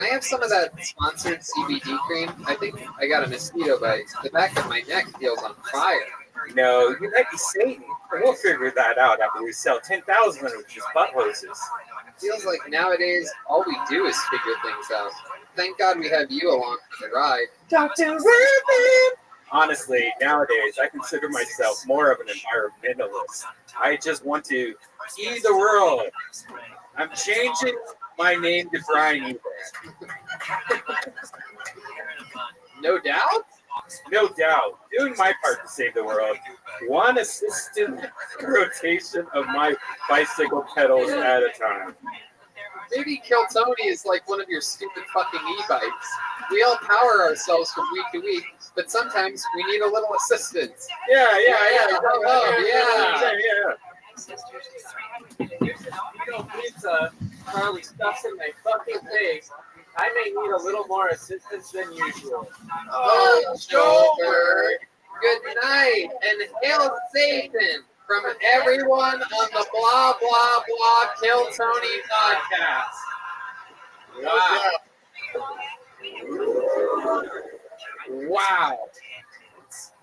I have some of that sponsored CBD cream. I think I got a mosquito bite. The back of my neck feels on fire. No, you might be Satan. We'll figure that out after we sell 10,000 of these butt hoses. It feels like nowadays all we do is figure things out. Thank God we have you along for the ride. Dr. Rabbi! Honestly, nowadays, I consider myself more of an environmentalist. I just want to see the world. I'm changing my name to Brian Eber. No doubt? No doubt. Doing my part to save the world. One assisted rotation of my bicycle pedals at a time. Maybe Kill Tony is like one of your stupid fucking e-bikes. We all power ourselves from week to week, but sometimes we need a little assistance. Yeah. Pizza, Charlie stuffs in my fucking face. I may need a little more assistance than usual. Oh, Joker! Good night, and hail Satan from everyone on the blah blah blah Kill Tony podcast. Wow.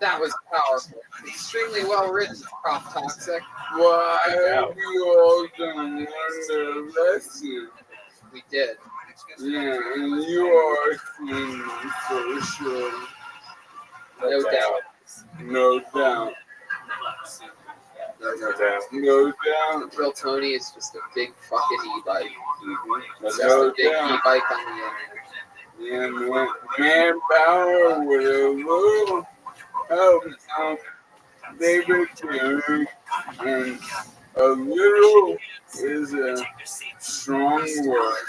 That was powerful. Extremely well written, Prof. Toxic. Well, I hope you all done learned a lesson. We did. Yeah, and you are seeing me for sure. No doubt. No doubt. No doubt. Kill Tony is just a big fucking e-bike. Just No a big doubt. e-bike on the internet. Yeah, manpower with a little help from David too. And a little is a strong word.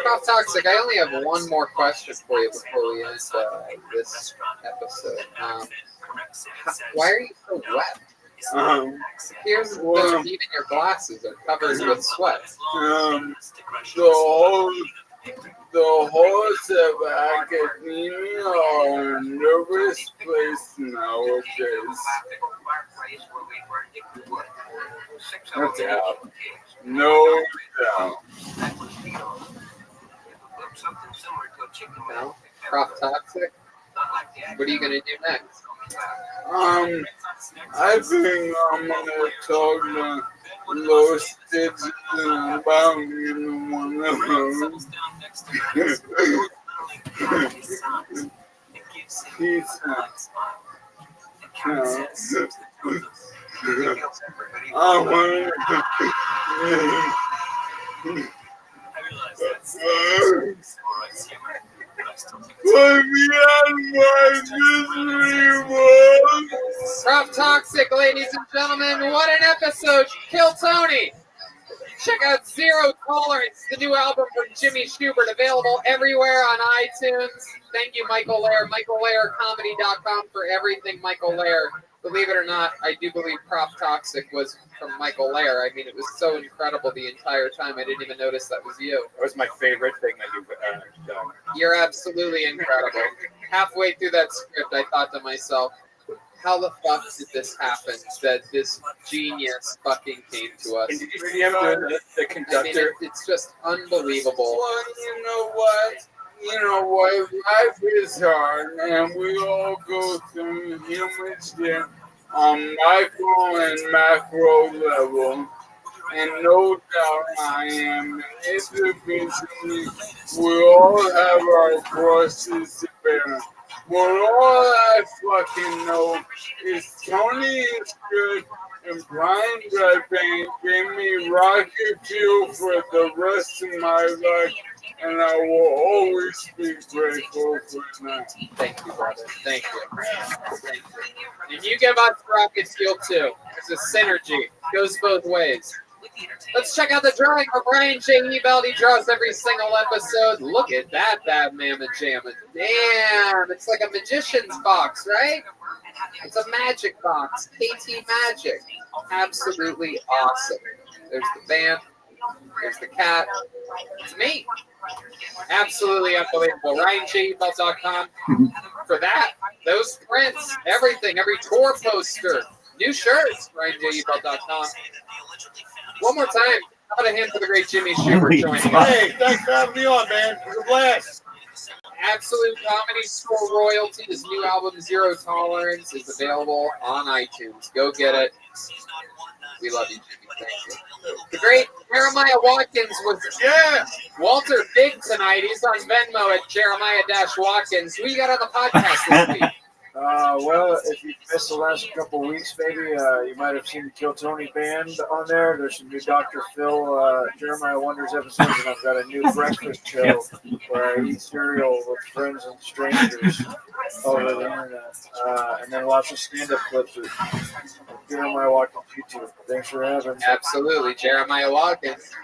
Prof. Toxic, I only have one more question for you before we end this episode. Why are you so wet? Here's even your glasses are covered with sweat. The halls of academia are a nervous place nowadays. No doubt. No doubt. No? Prof. Toxic? What are you going to do next? I think I'm gonna talk to Los Stitches about one of those. He's Put me on my misery box. Prof. Toxic, ladies and gentlemen, what an episode! Kill Tony! Check out Zero Tolerance, the new album from Jimmy Schubert, available everywhere on iTunes. Thank you, Michael Lair. MichaelLairComedy.com for everything Michael Lair. Believe it or not, I do believe Prof. Toxic was from Michael Lair. I mean, it was so incredible the entire time. I didn't even notice that was you. That was my favorite thing that you've done. You're absolutely incredible. Halfway through that script, I thought to myself, how the fuck did this happen? That this genius fucking came to us. And did you see him doing the conductor? I mean, it's just unbelievable. Well, you know what? Life is hard, and we all go through human shit on micro and macro level. And no doubt I am individually, we all have our crosses to bear. But all I fucking know is Tony is good and Brian Rabbi gave me rocket fuel for the rest of my life, and I will always be grateful for that. Thank you, brother. Thank you. Thank you. And you give us rocket fuel too. It's a synergy. Goes both ways. Let's check out the drawing for Brian J. Ebelt. He draws every single episode. Look at that mamma jamma. Damn, it's like a magician's box, right? It's a magic box. KT Magic. Absolutely awesome. There's the band. There's the cat. It's me. Absolutely unbelievable. RyanJebelt.com for that. Those prints, everything, every tour poster, new shirts, RyanJebelt.com. One more time, How about a hand for the great Jimmy Schubert joining us? Hey, thanks for having me on, man. It was a blast. Absolute Comedy Store Royalty. His new album, Zero Tolerance, is available on iTunes. Go get it. We love you, Jimmy. Thank you. The great Jeremiah Watkins was Walter Big tonight. He's on Venmo at Jeremiah-Watkins. Who you got on the podcast this week? Well, if you missed the last couple weeks, maybe you might have seen the Kill Tony band on there. There's some new Dr. Phil Jeremiah Wonders episodes, and I've got a new breakfast show where I eat cereal with friends and strangers over the internet, and then lots of stand-up clips with Jeremiah Watkins YouTube. Thanks for having me. Absolutely, Jeremiah Watkins.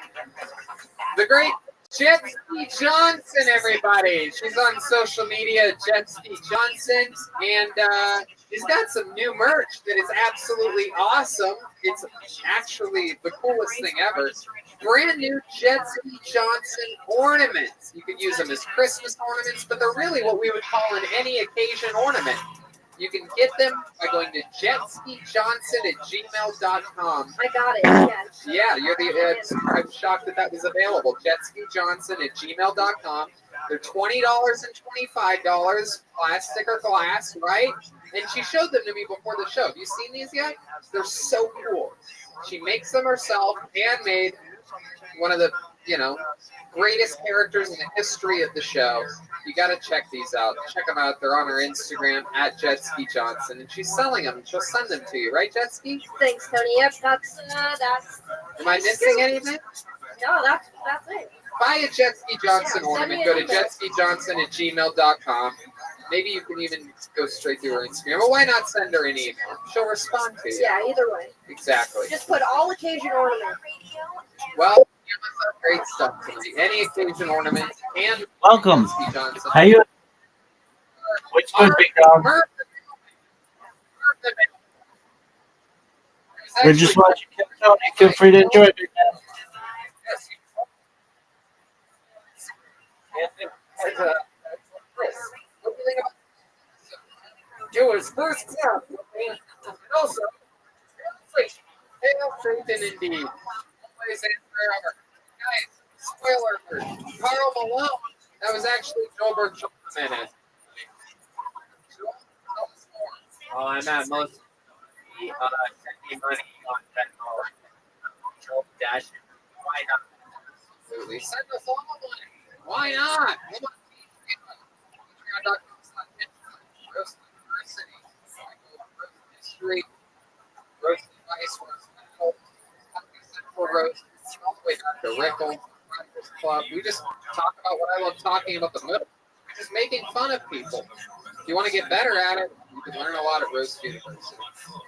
The great Jetski Johnson, everybody. She's on social media, Jetski Johnson, and she's got some new merch that is absolutely awesome. It's actually the coolest thing ever. Brand new Jetski Johnson ornaments. You could use them as Christmas ornaments, but they're really what we would call an any occasion ornament. You can get them by going to jetskijohnson@gmail.com. I got it. Yes. Yeah, I'm shocked that was available. jetskijohnson@gmail.com. They're $20 and $25, plastic or glass, right? And she showed them to me before the show. Have you seen these yet? They're so cool. She makes them herself, handmade. One of the, greatest characters in the history of the show. You got to check these out. Check them out. They're on her Instagram at Jetski Johnson, and she's selling them. She'll send them to you, right, Jetski? Thanks, Tony. Yep, that's. Am I missing anything? No, that's it. Buy a Jetski Johnson ornament. Go to jetskijohnson@gmail.com. Maybe you can even go straight through her Instagram. But why not send her an email? She'll respond to you. Yeah, either way. Exactly. Just put all occasion ornament. Well, great stuff tonight. Any occasion ornament and Welcome. Jetski Johnson. How you? What's good, big dog? We're just watching Kill Tony. Feel free to enjoy it, big dog. It was first class. And also, hail Satan indeed. Always and forever. Guys, spoiler alert. Carl Malone. That was actually Joe minute. Oh, I'm at most sending money on Venmo. Dash. Why not? Absolutely. Send us all money. Why not? Come on. Roast University. History. Roast Advice. Central Roast. All the way back to Rickle. Breakfast Club. We just talk about what I love talking about the middle. We're just making fun of people. If you want to get better at it, you can learn a lot at Roast University.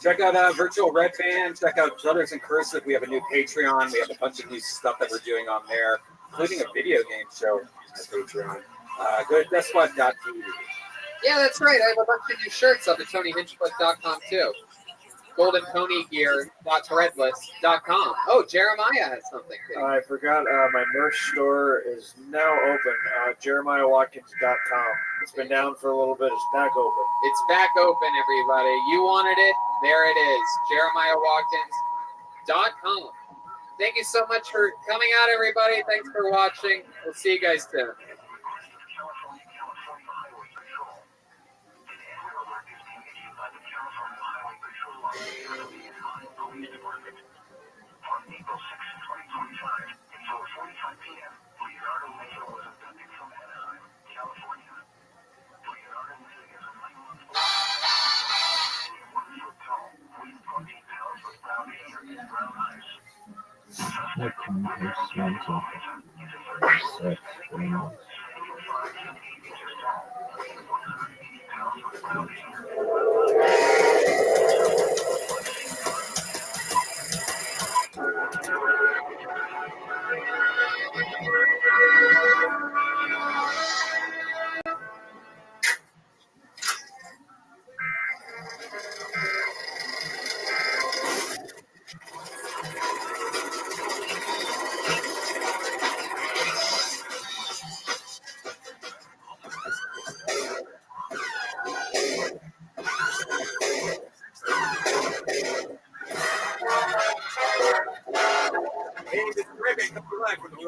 Check out Virtual Red Band. Check out Brothers in Cursive. We have a new Patreon. We have a bunch of new stuff that we're doing on there, including a video game show on Patreon. Go to DeathSquad.tv. Yeah, that's right. I have a bunch of new shirts up at TonyHinchcliffe.com too. GoldenPonyGear.threadless.com. Oh, Jeremiah has something. I forgot my merch store is now open. JeremiahWatkins.com. It's been down for a little bit. It's back open. It's back open, everybody. You wanted it. There it is. JeremiahWatkins.com. Thank you so much for coming out, everybody. Thanks for watching. We'll see you guys soon.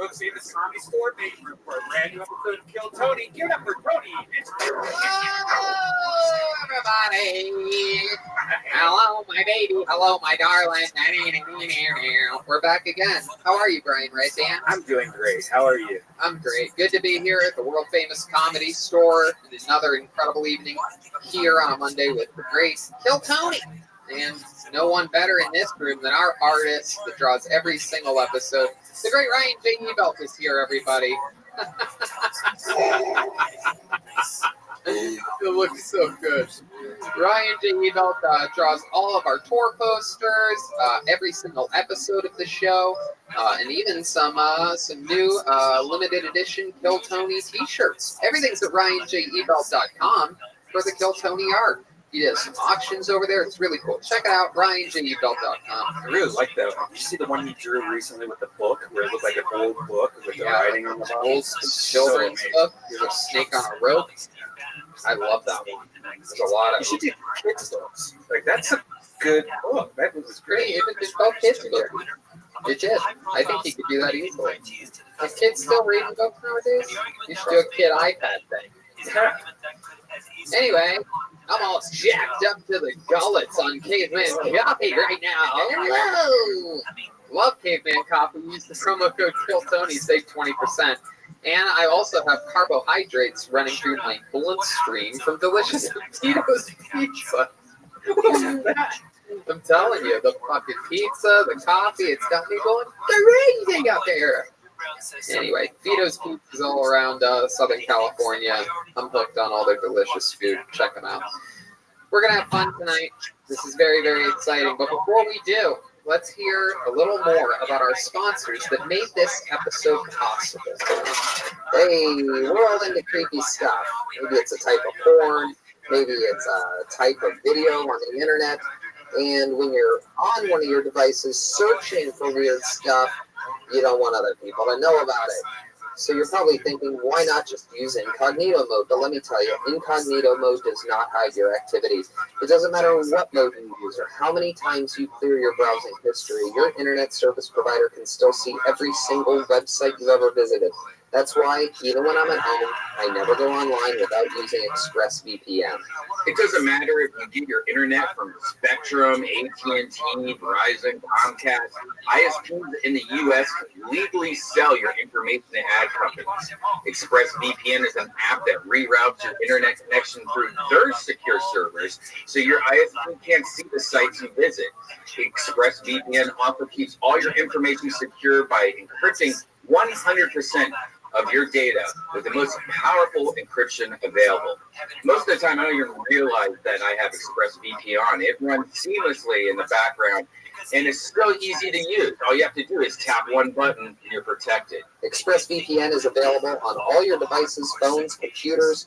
Brooks famous Tommy Store making room for a brand new episode of Kill Tony. Give it up for Tony. Hello, everybody. Hello, my baby. Hello, my darling. We're back again. How are you, Brian? Right, Dan? I'm doing great. How are you? I'm great. Good to be here at the world famous Comedy Store. And another incredible evening here on a Monday with the great Kill Tony. And no one better in this room than our artist that draws every single episode. The great Ryan J. Ebelt is here, everybody. It looks so good. Ryan J. Ebelt draws all of our tour posters, every single episode of the show, and even some new limited edition Kill Tony t-shirts. Everything's at RyanJEbelt.com for the Kill Tony art. He does some auctions over there. It's really cool. Check it out, RyanJEbelt.com. I really like that. Did you see the one he drew recently with the book, where it looked like an old book with the writing on the bottom? Old children's book. There's a snake on a rope. I love that one. There's a lot of. You should do kids' books. Like, that's a good book. That book was pretty. great. It's called kids' book. Legit. I think you could do that easily. Are kids still reading books nowadays? You should do a kid iPad thing. Yeah. Anyway, I'm all jacked up to the gullets on Caveman Coffee right now. Hello! Love Caveman Coffee. Use the promo code KillTony, save 20%. And I also have carbohydrates running through my bloodstream from delicious Tito's Pizza. What's that? I'm telling you, the fucking pizza, the coffee, it's got me going crazy up there. Anyway, Vito's Pizza is all around Southern California. I'm hooked on all their delicious food. Check them out. We're going to have fun tonight. This is very, very exciting. But before we do, let's hear a little more about our sponsors that made this episode possible. Hey, we're all into creepy stuff. Maybe it's a type of porn. Maybe it's a type of video on the internet. And when you're on one of your devices searching for weird stuff, you don't want other people to know about it. So you're probably thinking, why not just use incognito mode? But let me tell you, incognito mode does not hide your activities. It doesn't matter what mode you use or how many times you clear your browsing history. Your internet service provider can still see every single website you've ever visited. That's why, even when I'm at home, I never go online without using ExpressVPN. It doesn't matter if you get your internet from Spectrum, AT&T, Verizon, Comcast. ISPs in the U.S. can legally sell your information to ad companies. ExpressVPN is an app that reroutes your internet connection through their secure servers, so your ISP can't see the sites you visit. ExpressVPN also keeps all your information secure by encrypting 100% of your data with the most powerful encryption available. Most of the time, I don't even realize that I have ExpressVPN on. It runs seamlessly in the background, and it's so easy to use. All you have to do is tap one button, and you're protected. ExpressVPN is available on all your devices, phones, computers,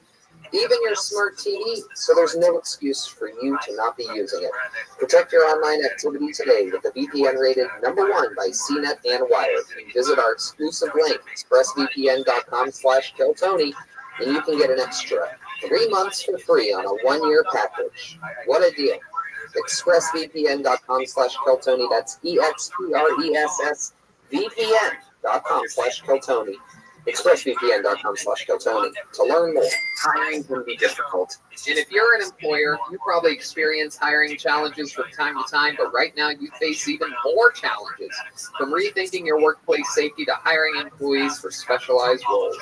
even your smart TV, so there's no excuse for you to not be using it. Protect your online activity today with the VPN rated #1 by CNET and Wired. Visit our exclusive link, expressvpn.com/KillTony, and you can get an extra 3 months for free on a 1-year package. What a deal. expressvpn.com/KillTony. That's EXPRESSVPN.com/KillTony. ExpressVPN.com/KillTony to learn more. Hiring can be difficult. And if you're an employer, you probably experience hiring challenges from time to time, but right now you face even more challenges. From rethinking your workplace safety to hiring employees for specialized roles.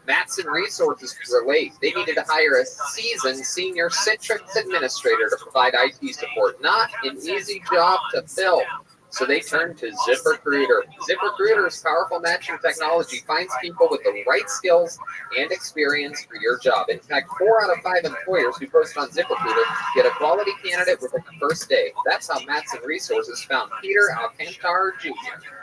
Matson Resources can relate. They needed to hire a seasoned senior Citrix administrator to provide IT support. Not an easy job to fill. So they turned to ZipRecruiter. ZipRecruiter's powerful matching technology finds people with the right skills and experience for your job. In fact, 4 out of 5 employers who post on ZipRecruiter get a quality candidate within the first day. That's how Matson Resources found Peter Alcantar Jr.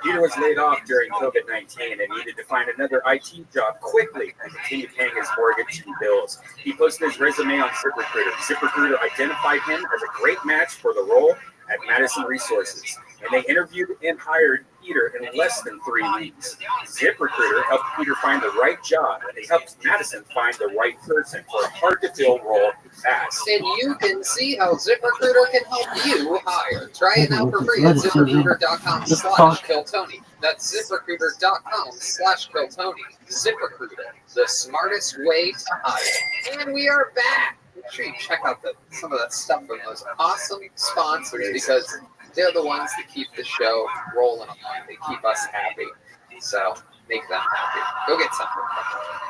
Peter was laid off during COVID-19 and needed to find another IT job quickly to continue paying his mortgage and bills. He posted his resume on ZipRecruiter. ZipRecruiter identified him as a great match for the role at Madison Resources, and they interviewed and hired Peter in less than 3 weeks. ZipRecruiter helped Peter find the right job, and they helped Madison find the right person for a hard-to-fill role fast. And you can see how ZipRecruiter can help you hire. Try it now for free at ZipRecruiter.com/KillTony. That's ZipRecruiter.com/Bill-Tony. ZipRecruiter, the smartest way to hire. And we are back. Make sure you check out some of that stuff from those awesome sponsors because they're the ones that keep the show rolling along. They keep us happy. So make them happy. Go get something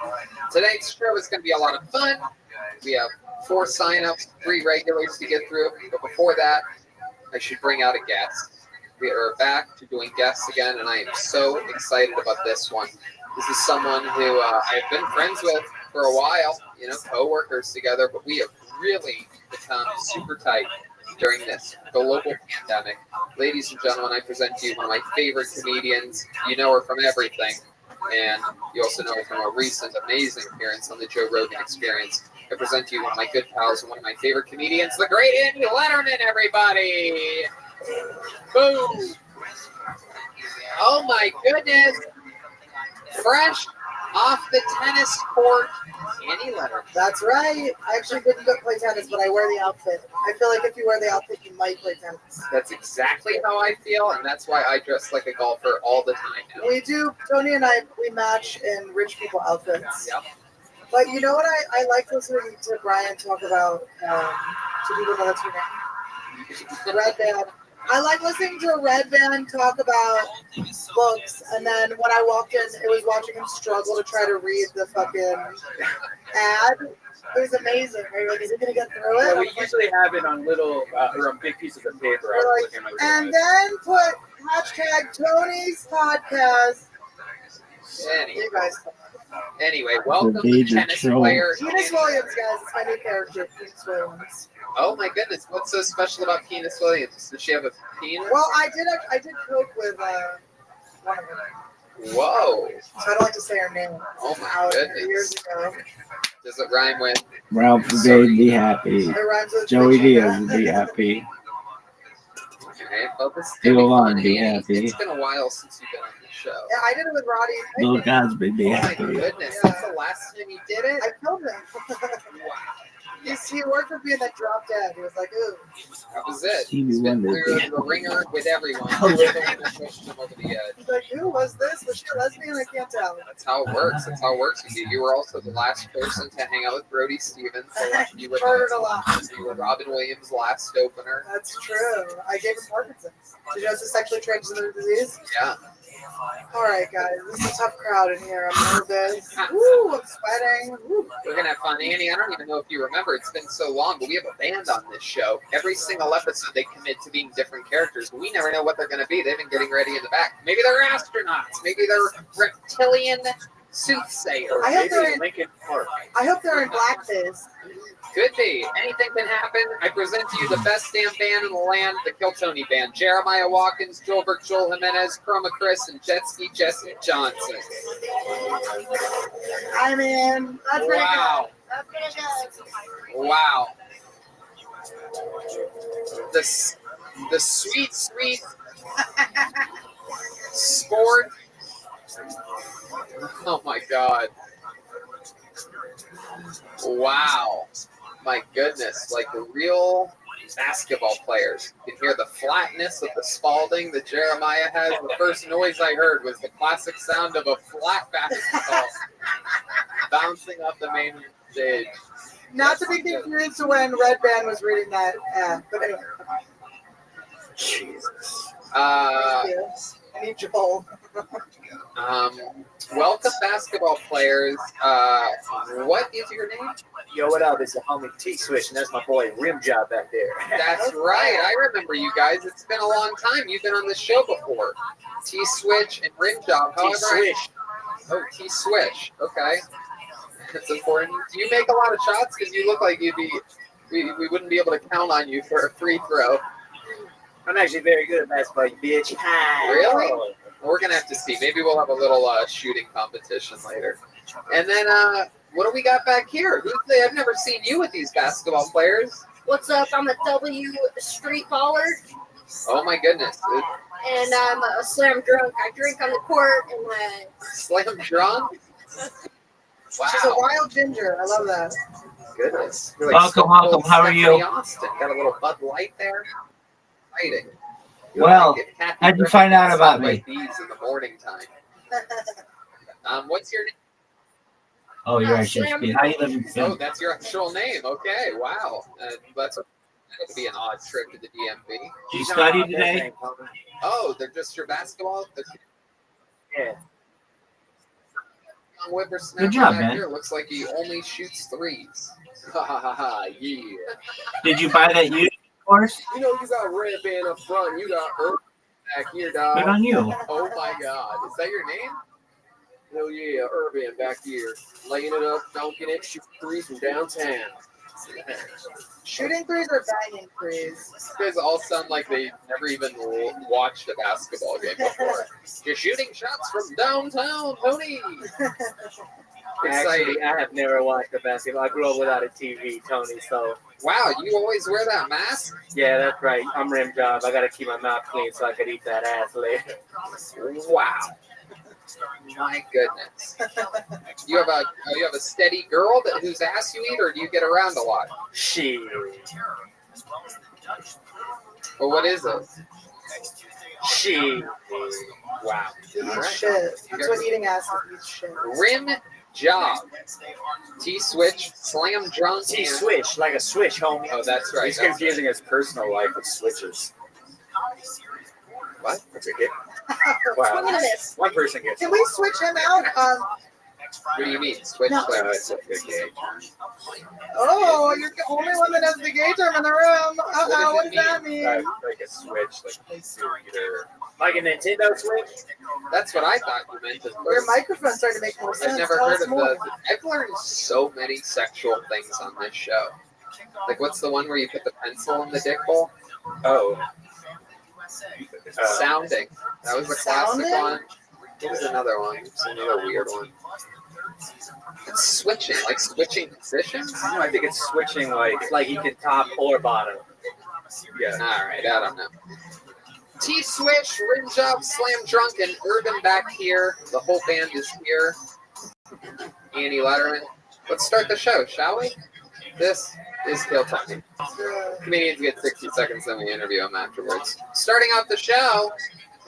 from them. Tonight's show is going to be a lot of fun. We have 4 signups, 3 regulars to get through. But before that, I should bring out a guest. We are back to doing guests again, and I am so excited about this one. This is someone who I've been friends with for a while, co-workers together, but we have really become super tight during this global pandemic. Ladies and gentlemen, I present to you one of my favorite comedians. You know her from everything, and you also know her from a recent amazing appearance on the Joe Rogan Experience. I present to you one of my good pals and one of my favorite comedians, the great Andy Letterman, everybody! Boom! Oh my goodness! Fresh off the tennis court, Andy Letterman. That's right. I actually didn't go play tennis, but I wear the outfit. I feel like if you wear the outfit, you might play tennis. That's exactly how I feel, and that's why I dress like a golfer all the time now. We do. Tony and I, we match in rich people outfits. Yep. But you know what? I like listening to Brian talk about, to people know that's your name? Red Band. I like listening to a Red Band talk about books, and then when I walked in, it was watching him struggle to try to read the fucking ad. It was amazing. Are you like, is he going to get through it? Yeah, we usually have it on little, or on big pieces of paper. We're like, and then put hashtag Tony's podcast. You guys. Anyway, welcome to tennis player. Penis Williams, guys. It's my new character, Penis Williams. Oh my goodness, what's so special about Penis Williams? Does she have a penis? Well, I did coke with one of them. Whoa. So I don't like to say her name. Oh my goodness. Years ago. Does it rhyme with? Ralph Brigade, be happy. It rhymes with Joey Rachel Diaz, be happy. Okay, well, this is Bill gonna Vaughn, be be fun. happy. It's been a while since you've been on the show. Yeah, I did it with Roddy. Bill Cosby, be Oh my happy. goodness, Yeah. that's the last time you did it? I killed him. Wow. He worked with me and then dropped dead. He was like, ooh. That was it. Stevie He's been Wonder. through the ringer with everyone. You're the one that pushed him over the edge. He's like, who was this? Was she a lesbian? I can't tell. That's how it works. That's how it works with you. You were also the last person to hang out with Brody Stevens. You were, Murdered a lot. you were Robin Williams' last opener. That's true. I gave him Parkinson's. Did you know it's a sexually transmitted disease? Yeah. All right, guys. This is a tough crowd in here. I'm nervous. Woo, I'm sweating. Woo. We're going to have fun. Annie, I don't even know if you remember. It's been so long, but we have a band on this show. Every single episode, they commit to being different characters, but we never know what they're going to be. They've been getting ready in the back. Maybe they're astronauts. Maybe they're reptilian soothsayers. I hope they're in, Lincoln Park. I hope they're in blackface. Could be. Anything can happen. I present to you the best damn band in the land, the Kill Tony Band. Jeremiah Watkins, Joelberg Joel Jimenez, Chroma Chris, and Jetski Jesse Johnson. I mean, that's pretty Wow. good. That's pretty good. Wow. The sweet, sweet sport. Oh my God. Wow. My goodness. Like the real basketball players. You can hear the flatness of the Spalding that Jeremiah has. The first noise I heard was the classic sound of a flat basketball bouncing off the main stage. Not to be confused to when Red Band was reading that ad, but anyway. Jesus. I need Joel. Welcome, basketball players. What is your name? Yo, what up? It's the homie T-Switch, and that's my boy Rim Job back there. That's right. I remember you guys. It's been a long time. You've been on this show before. T-Switch and Rim Job. T-Switch. Oh, T-Switch. Okay. That's important. Do you make a lot of shots? Because you look like you'd be. We wouldn't be able to count on you for a free throw. I'm actually very good at basketball, you bitch. Really? Well, we're gonna have to see. Maybe we'll have a little shooting competition later. And then what do we got back here? I've never seen you with these basketball players. What's up? I'm a W street baller, Oh my goodness. and I'm a slam drunk. I drink on the court, and I Slam drunk? Wow. She's a wild ginger. I love that. Goodness. You're Welcome, Stone Cold welcome. How are Stephanie you? Austin. Got a little Bud Light there. Fighting. Well, If Kathy how'd you Griffin find out could about stop me? like these in the morning time. What's your name? Oh, you're Oh, actually Slam. speaking. How you living? Oh, that's your actual name. Okay, wow. That's going to be an odd trip to the DMV. Did you study today? Oh, they're just your basketball? Yeah. Young whippersnapper Good job, back man. here looks like he only shoots threes. Ha ha ha ha, yeah. Did you buy that used course? You know, you got Red Band up front, and you got Earth back here, Good dog. on you. Oh my god, is that your name? Hell yeah, Urban back here. Laying it up, dunking it, shooting threes from downtown. Shooting threes or banging threes? You guys all sound like they never even watched a basketball game before. You're shooting shots from downtown, Tony. Actually, I have never watched a basketball. I grew up without a TV, Tony, so. Wow, you always wear that mask? Yeah, that's right. I'm rim job. I got to keep my mouth clean so I can eat that ass later. Wow. My goodness. You have a steady girl whose ass you eat, or do you get around a lot? Shit. Well, what is it? Shit. Wow. He eats All right. shit. That's what eating ass is. Eats shit. Rim job. T-switch, slam drunk. T-switch, like a switch, homie. Oh, that's right. He's confusing his personal life with switches. What? That's a hit. Swing and a Wow. miss. One person gets Can we switch him out? What do you mean? Switch? No. It's a good game. Oh, you're the only one that has the gay term in the room. Uh-oh, what does that mean? Like a switch, like either. Like a Nintendo Switch? That's what I thought you meant. Your microphone's starting to make more sense. I've never Tell heard us of more. I've learned so many sexual things on this show. Like, what's the one where you put the pencil in the dick hole? Oh. Sounding. That was the classic Sounding? one. What was another one? It's another weird one. It's switching, like switching positions? No, I think it's switching like. Like you can top or bottom. Yeah. Alright, I don't know. T-switch, rim job, slam drunk, and Urban back here. The whole band is here. Annie Letterman. Let's start the show, shall we? This is Kill Tony. Comedians get 60 seconds, then we interview them afterwards. Starting off the show,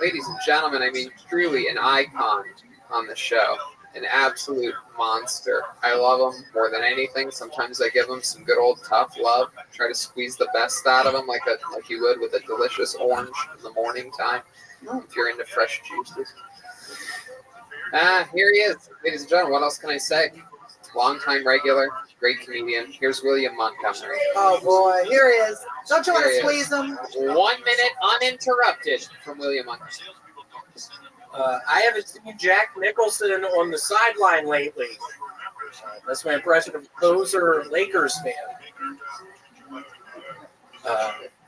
ladies and gentlemen, I mean, truly an icon on the show. An absolute monster. I love him more than anything. Sometimes I give him some good old tough love. Try to squeeze the best out of him like you would with a delicious orange in the morning time. If you're into fresh juices. Here he is. Ladies and gentlemen, what else can I say? Long-time regular, great comedian. Here's William Montgomery. Oh boy, here he is. Don't you want to Here he squeeze him? 1 minute uninterrupted from William Montgomery. I haven't seen Jack Nicholson on the sideline lately. That's my impression of a poser Lakers fan.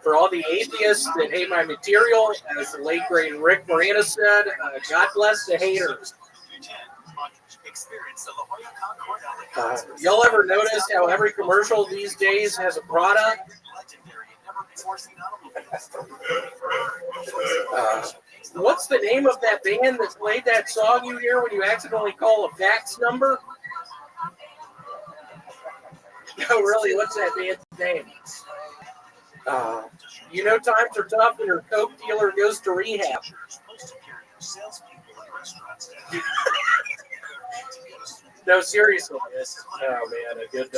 For all the atheists that hate my material, as the late great Rick Moranis said, God bless the haters. Y'all ever notice how every commercial these days has a product? What's the name of that band that played that song you hear when you accidentally call a fax number? No, really, what's that band's name? You know times are tough when your coke dealer goes to rehab. No, seriously. Oh, man, a good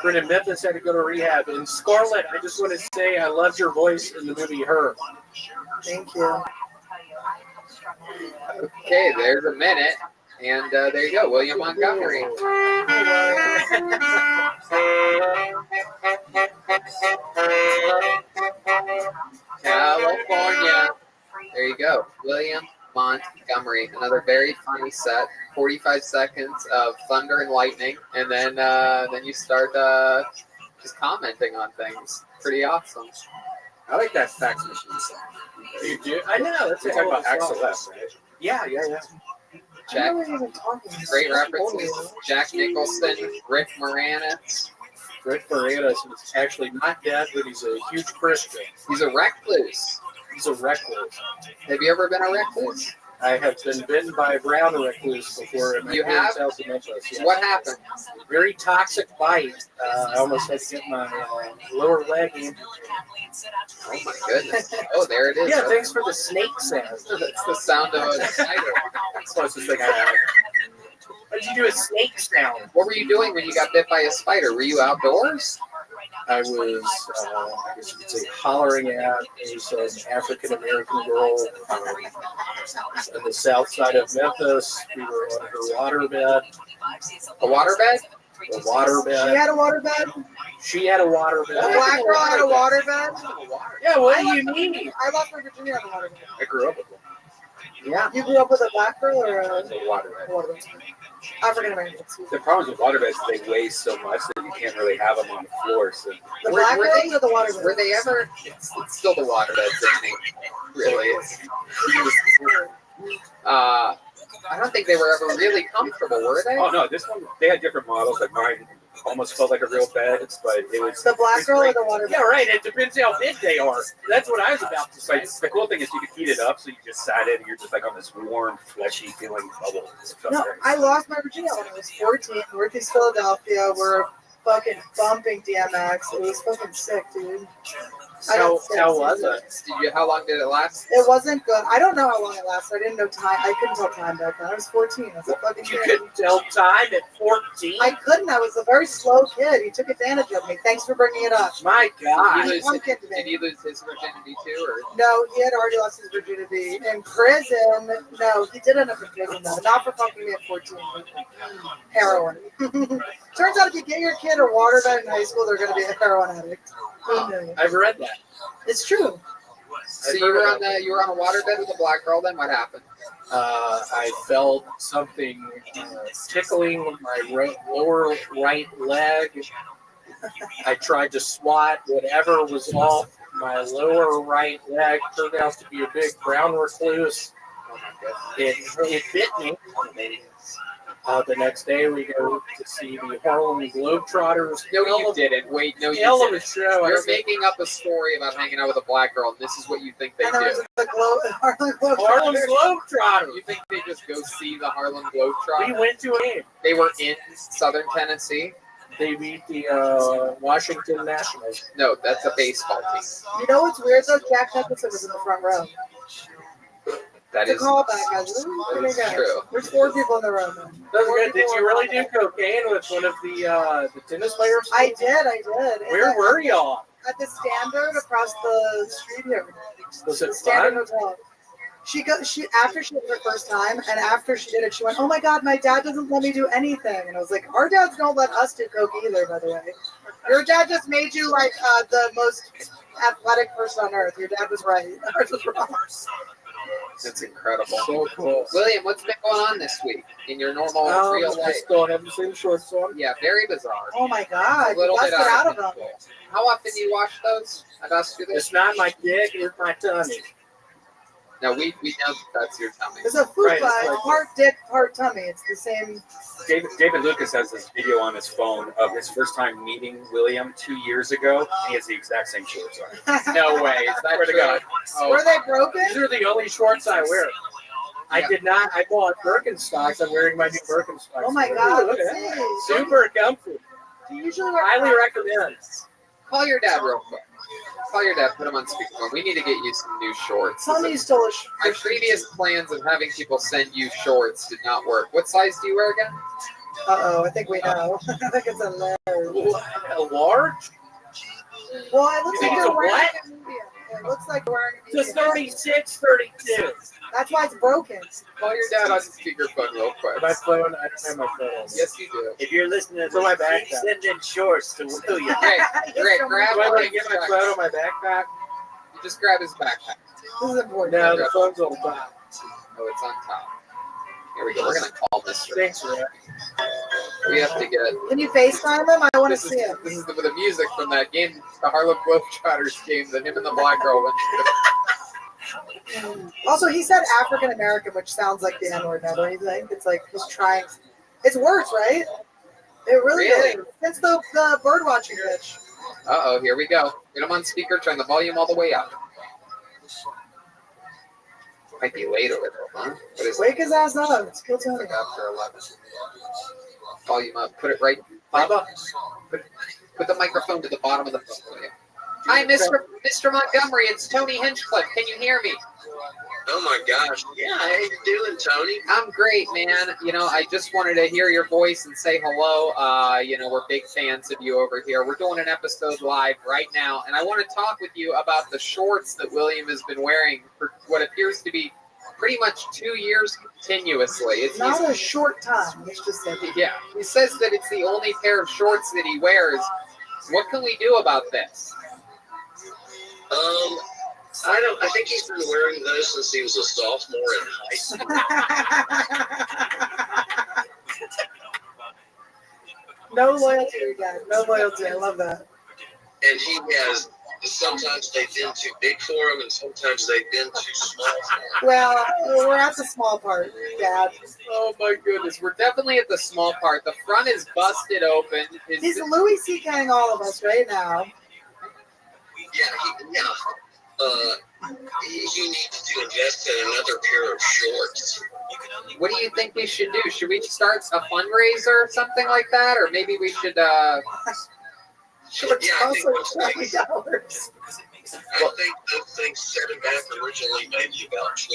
friend in Memphis had to go to rehab. And Scarlett, I just want to say I loved your voice in the movie Her. Thank you. Okay, there's a minute. And there you go, William Montgomery. California. There you go, William Montgomery. Another very funny set. 45 seconds of thunder and lightning, and then you start just commenting on things. Pretty awesome. I like that fax machine song. You do? I know. That's You're talking about Axel F, right? Yeah. Jack, I'm not even talking. great references. Jack Nicholson, Rick Moranis. Rick Moranis is actually not dead, but he's a huge Christian. He's a recluse. He's a recluse. Have you ever been a recluse? I have been bitten by a brown recluse before in my You parents' have? house in Memphis. Yes. What happened? Very toxic bite. I almost had to get my lower leg amputated. Oh my goodness. Oh, there it is. Yeah, thanks for the snake sound. That's the sound of a spider. That's the closest thing I have. What did you do a snake sound? What were you doing when you got bit by a spider? Were you outdoors? I was, I guess you could say, hollering at an African American girl on the south side of Memphis. We were on her waterbed. A waterbed? A waterbed. She had a waterbed. She had a A waterbed. black girl had a waterbed. Yeah, what do you mean? I lost my virginity on the waterbed. I grew up with them. Yeah. You grew up with a black girl or a The waterbed. waterbed? African American. The problems with waterbeds is they weigh so much that you can't really have them on the floor. So The Were- black were girls they- or the waterbed? Were they ever? It's still the waterbeds, isn't it? Really. I don't think they were ever really comfortable, were they? oh no, this one they had different models. Like mine almost felt like a real bed, but it was. The black girl or the waterbed? Yeah, right. It depends how big they are. That's what I was about to say. But the cool thing is you can heat it up, so you just sat it and you're just like on this warm, fleshy feeling bubble. No, I lost my virginity when I was 14. Northeast Philadelphia. We're fucking bumping DMX. It was fucking sick, dude. I got sick. How was it? How long did it last? It wasn't good. I don't know how long it lasted. I didn't know time. I couldn't tell time back then. I was 14. I was a fucking You kid. couldn't tell time at 14? I couldn't. I was a very slow kid. He took advantage of me. Thanks for bringing it up. My God. Did Pumpkin to did me. he lose his virginity too, or? No, he had already lost his virginity. In prison, no, he did end up in prison though. Not for fucking me at 14. But heroin. Turns out if you get your kid a waterbed in high school, they're going to be a heroin addict. Who knew? I've read that. It's true. So you were on a waterbed with a black girl. Then what happened? I felt something tickling my lower right leg. I tried to swat whatever was off my lower right leg. Turned out to be a big brown recluse. It bit me. The next day we go to see the Harlem Globetrotters. No, you didn't. Wait, no, you Hell of a didn't. show. I You're said, making up a story about hanging out with a black girl, and this is what you think they And there was do. the Harlem Harlem Globetrotters. Globetrotters. You think they just go see the Harlem We Globetrotters? went to a game. They were in Southern Tennessee. They beat the Washington Nationals. No, that's a baseball team. You know what's weird though? Jack Nicholson was in the front row. That The is callback, guys. Look at that. true. There's 4 people in the room. Man. That's Four good. Did people you in really the do room. cocaine with one of the tennis players? I did. Where were y'all? At the Standard across the street here. Was The it Standard fun? Hotel. She after she did it her first time, and after she did it, she went, "Oh my God, my dad doesn't let me do anything." And I was like, "Our dads don't let us do coke either, by the way. Your dad just made you like the most athletic person on earth. Your dad was right. Ours was wrong." That's incredible. So cool. William, what's been going on this week in your normal real I life? still have the same shorts on. Yeah, very bizarre. Oh my God, A you little bit busted out of them. control. How often do you wash those? I've asked you this. It's not my dick, it's my tummy. No, we know that's your tummy. It's a food Right, it's fight, like- part dick, part tummy. It's the same. David Lucas has this video on his phone of his first time meeting William 2 years ago, and he has the exact same shorts on. No way. Is that Swear to true? God. Oh, Were they broken? These are the only shorts I wear. I did not. I bought Birkenstocks. I'm wearing my new Birkenstocks. Oh my Ooh, God, look let's at that. see. Super comfy. Do you usually wear Highly recommend. call your dad real quick. Call your dad. Put him on speakerphone. We need to get you some new shorts. Tell me you stole a My previous plans of having people send you shorts did not work. What size do you wear again? I think we know. I think it's a large. A large? Well, it looks You like think it's you're a wearing what? a medium. It looks like you're wearing a It's a medium. 36, 32. That's why it's broken. Call your dad on speakerphone real quick. My phone, I don't have my phone on. Yes, you do. If you're listening to For my this, backpack. send in shorts to William. Great, great. So Grab Do I want to one. get my phone on my backpack? You just grab his backpack. This is important. No, the phone's on top. Oh, it's on top. Here we go. We're gonna call Mr. Thanks, Rick. We have to get. Can you FaceTime him? I want to This is see him. this is the music from that game, the Harlem Globetrotters game that him and the black girl went to. Also, he said African American, which sounds like the N word now, don't you think? It's like he's trying. It's worse, right? It really Really? is. It's the bird watching bitch. Uh-oh, here we go. Get him on speaker. Turn the volume all the way up. Might be late over there, huh? What is Wake his ass up. It's Kill Tony. like after 11? Volume up. Put it right. Baba, put the microphone to the bottom of the phone, will you? Hi, Mr. Montgomery. It's Tony Hinchcliffe. Can you hear me? Oh my gosh. Yeah, how you doing, Tony? I'm great, man. You know, I just wanted to hear your voice and say hello. You know, we're big fans of you over here. We're doing an episode live right now, and I want to talk with you about the shorts that William has been wearing for what appears to be pretty much 2 years continuously. It's Not a short time. Let's just say. yeah, he says that it's the only pair of shorts that he wears. What can we do about this? I think he's been wearing those since he was a sophomore in high school. No loyalty, guys. No loyalty. I love that. And he has, sometimes they've been too big for him, and sometimes they've been too small for him. Well, we're at the small part, Dad. Oh my goodness, we're definitely at the small part. The front is busted open. He's Louis C.K.ing all of us right now. He needs to invest in another pair of shorts. What do you think we should do? Should we start a fundraiser or something like that? Or maybe we should, Shorts Yeah, I think also once $20. I think those things setting back originally maybe about $12.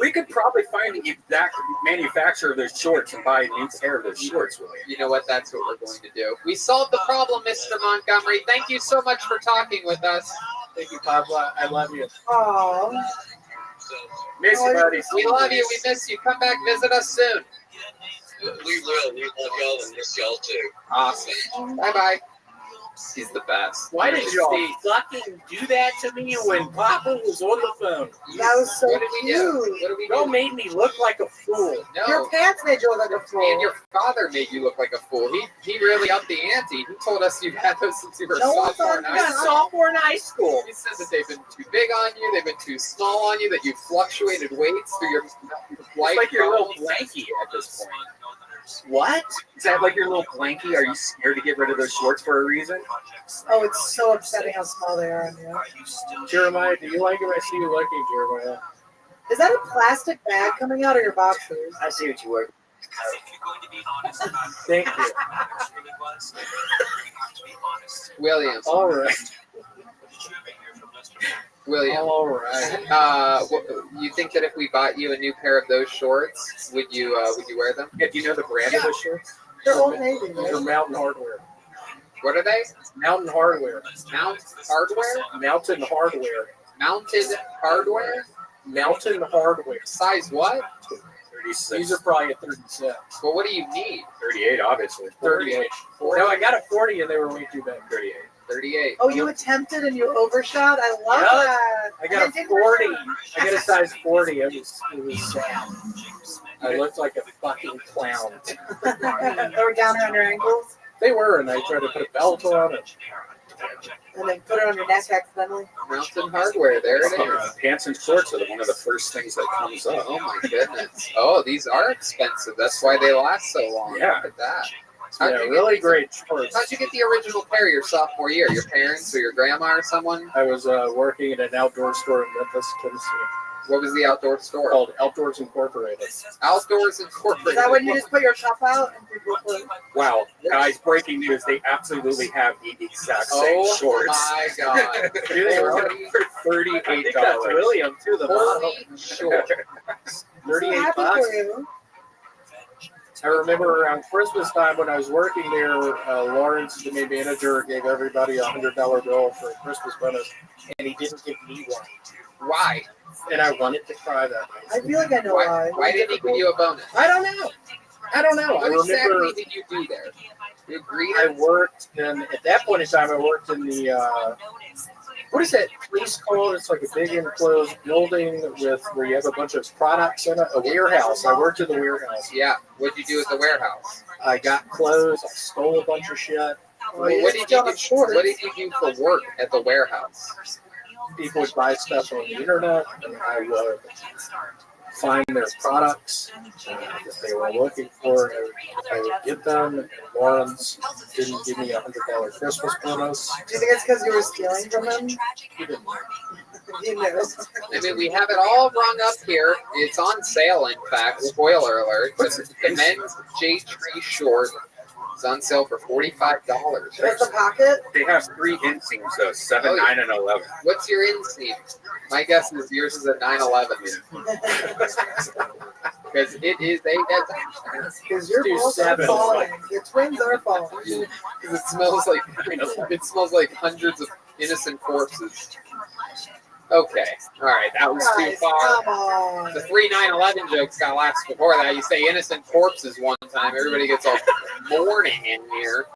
We could probably find the exact manufacturer of those shorts and buy a new pair of those shorts, William. you know what, that's what we're going to do. We solved the problem, Mr. Montgomery. Thank you so much for talking with us. Thank you, Pablo. I love you. Oh, Miss you, buddy. We love you. We miss you. Come back, visit us soon. We will. We love y'all and miss y'all too. Awesome. Bye-bye. He's the best. Why did you fucking do that to me when Papa was on the phone? that was so What did we do? cute. What did we Y'all do? made me look like a fool. No. Your pants made you look like a fool. And your father made you look like a fool. He really upped the ante. He told us you've had those since you were a No one sophomore in thought high I was a school. sophomore in high school. He says that they've been too big on you, they've been too small on you, that you've fluctuated weights through your life. It's like your little problems. blankie at this point. What? Is that like your little blankie? Are you scared to get rid of those shorts for a reason? Oh, it's so upsetting how small they are on you. Jeremiah, do you like it? I see you liking Jeremiah. Is that a plastic bag coming out of your boxers? I see what you were. Thank you. William. All right. William. All right. You think that if we bought you a new pair of those shorts, would you wear them? Yeah, do you know the brand of those shorts? They're Old Navy, These are right? Mountain Hardware. What are they? Mountain Hardware. Mount hardware? Mountain Hardware. Mounted hardware? Mountain Hardware. Size what? 36. These are probably a 36. Well, what do you need? 38, obviously. 38. 40? No, I got a 40 and they were way too big. 38. 38. Oh, you attempted and you overshot? I love Yeah. that. I got a 40. I got a size 40. It was sad. I looked like a fucking clown. They were down around your ankles, They were, and I tried to put a belt on it. and then put it on your neck accidentally. Mountain hardware. There it is. Pants and shorts are one of the first things that comes up. Oh my goodness. Oh, these are expensive. That's why they last so long. Yeah. Look at that. Yeah, How'd you really get, great shorts. How'd you get the original pair your sophomore year? Your parents or your grandma or someone? I was working at an outdoor store in Memphis, Tennessee, What was the outdoor store? called Outdoors Incorporated. Outdoors Is Incorporated. that when you just put your top out and people put? Wow, guys, breaking news. They absolutely have the exact same Oh shorts. my god. Do they Holy- run for $38? I think that's William, too, the model. Holy short. I'm so 38 happy bucks. for you. I remember around Christmas time when I was working there, Lawrence, the main manager, gave everybody a $100 bill for a Christmas bonus, and he didn't give me one. Why? And I wanted to cry that night. I feel like I know Why? why. Why didn't he give you a bonus? I don't know. I What remember exactly did you do there? You greeted? I worked in, at that point in time, I worked in the, what is that place called? It's like a big enclosed building with, where you have a bunch of products in it, a warehouse. I worked in the warehouse. Yeah. What'd you do at the warehouse? I got clothes, I stole a bunch of shit. Well, you What didn't did you tell do? the shorts. What did you do for work at the warehouse? People would buy stuff on the internet, and I would find their products that they were looking for. I would get them. And Lawrence didn't give me $100 Christmas bonus. Do you think it's because you were stealing from him? You knew. I mean, we have it all rung up here. It's on sale, in fact. Spoiler alert. The men's J Tree short is on sale for $45. What's the pocket? They have 3 inseams though, 7, Oh, yeah. 9, and 11. What's your inseam? My guess is yours is a 911. Because it is a Because your balls are falling. Your twins are falling. Because it smells like hundreds of innocent corpses. Okay, all right, that was too Guys, far. come on. The 3 9/11 jokes got laughs before that. You say innocent corpses one time, everybody gets all mourning in here.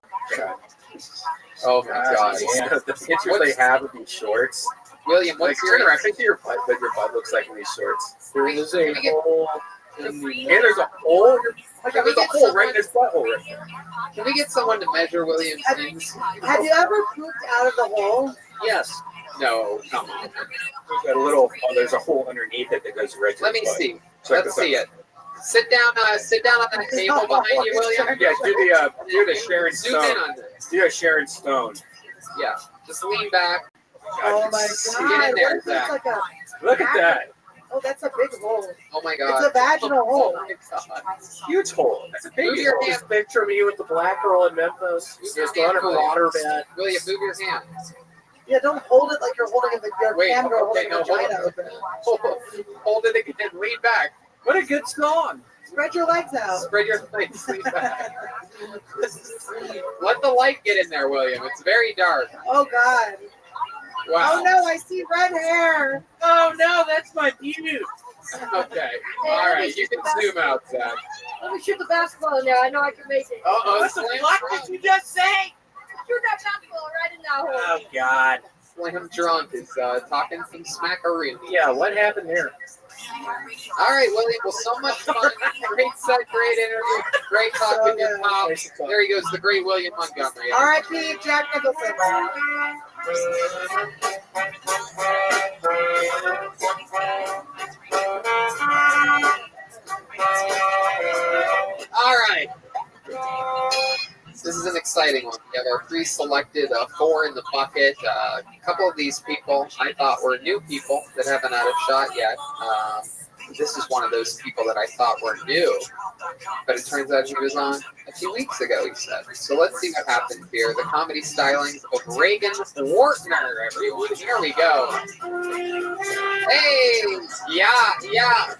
Oh my God! Yeah, the pictures they have of these shorts. William, Like, what's your turn around, picture your butt, what your butt looks like in these shorts. There is a hole in And the. there's a hole. Can we There's a get hole right in his butthole right there. Can we get someone to measure William's inseam? Have you ever pooped out of the hole? Yes. No, come on. There's got a little. Oh, there's a hole underneath it that goes right to Let his me butt. see. Check Let's this see out. it. Sit down on that table behind you, William. Yeah, do the Sharon Zoom in Stone. on this. Do a Sharon Stone. Yeah, just lean back. Oh my Get in God. there, What is this, Zach. like a, Look at that. oh, that's a big hole. Oh my It's God. a vaginal hole. Oh my God. Huge hole. That's a Move baby your hole. hand. Just picture me with the black girl in Memphis. Just on her waterbed. William, move your hand. Yeah, don't hold it like you're holding your Wait, camera okay, holding no, a vagina hold open. Hold it again. Lean back. What a good song. Spread your legs out. Spread your legs. Lean back. Let the light get in there, William. It's very dark. Oh God. Wow. Oh no, I see red hair. Oh no, that's my view. Okay. All right. You can zoom out, Zach. Let me shoot the basketball now. I know I can make it. Uh-oh. What the Slam fuck drunk. did you just say? Shoot that basketball right in that hole. Oh God. Slam drunk is talking some smackaroo. Yeah, what happened there? All right, William. Well, so much fun. Great set, great interview. Great talk with your pops. There he goes, the great William Montgomery. R.I.P. Jack Nicholson. All right. This is an exciting one. We have our pre-selected 4 in the bucket. A couple of these people I thought were new people that haven't had a shot yet. This is one of those people that I thought were new, but it turns out he was on a few weeks ago, he said. So let's see what happens here. The comedy stylings of Reagan Wartner, everyone. Here we go. Hey, yeah.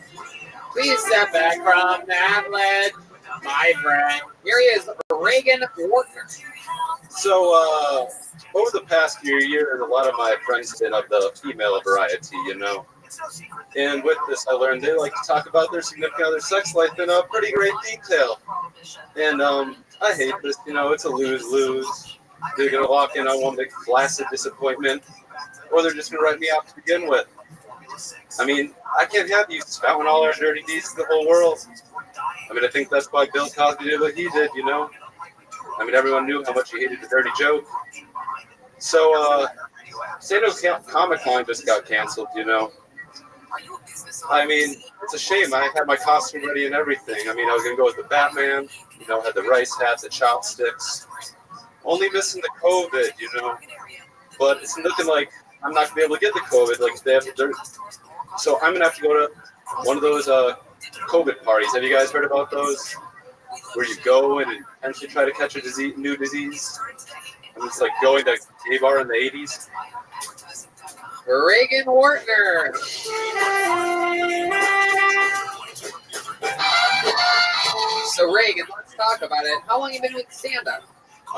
Please step back from that ledge, my friend. Here he is, Reagan Wartner. So, over the past few years, a lot of my friends did of the female variety, you know. And with this, I learned they like to talk about their significant other's sex life in a pretty great detail. And I hate this, you know, it's a lose-lose. They're going to walk in on one big flaccid disappointment, or they're just going to write me out to begin with. I mean, I can't have you spouting all our dirty deeds to the whole world. I mean, I think that's why Bill Cosby did what he did, you know. I mean, everyone knew how much he hated the dirty joke. So, San Diego Comic-Con just got canceled, you know. I mean, it's a shame. I had my costume ready and everything. I mean, I was going to go as the Batman, you know, had the rice hat, the chopsticks. Only missing the COVID, you know. But it's looking like I'm not going to be able to get the COVID. Like, they have so I'm going to have to go to one of those COVID parties. Have you guys heard about those? Where you go in and potentially try to catch a new disease? And it's like going to a gay bar in the 80s. Reagan Wartner. So Reagan, let's talk about it. How long have you been with stand-up?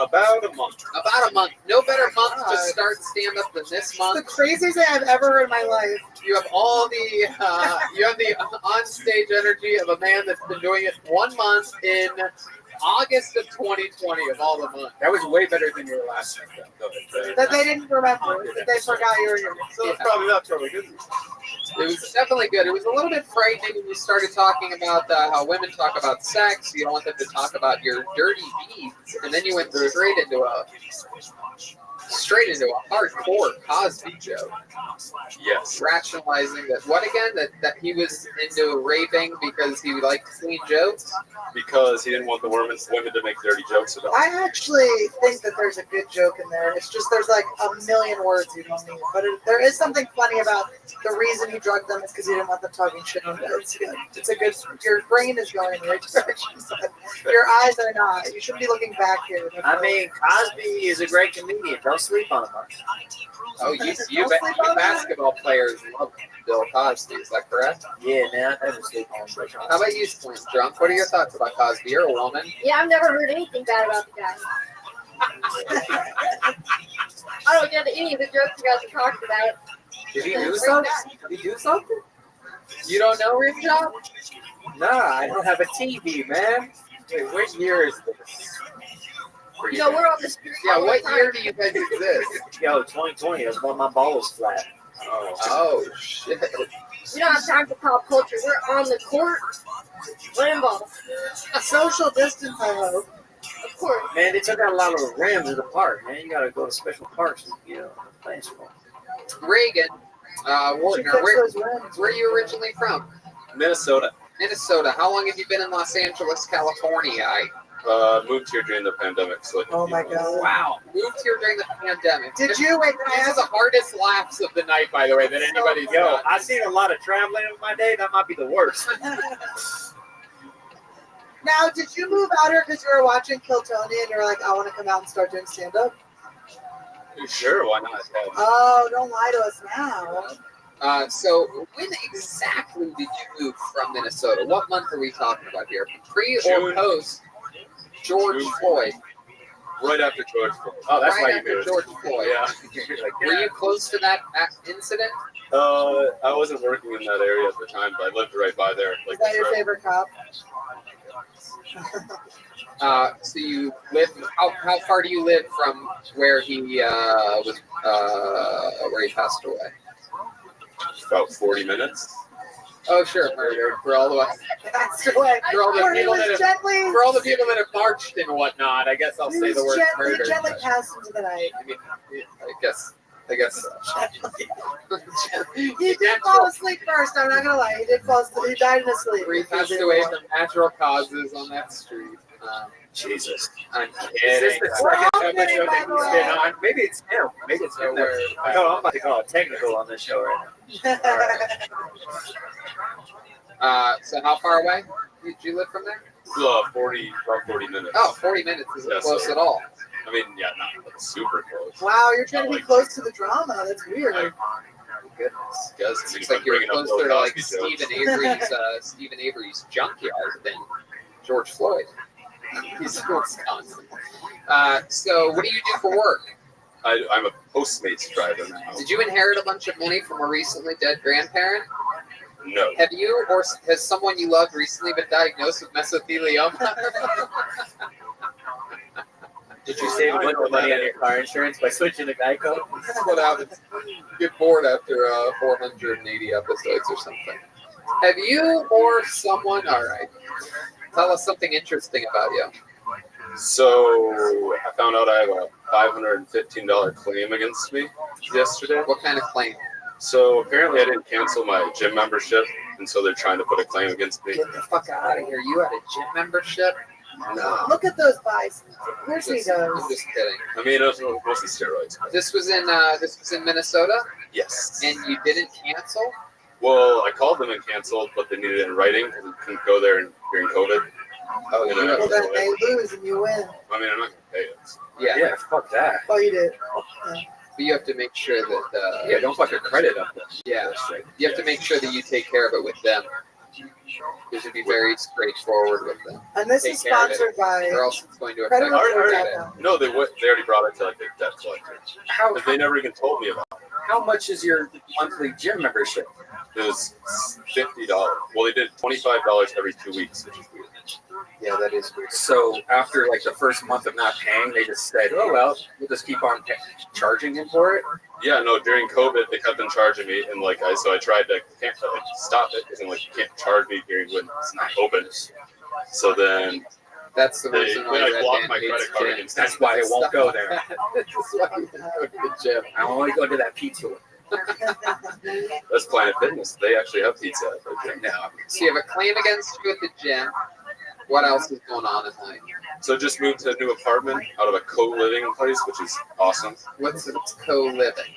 About a month. About a month. No better month to start stand-up than this The month. craziest thing I've ever heard in my life. You have all the on-stage energy of a man that's been doing it 1 month in August of 2020 of all the months. That was way better than your last one. That they didn't remember. That they forgot you were here. So it's probably not totally good. It was definitely good. It was a little bit frightening when you started talking about how women talk about sex. You don't want them to talk about your dirty deeds. And then you went straight into straight into a hardcore Cosby joke, Yes. rationalizing that what again? That he was into raping because he liked clean jokes. Because he didn't want the women to make dirty jokes about I it. actually think that there's a good joke in there. It's just there's like a million words you don't need. But there is something funny about the reason he drugged them is because he didn't want them talking shit on it. It's good. It's a good. Your brain is going in the right direction. Your eyes are not. You should be looking back here. I mean, Cosby is a great comedian. Don't sleep on him. Oh, you basketball players love Bill Cosby. Is that correct? Yeah, man, I never sleep on him. How about you, Slim Drunk? What are your thoughts about Cosby? You're a woman. Yeah, I've never heard anything bad about the guy. I don't get any of the jokes you guys are talking about. Did he do something? Did he do something? You don't know, Rim Job? Nah, I don't have a TV, man. Wait, what year is this? You know, we're on the street. Yeah, all the what time. year do you guys exist? Yo, 2020. That's when my ball was flat. Oh, shit. We don't have time for pop culture. We're on the court playing ball. Social distance, I hope. Of course. Man, they took out a lot of the rims of the park, man. You gotta go to special parks and, play sport. Reagan, You should Wardner, fix where those rims. are you originally from? Minnesota. Minnesota. How long have you been in Los Angeles, California? Moved here during the pandemic. So Oh my god. Wow. Moved here during the pandemic. Did you wait? Can I These are ask? the hardest laughs of the night, by the way, that anybody's Yo, got. I seen a lot of traveling in my day. That might be the worst. Now, did you move out here because you were watching Kill Tony and you're like, I want to come out and start doing stand up? Sure, why not? Oh, don't lie to us now. So when exactly did you move from Minnesota? What month are we talking about here? Pre or June. post George June. Floyd? Right after George. Oh, that's Right why you after moved. George Floyd. Yeah. Were you close to that incident? I wasn't working in that area at the time, but I lived right by there. Is that your favorite cop? So you live. How far do you live from where he was? Where he passed away? About 40 minutes. Oh, sure, murdered for all the That's the way. for all the Or he people was that have, gently, for all the people that have marched and whatnot. I guess I'll he say was the word gently, murder. gently but- passed into the night. I mean, I guess. He did fall asleep first. I'm not gonna lie. He did fall asleep. He died in his sleep. He passed away from natural causes on that street. Jesus. I'm Is kidding. this the We're second all episode kidding, that by he's the been way. on? Maybe it's him. Maybe it's him. Nowhere. No, I'm about to call it technical on this show right now. So how far away did you live from there? About 40 minutes. Oh, 40 minutes isn't Yeah, close so- at all. I mean, yeah, not like super close. Wow, you're trying to be close to the drama. That's weird. Goodness. Guess It's like you're closer to like Stephen Avery's junkyard than George Floyd. He's in Wisconsin. So what do you do for work? I'm a Postmates driver now. Did you inherit a bunch of money from a recently dead grandparent? No. Have you or has someone you loved recently been diagnosed with mesothelioma? Did you save a bunch of money on your car insurance by switching to Geico? That's what happens. You get bored after 480 episodes or something. Have you or someone, all right, tell us something interesting about you. So I found out I have a $515 claim against me yesterday. What kind of claim? So apparently I didn't cancel my gym membership, and so they're trying to put a claim against me. Get the fuck out of here. You had a gym membership? No. Look at those biceps. Of course he I'm does. just kidding. I mean, it was mostly steroids. This was in Minnesota, Yes. and you didn't cancel? Well, I called them and canceled, but they needed it in writing because I couldn't go there during COVID. Oh, And you then I Well, was then like, they lose and you win. I mean, I'm not going to pay it. Yeah. Yeah, fuck that. Oh, you did. But you have to make sure that Yeah, don't fuck your credit up. yeah, you have to make sure that you take care of it with them. You should be very straightforward with them, And this Take is care of it. sponsored by or else it's going to affect Credit your Report. credit. No, they already brought it to like a debt collector. How, But they never even told me about it. how much is your monthly gym membership? It was $50. Well, they did $25 every 2 weeks, which is weird. Yeah, that is weird. So after like the first month of not paying, they just said, "Oh well, we'll just keep on charging him for it." Yeah, no, during COVID, they kept on charging me, and so I tried to stop it, because I'm like, you can't charge me during when it's not open. So then That's the They reason why like Red block Band my hates credit card gyms. against That's why I won't go there. That's why you don't go to the gym. I only go to that pizza. That's Planet Fitness. They actually have pizza at the gym. No. So you have a claim against you at the gym. What else is going on in life? So just moved to a new apartment out of a co-living place, which is awesome. What's co-living?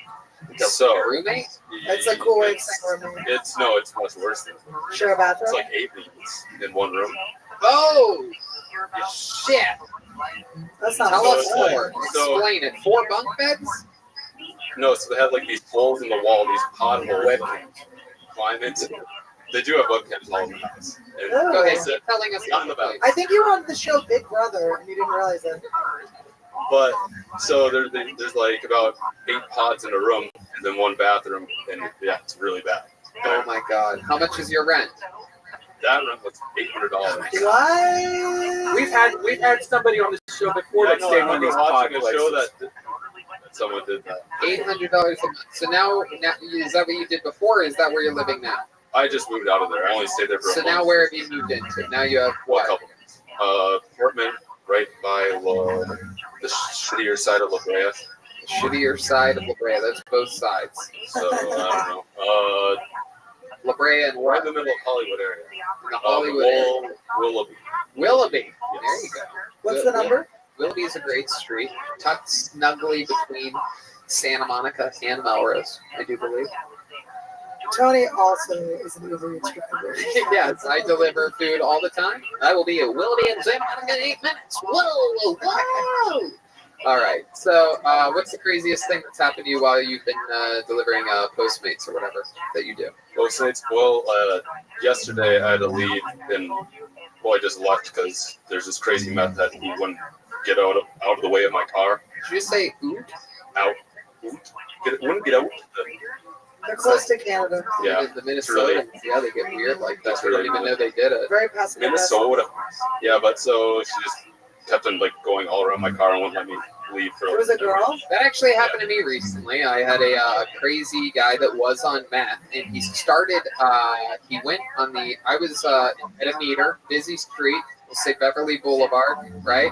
So Roommate? That's a cool way of saying roommate. It's much worse than Share a bathroom? it's like 8 rooms in one room. Oh! Shit! That's not Tell us So- more. so- Explain it. 4 bunk beds? No, so they have like these holes in the wall, these potholes. Climb into. They do have webcams all over the house. And Oh. Go ahead, that's it. keep telling us Not in about the bathroom. I think you were on the show Big Brother and you didn't realize it. But so there's like about 8 pods in a room, and then 1 bathroom, and yeah, it's really bad. Oh my god. How much is your rent? That rent was $800. What? We've had somebody on the show before that I stayed on remember these watching a show podcasts. that someone did that. $800 a month. So now, is that what you did before, or is that where you're living now? I just moved out of there. I only stayed there for So a month. now where have you moved into? Now you have Well, a what? couple months. Apartment right by the shittier side of La Brea. Shittier side of La Brea. That's both sides. So I don't know. La Brea and Right what? in the middle of Hollywood area. In the Hollywood area. Willoughby. Willoughby. Yes. There you go. What's the number? Willoughby is a great street, tucked snugly between Santa Monica and Melrose, I do believe. Tony also is an Uber Eats driver. Yes, I deliver food all the time. I will be at Willoughby in Santa Monica in 8 minutes. Whoa, whoa. All right. So, what's the craziest thing that's happened to you while you've been delivering Postmates or whatever that you do? Well, yesterday I had to leave, and I just left because there's this crazy meth that he wouldn't get out of the way of my car. Did you say oot? Out. Wouldn't get out. They're close to Canada. Yeah. The Minnesotans, yeah, they get weird like that. I don't even know they did it. Very passive. Minnesota. Yeah, but so she just kept on like going all around my car and wouldn't let me leave for. There was a girl. That actually happened to me recently. I had a crazy guy that was on meth, and he started. He went on the. I was at a meter, busy street. We'll say Beverly Boulevard, right?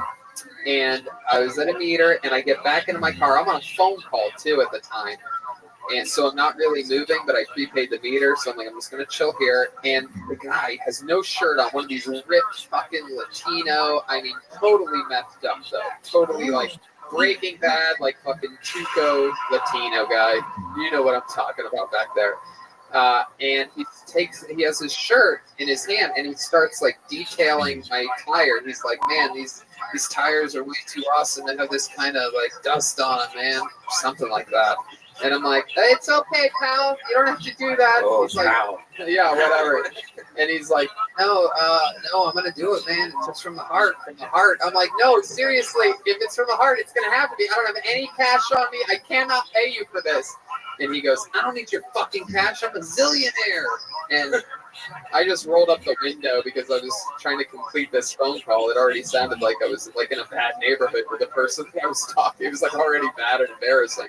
And I was at a meter, and I get back into my car. I'm on a phone call too at the time, and so I'm not really moving, but I prepaid the meter, so I'm like, I'm just gonna chill here. And the guy has no shirt on, one of these ripped fucking Latino. I mean, totally messed up though. Totally like Breaking Bad, like fucking Chico Latino guy. You know what I'm talking about back there. And he has his shirt in his hand, and he starts like detailing my tire. He's like, man, these tires are way too awesome. They have this kind of like dust on them, man, or something like that. And I'm like, it's okay, pal. You don't have to do that. Oh, He's like, wow. yeah, whatever. And he's like, no, I'm gonna do it, man. It's just from the heart, I'm like, no, seriously, if it's from the heart, it's gonna happen to me. I don't have any cash on me. I cannot pay you for this. And he goes, I don't need your fucking cash. I'm a zillionaire. And I just rolled up the window because I was trying to complete this phone call. It already sounded like I was like in a bad neighborhood with the person I was talking. It was like already bad and embarrassing.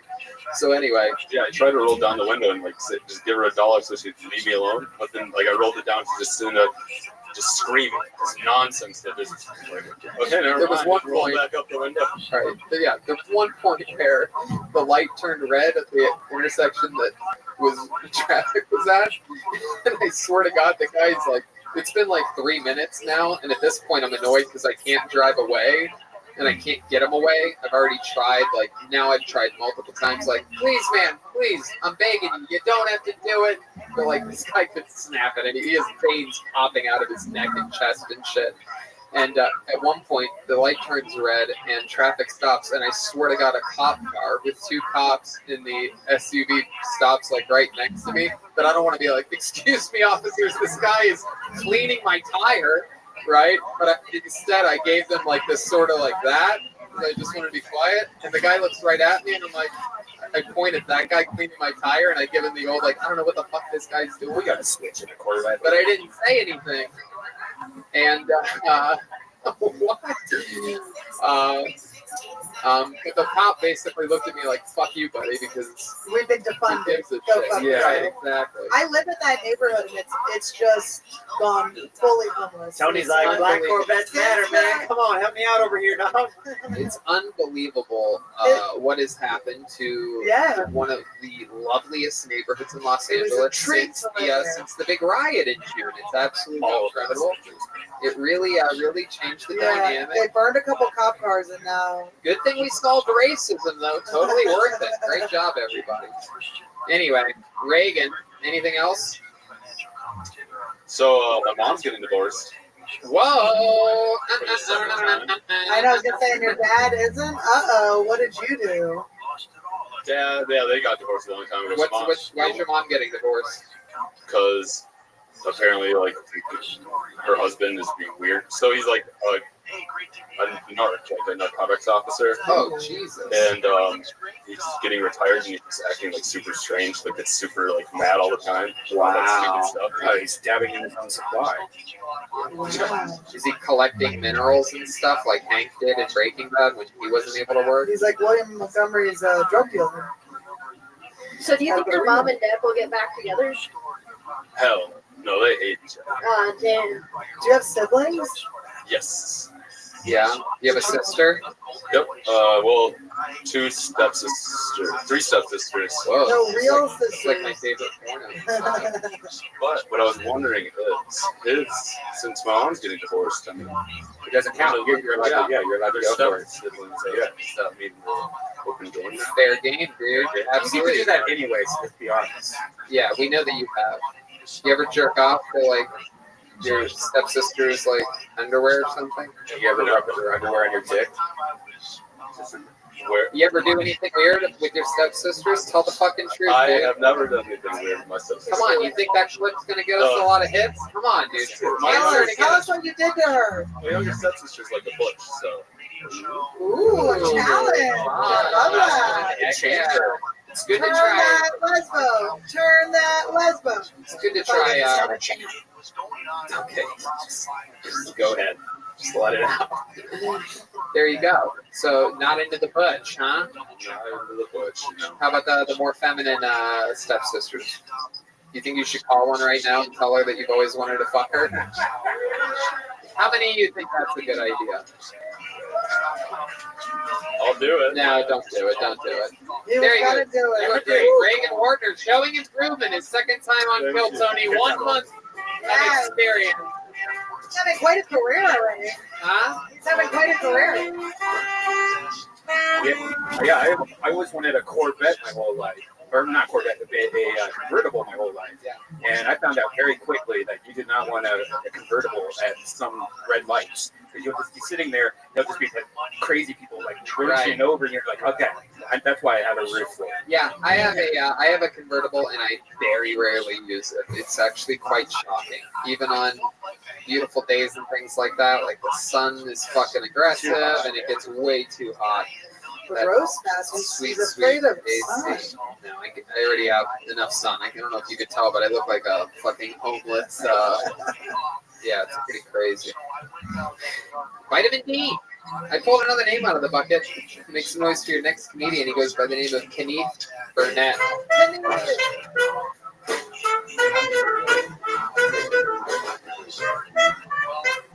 So anyway, Yeah, I tried to roll down the window and like just give her $1 so she'd leave me alone. But then like I rolled it down, she just sitting there, just screaming this nonsense that just like, okay, never There was mind. one Roll point- back up the window. all right. But yeah, there's one point where the light turned red at the intersection that traffic was at. And I swear to God, the guy's like, it's been like 3 minutes now. And at this point, I'm annoyed because I can't drive away. And I can't get him away. I've already tried, I've tried multiple times, please, man, please, I'm begging you, you don't have to do it. But, this guy could snap it, and he has veins popping out of his neck and chest and shit. And at one point, the light turns red, and traffic stops, and I swear to God, a cop car with 2 cops in the SUV stops, right next to me. But I don't want to be like, excuse me, officers, this guy is cleaning my tire. Right, but instead I gave them this sort of that. I just wanted to be quiet, and the guy looks right at me, and I'm like, I point at that guy cleaning my tire, and I give him the old I don't know what the fuck this guy's doing. We got to switch in the quarterback. But I didn't say anything, and what? But the cop basically looked at me like, fuck you, buddy, because We've been he defunded. gives a Go shit. fuck Yeah, yourself. exactly. I live in that neighborhood and it's just gone fully homeless. Tony's It's like, black unbelievable. Corvettes matter, man. Come on, help me out over here, dog. It's unbelievable what has happened to Yeah. one of the loveliest neighborhoods in Los It was a Angeles treat since the big riot in June. It's absolutely incredible. It really changed the Yeah, dynamic. they burned a couple cop cars and now Good thing we solved racism, though. Totally worth it. Great job, everybody. Anyway, Reagan, anything else? So my mom's getting divorced. Whoa! I know I was gonna say, and your dad isn't? What did you do? Yeah, they got divorced a long time ago. Why is your mom getting divorced? Because apparently, like, her husband is being weird. So he's like a narcotics officer. Oh, Jesus. And he's getting retired and he's acting like super strange, like it's super like mad all the time. Wow. Stuff. He's dabbing in his own supply. Is he collecting minerals and stuff like Hank did in Breaking Bad when he wasn't able to work? He's like William Montgomery's drug dealer. So do you think your mom and dad will get back together? Hell, no, they hate each other. Damn. Do you have siblings? Yes. Yeah. You have a sister? Yep. Well, three stepsisters. Whoa. No, real It's sisters. like my favorite porno. But what I was wondering is since my mom's getting divorced, I mean, It doesn't count. You're allowed to, you're allowed to go for it. siblings. I mean, open game. Fair game, dude. You need to Absolutely. do that anyways, let's be honest. Yeah, we know that you have. You ever jerk off to like your stepsister's like underwear or something? You ever rub your underwear on your dick? Where You ever do anything weird with your stepsisters? Tell the fucking truth, I dude. have never done anything weird with my stepsister. Come on, you think that clip's gonna get us a lot of hits? Come on, dude. Tell us what you did to her. My younger stepsister's like a butch, so. Ooh, a challenge. I love that. Yeah. It's good to Turn try. that lesbo. Turn that lesbo. It's good to try. Okay, just go ahead. Just let it out. There you go. So not into the butch, huh? Not into the butch, no. How about the more feminine stepsisters? You think you should call one right now and tell her that you've always wanted to fuck her? How many of you think that's a good idea? I'll do it. No, don't do it. Don't do it. You There you gotta go. do You it. look great. Reagan Wardner showing improvement. His second time on Kill Tony. 1 month of experience. He's having quite a career already. Huh? He's having quite a career. Yeah, I always wanted a Corvette my whole life. Or not Corvette, a convertible my whole life. Yeah. And I found out very quickly that you did not want a convertible at some red lights. Because you'll just be sitting there, there'll just be crazy people like rushing over, and you're like, okay, that's why I have a roof for it. Yeah, I have a convertible, and I very rarely use it. It's actually quite shocking, even on beautiful days and things like that. Like the sun is fucking aggressive, and it gets way too hot. The That roast master, sweet, he's afraid of AC. sun. No, I already have enough sun. I don't know if you could tell, but I look like a fucking homeless. Yeah, it's pretty crazy. Vitamin D. I pulled another name out of the bucket. Make some noise for your next comedian. He goes by the name of Kenneth Burnett.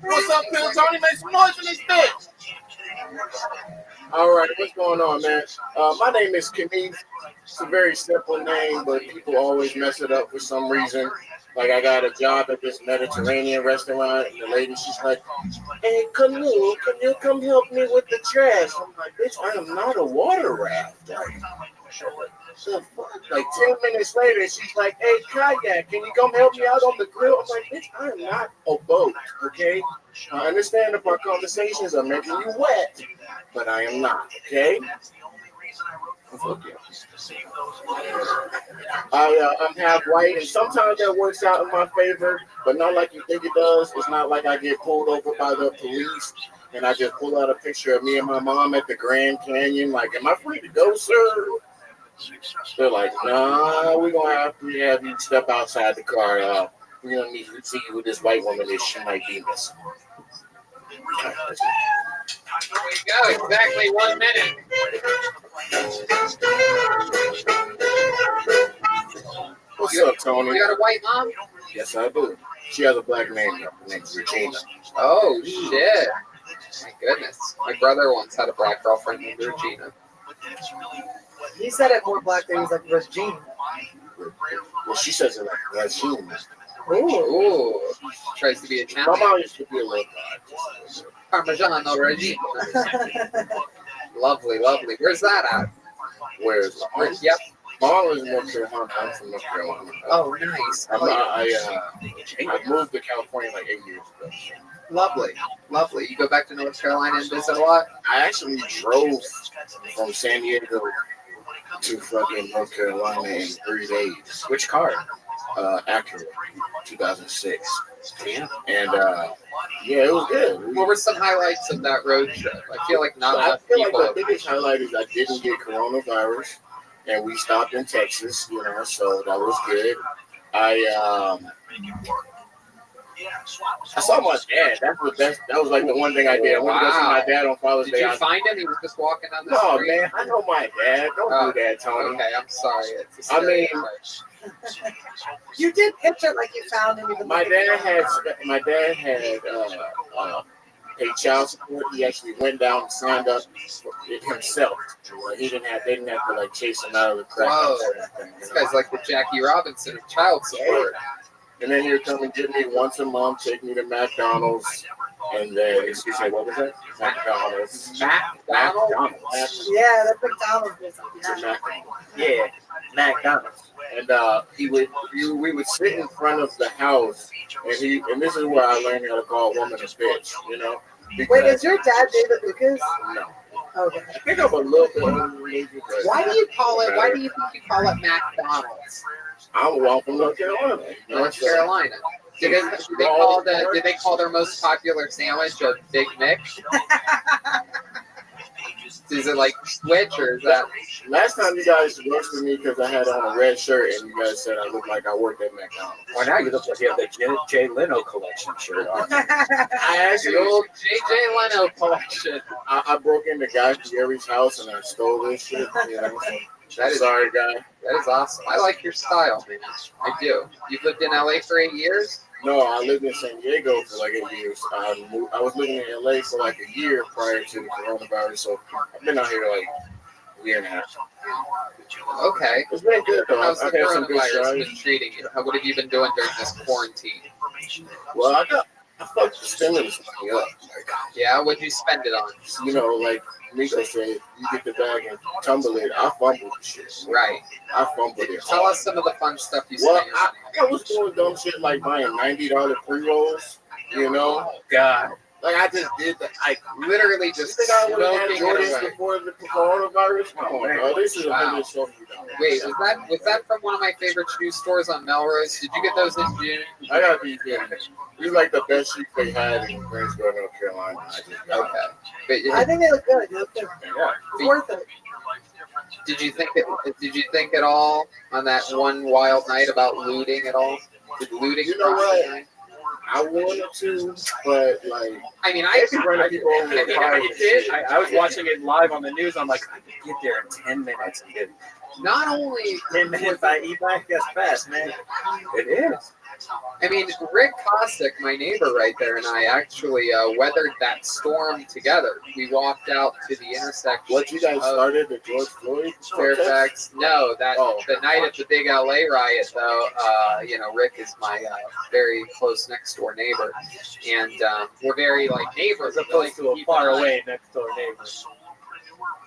What's up, Kill Tony? Make some noise for this bitch. All right, what's going on, man? My name is Kenneth. It's a very simple name, but people always mess it up for some reason. Like, I got a job at this Mediterranean restaurant, and the lady, she's like, "Hey, Canoe, can you come help me with the trash?" I'm like, "Bitch, I am not a water raft." The fuck? Like 10 minutes later, she's like, "Hey, Kayak, can you come help me out on the grill?" I'm like, "Bitch, I am not a boat, okay? I understand if our conversations are making you wet, but I am not, okay?" I'm half white, and sometimes that works out in my favor, but not like you think it does. It's not like I get pulled over by the police and I just pull out a picture of me and my mom at the Grand Canyon. Like, "Am I free to go, sir?" They're like, "Nah, we're gonna have to have you step outside the car. We're gonna need to see who this white woman is. She might be missing." There you go. exactly 1 minute. What's up, Tony? You got a white mom? Yes, I do. She has a black name. Her name's Regina. Oh, shit. My goodness. My brother once had a black girlfriend named Regina. He said it more black than he's like Regine. Well, she says it like Regina. Ooh. Tries to be My Italian. mom used to be a little Parmigiano Regina. Lovely, lovely. Where's that at? Where's my mom? Yep. Mom is in North Carolina. I'm from North Carolina. Oh, nice. I moved to California like 8 years ago. Lovely, lovely. You go back to North Carolina and visit a lot? I actually drove from San Diego to fucking North Carolina in 3 days. Which car? Acura, 2006. Yeah. And yeah, it was good. What were some highlights of that road trip? I feel like not I enough feel like people. the biggest highlight is I didn't get coronavirus, and we stopped in Texas, you know, so that was good. I saw my dad. That was like the one thing I did. I went to go see my dad on Father's Day. Did you find him? He was just walking down the No, street? man, I know my dad. Don't do that, Tony. Okay, I'm sorry. It's a I mean, You did picture like you found him. Even my dad had paid child support. He actually went down and signed up for it himself. They didn't have to like chase him out of the crack. Whoa. This guy's like the Jackie Robinson of child support. And then he'd come and get me once a month, take me to McDonald's, and then, excuse me, what was that? McDonald's. McDonald's? Yeah, that's McDonald's. Yeah, McDonald's. And we would sit in front of the house, and this is where I learned how to call a woman a bitch, you know? Wait, is your dad David Lucas? No. Okay. I think I'm a little bit. Why do you call it? Why do you think you call it McDonald's? I'm from North Carolina. North Carolina. Did they call their most popular sandwich a Big Mick? Is it like Switch or is that? Last time you guys roasted me because I had on a red shirt and you guys said I looked like I worked at McDonald's. Well, now you look like you have the Jay Leno collection shirt on. I actually, The old J.J. Leno collection. I broke into Guy Fieri's house and I stole this shit. You know? That is, sorry, Guy. That is awesome. I like your style, man. I do. You've lived in LA for 8 years? No, I lived in San Diego for like 8 years. I was living in LA for like a year prior to the coronavirus, so I've been out here like a year and a half. Okay. It's been good though. How's the I've had some good coronavirus strides. been treating you? What have you been doing during this quarantine? Well, I fucked the stimulus money up. Yeah, what'd you spend it on? You know, like Nico said, you get the bag and tumble it. I fumbled the shit. Right. I fumbled it. Tell us some of the fun stuff you Well, spent. I was doing dumb shit like buying $90 pre-rolls, you know? Oh, God. Like, I just did that. I literally just think I would have had smoking it Jordans away. before the coronavirus. Come on, bro. This is Wow. $170. Wait, was that from one of my favorite shoe stores on Melrose? Did you get those in June? I gotta be good. These like the best shoes they had in Greensboro, North Carolina. I just got Okay. But, I think they look good. They look good. yeah. It's worth it. Did you think at all on that one wild night about looting at all? Did looting? You know cross what? your mind? I wanted to, but like, I mean, I could run people over with cars. I was watching it live on the news. I'm like, I could get there in 10 minutes. And get not only 10 minutes by e-bike, that's fast, man. it is. I mean, Rick Kosick, my neighbor right there, and I actually weathered that storm together. We walked out to the intersection. What you guys of started the George Floyd? Fairfax. No, the night of the big LA riot, though. Rick is my very close next door neighbor, and we're very like neighbors. As opposed to a far away next door neighbor.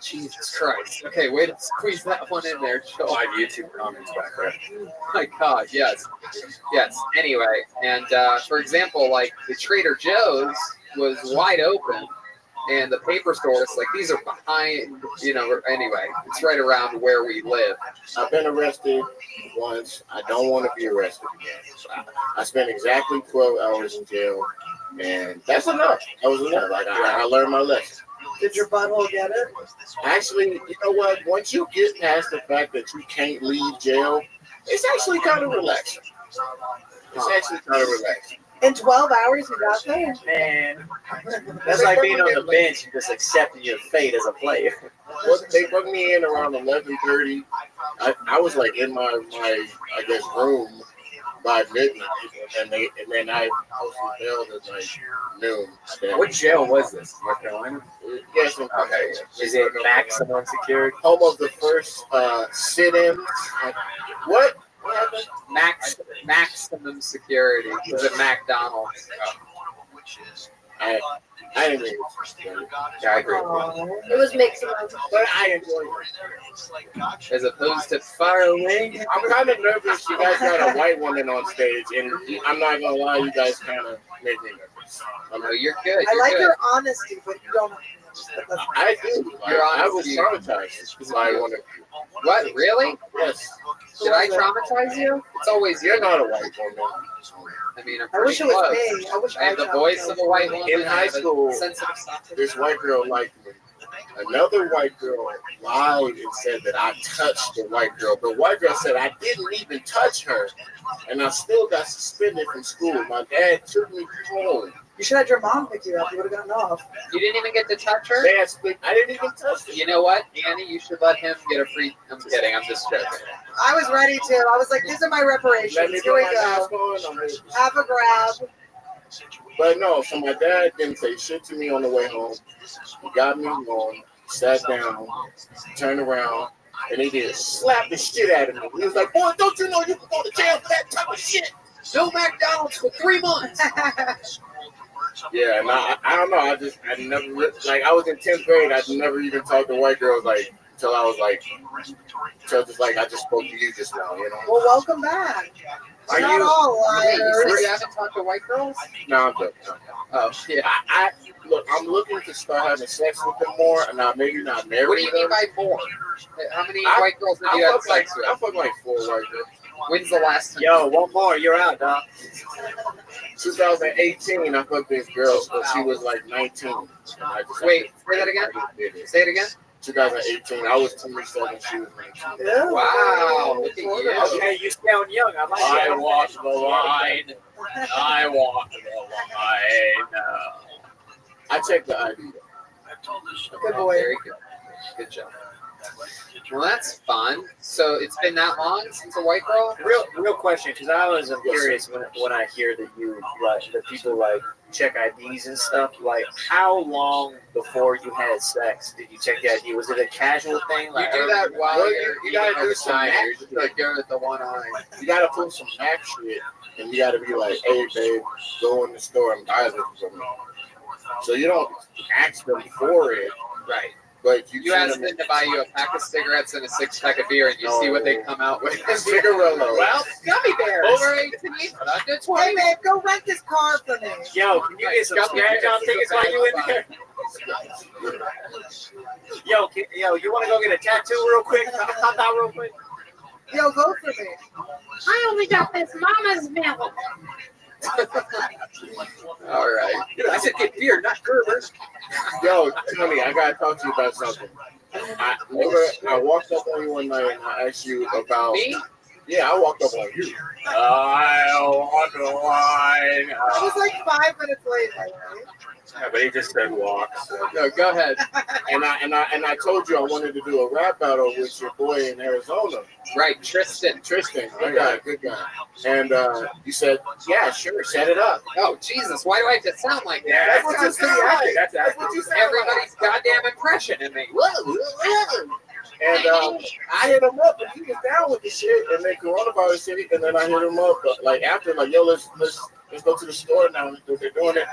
Jesus Christ. Okay, way to squeeze that one in there, Joe. 5 YouTube comments back there. My God, yes. Yes. Anyway, and for example, like the Trader Joe's was wide open, and the paper stores, like these are behind, anyway, it's right around where we live. I've been arrested once. I don't want to be arrested again. So I spent exactly 12 hours in jail, and that's enough. That was enough. Like I learned my lesson. Did your butthole get it? Actually, you know what? Once you get past the fact that you can't leave jail, it's actually kind of relaxing. It's actually kind of relaxing. In 12 hours, you got there? Man, that's like being on the bench and just accepting your fate as a player. Well, they brought me in around 11:30. I was like in my I guess room by midnight, and then I was bailed at like noon. What jail was this? North Carolina? Yes. Okay. Is it maximum security? Home of the first sit-in. What? What happened? Maximum security. Was it McDonald's? I didn't really. Yeah, I agree. It was mixed up. But I enjoyed it. As opposed to far away. I'm kind of nervous. You guys got a white woman on stage, and I'm not gonna lie, you guys kind of make me nervous. No, you're good. I You're like good. your honesty, but you don't. I do. I was traumatized by one of you. What? Really? Yes. Did I traumatize you? It's always You're you. not a white woman. I mean, I'm I wish pretty it was close. me. I wish I have the voice of a white woman. In I high have a school, sensitive soft this white girl liked me. Another white girl lied and said that I touched the white girl. The white girl said I didn't even touch her, and I still got suspended from school. My dad took me home. You should have your mom pick you up. You would have gotten off. You didn't even get to touch her? Dad split. I didn't even touch her. You know what, Annie? You should let him get a free. I'm kidding. I'm just joking. I was ready to. I was like, these are my Let reparations. me Here put we my go. mask on. Have a grab. But no, so my dad didn't say shit to me on the way home. He got me home, sat down, turned around, and he did slap the shit out of me. He was like, boy, don't you know you can go to jail for that type of shit? No McDonald's for 3 months. Yeah, and I don't know. I never, like, I was in 10th grade. I never even talked to white girls, like, until I was like, I just spoke to you just now, you know? Well, welcome back. Are Not you- all You liars. haven't talked to white girls? No, I'm joking. Oh, yeah. Look, I'm looking to start having sex with them more, and now maybe not marry What do you them. mean by more? How many I- white girls have you had sex with? I fuck like 4 white girls. When's the last time? Yo, one more, you're out, dog. 2018, I fucked this girl, but she was like 19. And I just Wait, say that again? Say it again? 2018, I was 27, she was 19. Yeah. Wow. Look at you. Okay, you sound young. I like I that. walked the line. I walked the line. I checked the ID. Good boy. Very good. Good job. Well, that's fun. So it's been that long since a white girl? Real question, because I was curious when I hear that you like that people like check IDs and stuff. Like, how long before you had sex did you check the ID? Was it a casual thing? You Like, do that while Well, you're you gotta eating do a some vagina. math. You're just like go with the one eye. You gotta pull some back shit, and you gotta be like, hey, babe, go in the store and buy this for me. So you don't ask them for it, Right. but You ask them to buy you a pack of cigarettes and a 6-pack of beer, and you see what they come out with. Cigarillo. Well, gummy bears. Over 18, but under 20. Hey, babe, go rent this car for me. yo, can you get some scratch on tickets while you in there? Yo, you want to go get a tattoo real quick? Pop out real quick. Yo, vote for me. I only got this mama's milk. All right. I said get beer, not Gerber's. Yo, Tony, I gotta talk to you about something. I walked up on you one night and I asked you about Me? Yeah, I walked up on you. I walked the line. It was like 5 minutes late, by the way. Yeah, but he just said walk. So. No, go ahead. And I told you I wanted to do a rap battle with your boy in Arizona. Right, Tristan. I got a good guy. And you said, yeah, sure, set it up. Oh, Jesus, why do I have to sound like that? Yeah, that's what you sound like. That's what you sound like. Everybody's goddamn impression in me. And I hit him up, and he was down with the shit. And then coronavirus hit, and then I hit him up, like after, like, yo, let's go to the store now. They're doing it,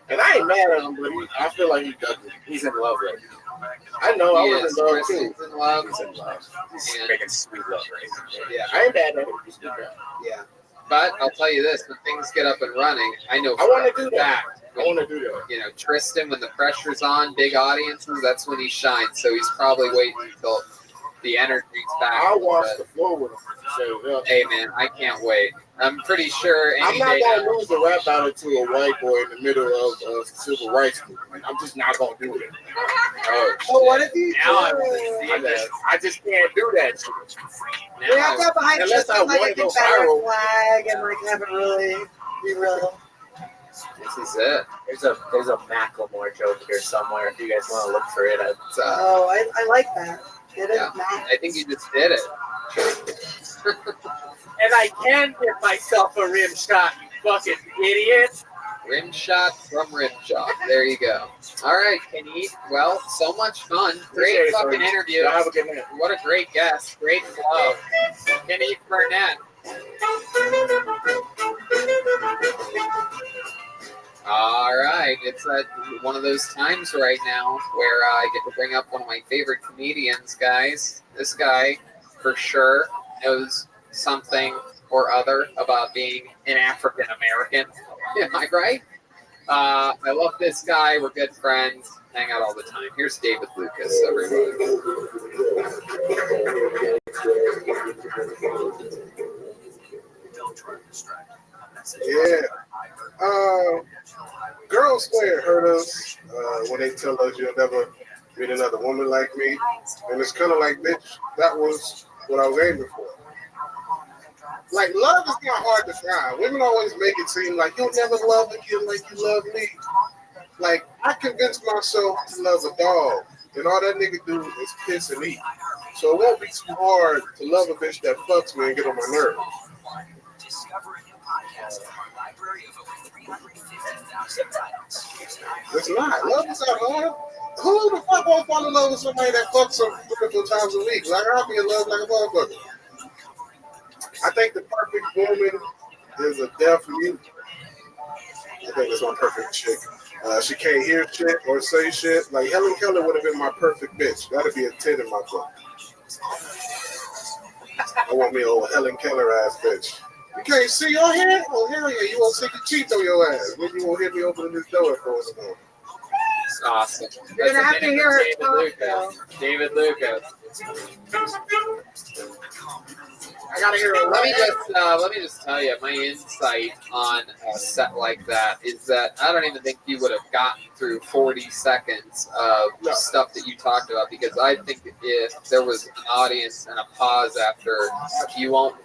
and I ain't mad at him, but I feel like he does it. He's in love right now. I know, I was in love too. He's in love. He's in love. He's Yeah. making sweet love right now. Yeah, I ain't mad at him. He's good guy. Yeah. But I'll tell you this, when things get up and running, I know I want to for do a that. fact, I want to do that. you know, Tristan, when the pressure's on, big audiences, that's when he shines. So he's probably waiting until the energy's back. I'll wash the floor with him. So, Hey, man, I can't wait. I'm pretty sure I'm any not day gonna now. lose the rap battle to a white boy in the middle of civil rights movement. I'm just not gonna do it. Oh, Well, what if you Now I do? want to see that. I just can't do that shit. We have to have behind Unless I Tristan like wanna a go Confederate viral. flag and like have it really be real. This is it. There's a Macklemore joke here somewhere. If you guys want to look for it, It's, I like that. Get it? yeah, Matt? I think you just did it. And I can give myself a rim shot, you fucking idiot. Rim shot from Rim Shot. There you go. All right, Kenny. Well, so much fun. Great fucking interview. Have a good night. What a great guest. Great flow. Kenny Burnett. All right. It's one of those times right now where I get to bring up one of my favorite comedians, guys. This guy, for sure, knows something or other about being an African American. Am I right? I love this guy. We're good friends. Hang out all the time. Here's David Lucas, everybody. Yeah. Girls swear hurt us when they tell us you'll never meet another woman like me. And it's kind of like, bitch, that was what I was aiming for. Like, love is not hard to find. Women always make it seem like you'll never love again like you love me. Like, I convinced myself to love a dog, and all that nigga do is piss and eat. So it won't be too hard to love a bitch that fucks me and get on my nerves. It's not. Love is not hard. Who the fuck won't fall in love with somebody that fucks some 3 times a week? Like, I'll be in love like a motherfucker. I think the perfect woman is a deaf mute. I think that's my perfect chick. She can't hear shit or say shit. Like, Helen Keller would have been my perfect bitch. That'd be a 10 in my book. I want me an old Helen Keller ass bitch. You can't see your head? Oh, hell yeah. You won't stick your teeth on your ass. Then you won't hear me opening this door at 4 in the morning. Awesome. You're going to have to hear her David talk, Lucas. David Lucas. I got to hear her. Let me just tell you, my insight on a set like that is that I don't even think you would have gotten through 40 seconds of stuff that you talked about, because I think if there was an audience and a pause after, you won't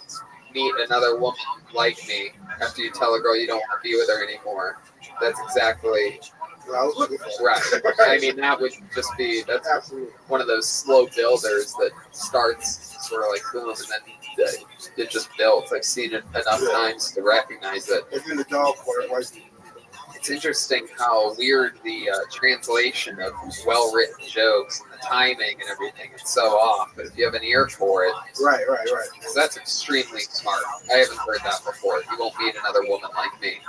meet another woman like me after you tell a girl you don't want to be with her anymore. That's exactly what I was looking for. Right. I mean, that would just be, that's one of those slow builders that starts sort of like boom, and then it just builds. I've seen it enough times to recognize it. And then the dog part, like, it's interesting how weird the translation of well-written jokes and the timing and everything is so off. But if you have an ear for it, right. Because that's extremely smart. I haven't heard that before. You won't meet another woman like me.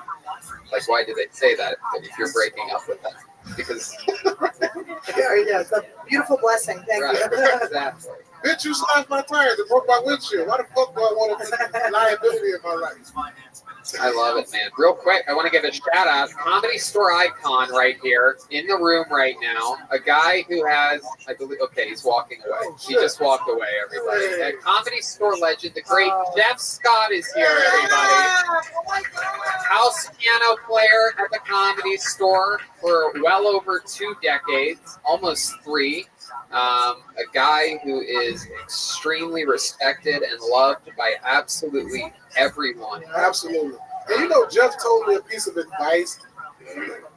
Like, why do they say that if you're breaking up with them? Because yeah, it's a beautiful blessing. Thank you. Exactly. Bitch, you slashed my tires and broke my windshield. Why the fuck do I want a liability in my life? I love it, man. Real quick, I want to give a shout out. Comedy Store icon right here in the room right now. A guy who has, I believe, okay, he's walking away. He just walked away, everybody. A Comedy Store legend, the great Jeff Scott is here, everybody. House piano player at the Comedy Store for well over 2 decades, almost 3. A guy who is extremely respected and loved by absolutely everyone. Absolutely. And you know, Jeff told me a piece of advice,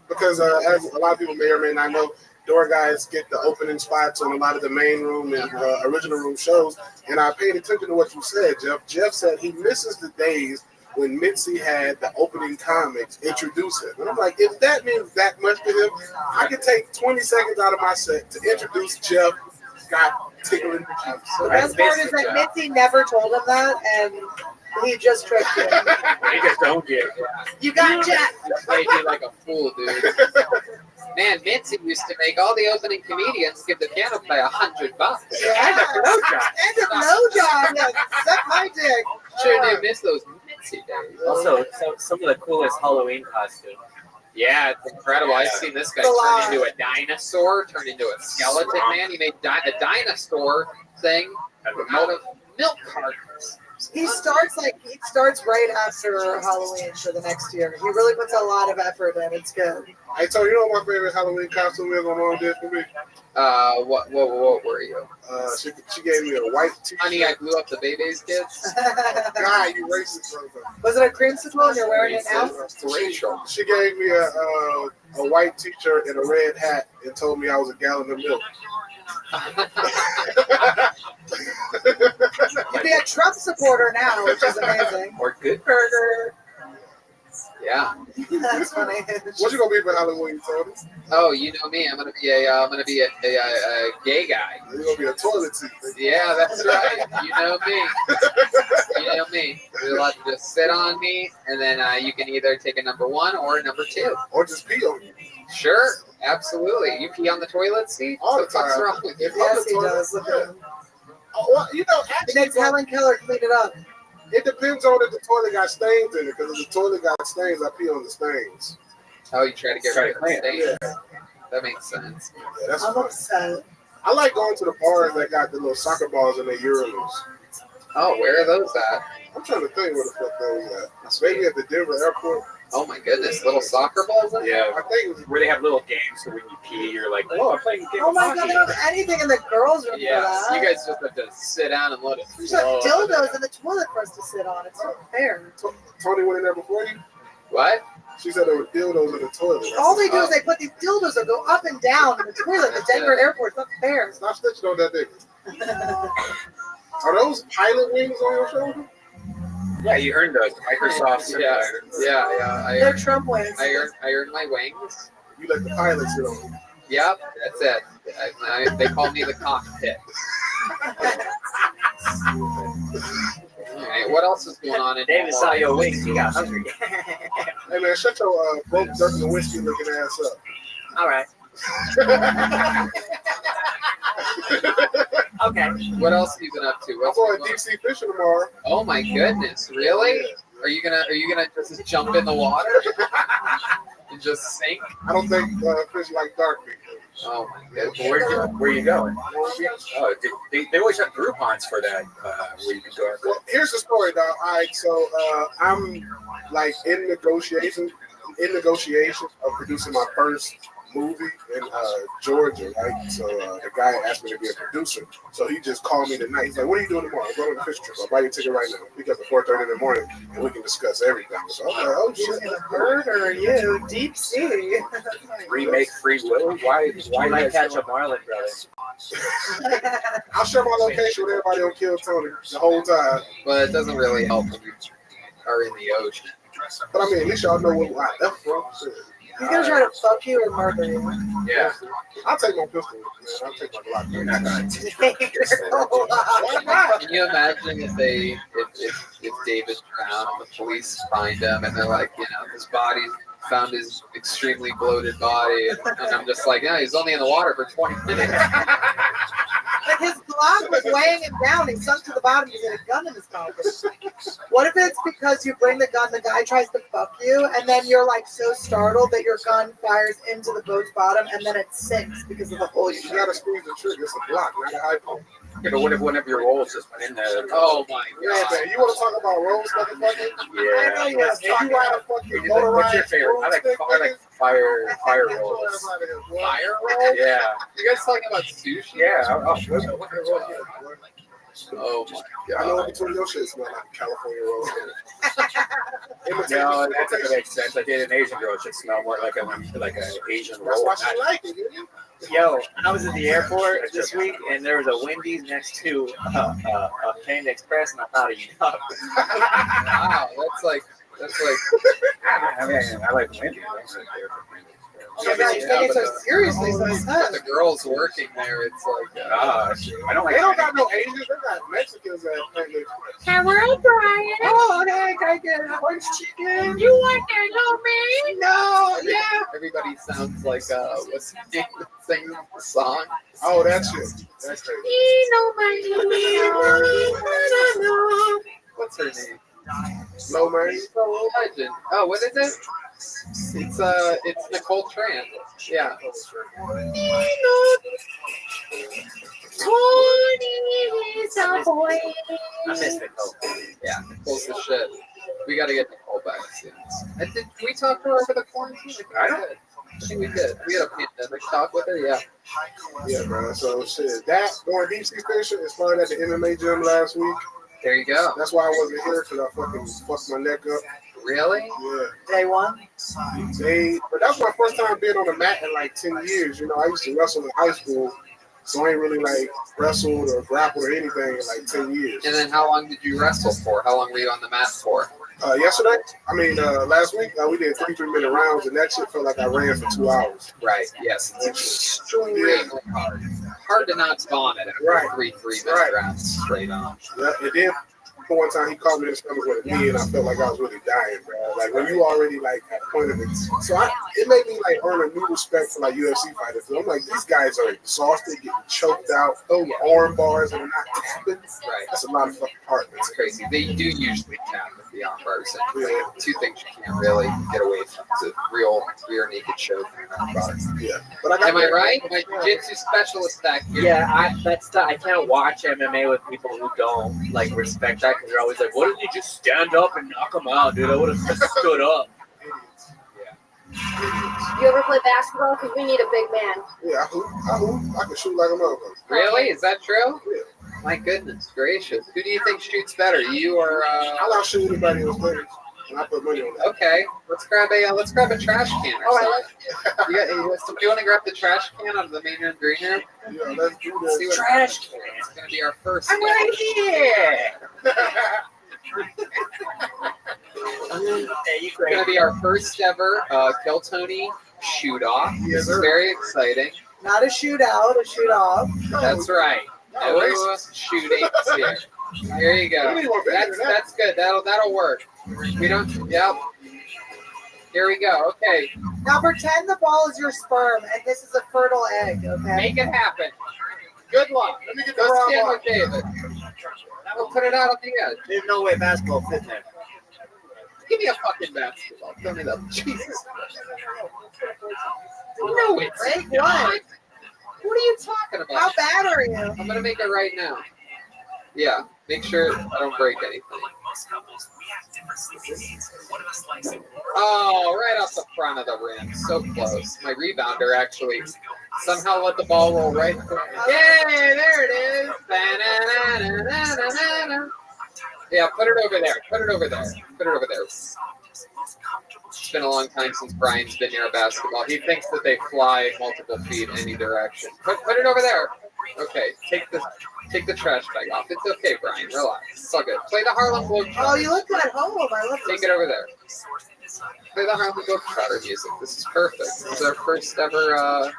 because as a lot of people may or may not know, door guys get the opening spots on a lot of the main room and original room shows. And I paid attention to what you said, Jeff. Jeff said he misses the days when Mitzi had the opening comics introduce him. And I'm like, if that means that much to him, I could take 20 seconds out of my set to introduce Jeff Scott tickling the juice. The best part is that Mitzi never told him that, and he just tricked him. He just don't get it. You got Jeff. He played you like a fool, dude. Man, Mitzi used to make all the opening comedians give the piano player $100. Yeah. And a blowjob. Yeah, suck my dick. Sure did miss those Mitzi days. Also, some of the coolest Halloween costumes. Yeah, it's incredible. I've seen this guy turn into a dinosaur, turn into a skeleton man. He made a dinosaur thing out of milk cartons. He starts right after Halloween for the next year. He really puts a lot of effort in. It's good. I told you, know what my favorite Halloween costume is. My mom did for me. What were you? She gave me a white t-shirt. Honey, I blew up the baby's kids. God, you racist motherfucker. Was it a creamsicle and you're wearing it now? Rachel. She gave me a white t-shirt and a red hat and told me I was a gallon of milk. You'd be a Trump supporter now, which is amazing. Or Good Burger. Yeah. That's funny. What you gonna be for Halloween, Tony? Oh, you know me. I'm gonna be a gay guy. You're gonna be a toilet seat. Yeah, that's right. You know me. You know me. You're allowed to just sit on me, and then you can either take a number 1 or a number 2. Or just pee on you. Sure, absolutely. You pee on the toilet seat? All the What the fuck's time. wrong with you? Yes, he does. Look at him. Oh, well, you know, He actually, makes Helen Keller clean it up. it depends on if the toilet got stains in it. Because if the toilet got stains, I pee on the stains. Oh, you try to get rid of the stains. Yeah, That makes sense. yeah, that's I'm fun. upset. I like going to the bars that got the little soccer balls in their urinals. Oh, where are those at? I'm trying to think where the fuck those at. Maybe at the Denver airport. Oh my goodness, little soccer balls in there? Yeah, I think it was where they have little games, so when you pee, you're like, oh, I'm playing a game Oh of my god, hockey. they don't have anything in the girls' room Yeah, for you that. guys just have to sit down and let it There's like flow. dildos in the toilet for us to sit on. It's not fair. Tony went in there before you. What? She said there were dildos in the toilet. All they do is they put these dildos that go up and down in the toilet at the Denver airport. It's not fair. Stop stitching on that nigga. Are those pilot wings on your shoulder? Yeah, you earned those. Microsoft. Yeah. They're Trump wings. I earned my wings. You let the pilots sit on them. Yep, that's it. They call me the cockpit. All right, what else is going on in David saw your wings. He got hungry. Hey man, shut your broke jerk and whiskey looking ass up. All right. Okay. What else have you been up to? I'm What's going going on? deep sea fishing tomorrow. Oh my goodness, really? Are you gonna just jump in the water and just sink? I don't think fish like dark people. Oh my goodness. Where you going? Oh, they always have Groupons for that, where you can go. Well, here's the story, dog. All right, so I'm like in negotiations of producing my first movie in Georgia, right? So the guy asked me to be a producer. So he just called me tonight. He's like, "What are you doing tomorrow? I'm going on a fish trip. I'll buy you a ticket right now. Pick up at 4:30 in the morning, and we can discuss everything." So I'm like, "Oh shit!" Murder you, deep sea. Remake Free Willy? Why Might catch a marlin, brother. I'll share my location with everybody on Kill Tony the whole time. But it doesn't really help when you are in the ocean. But I mean, at least y'all know what I left from. Shit. He's gonna try to fuck you or murder you. Yeah. I'll take my pistol, man. I'll take my Glock. You're not going to. Why not? Can you imagine if David drowned and the police find him and they're like, his body found his extremely bloated body, and I'm just like, yeah, he's only in the water for 20 minutes. Like his Glock was weighing him down. He sunk to the bottom. He had a gun in his pocket. What if it's because you bring the gun, the guy tries to fuck you, and then you're like so startled that your gun fires into the boat's bottom, and then it sinks because of the hole you You shot? gotta squeeze the trigger. It's a Glock, not a high pump. Yeah, but what if one of your rolls just went in there? Oh my Yeah, god. man. You want to talk about rolls, motherfucker? Yeah. I know you have. You ride a fucking motorized What's your favorite? I like fire rolls. Fire roll? Yeah. You guys talking about sushi? Yeah. I'll show you. What kind of roll do you like? Oh my I know god. between your shit smell like California rolls. No, that doesn't make sense. I did an Asian girl. It should smell more like an Asian That's roll. why she like it, dude. Yo, I was at the airport this week, and there was a Wendy's next to a Panda Express, and I thought of you. Wow, that's like I mean, I like Wendy's. Oh my God, you take it so seriously sometimes. the girls working there, it's like I don't like. They don't got no Asians. They got Mexicans at Panda Express. Hello, Brian. Oh, okay, can I get an orange chicken? You want to know me? No, yeah. everybody sounds like what's his name singing the song. Oh, that shit. That's crazy. You know my name. What's her name? No, man. Legend. Oh, what is it? It's Nicole Tran. Yeah. I miss Nicole. Yeah, Nicole's the shit. We got to get Nicole back soon. Did we talk to her over the quarantine? I think we did. We had a pandemic talk with her, yeah. Yeah, bro. So shit, that going deep sea station is started at the MMA gym last week. There you go. That's why I wasn't here because I fucking fucked my neck up. Really? Yeah. Day one. But that was my first time being on the mat in like 10 years. You know, I used to wrestle in high school, so I ain't really like wrestled or grappled or anything in like 10 years. And then how long did you wrestle for? How long were you on the mat for? Last week, we did 33-minute rounds, and that shit felt like I ran for 2 hours. Right, yes. It's extremely hard. Hard to not spawn it after Right. 3 rounds straight on. Yeah, and then one time he caught me in the stomach with a knee, and I felt like I was really dying, bro. Like when you already like at the point of it. So it made me like earn a new respect for like UFC fighters. I'm like, these guys are exhausted, getting choked out, arm bars, and not tapping. Right. That's a lot of fucking heart. It's crazy. They do usually tap with the arm bars. And two things you can't really get away from. It's a real rear naked choke and arm bars. Yeah. But Am I right? My jiu-jitsu specialist back here. Yeah, I can't watch MMA with people who don't like respect that because they're always like, "What did you just stand up and knock him out, dude? I would have just stood up." You ever play basketball? Because we need a big man. Yeah, I hoop. I can shoot like a motherfucker. Really? Is that true? Yeah. My goodness gracious. Who do you think shoots better? You or I'll outshoot anybody else players. And I put money on that. Okay. Let's grab a trash can or something. Somebody want to grab the trash can out of the main room green room? Yeah, let's do See that. what trash can. It's gonna be our first. I'm right here. It's gonna be our first ever Kill Tony shoot off. Yes, This is sir. very exciting. Not a shootout, a shoot off. That's right. No shooting here. There you go. That's good. That'll work. We don't. Yep. Here we go. Okay. Now pretend the ball is your sperm and this is a fertile egg, okay? Make it happen. Good luck. Let me get the Go wrong stand one. with David. We'll put it out on the edge. There's no way basketball fit there. Give me a fucking basketball. Tell me that. Jesus. No, it's Break not. what? What are you talking about? How bad are you? I'm gonna make it right now. Yeah, make sure I don't break anything. Oh, right off the front of the rim. So close. My rebounder actually somehow let the ball roll right through. Yay, there it is. Ba-na-na-na-na-na-na. Yeah, put it over there. Put it over there. Put it over there. It's been a long time since Brian's been near a basketball. He thinks that they fly multiple feet in any direction. Put it over there. Okay, take the trash bag off. It's okay, Brian. Relax. It's all good. Play the Harlem Globetrotters. Oh, you look at home. I love Take this. it over there. Play the Harlem Globetrotter music. This is perfect. This is our first ever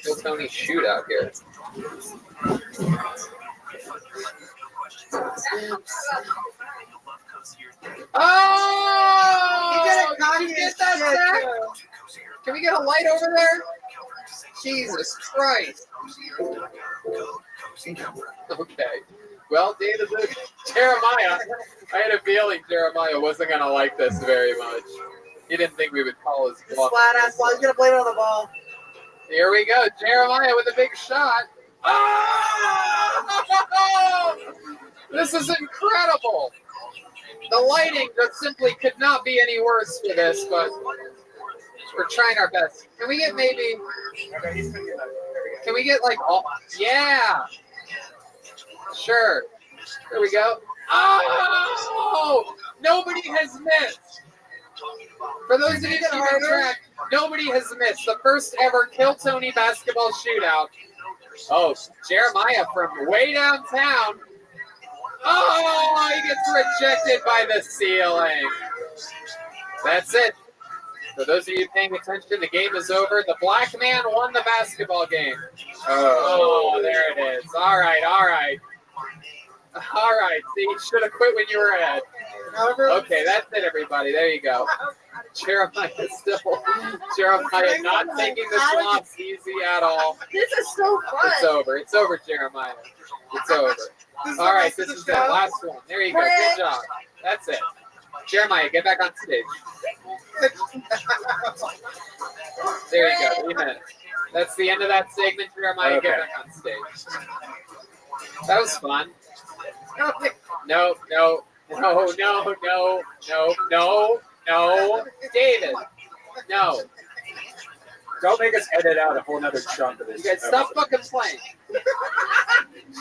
Kill Tony shootout here. Oh! Did you get that, Zach? Can we get a light over there? Jesus Christ. Okay. Well, David, Jeremiah, I had a feeling Jeremiah wasn't going to like this very much. He didn't think we would call his bluff. Flat ass ball. He's gonna blame it on the ball. Here we go. Jeremiah with a big shot. Oh! This is incredible. The lighting just simply could not be any worse for this, but we're trying our best. Can we get like all? Yeah. Sure. There we go. Oh! Nobody has missed. For those of you keeping track, nobody has missed. The first ever Kill Tony basketball shootout. Oh, Jeremiah from way downtown. Oh, he gets rejected by the ceiling. That's it. For those of you paying attention, the game is over. The black man won the basketball game. Oh, there it is. All right. See, you should have quit when you were ahead. Okay, that's it, everybody. There you go. Jeremiah not taking this loss easy at all. This is so fun. It's over. It's over, Jeremiah. It's over. All right, this is the last one. There you go. Good job. That's it. Jeremiah, get back on stage. There you go. 3 minutes. That's the end of that segment. Jeremiah, get back on stage. That was fun. No, no, no, no, no, no, no, David, no. Don't make us edit out a whole nother chunk of this. You guys stop fucking playing.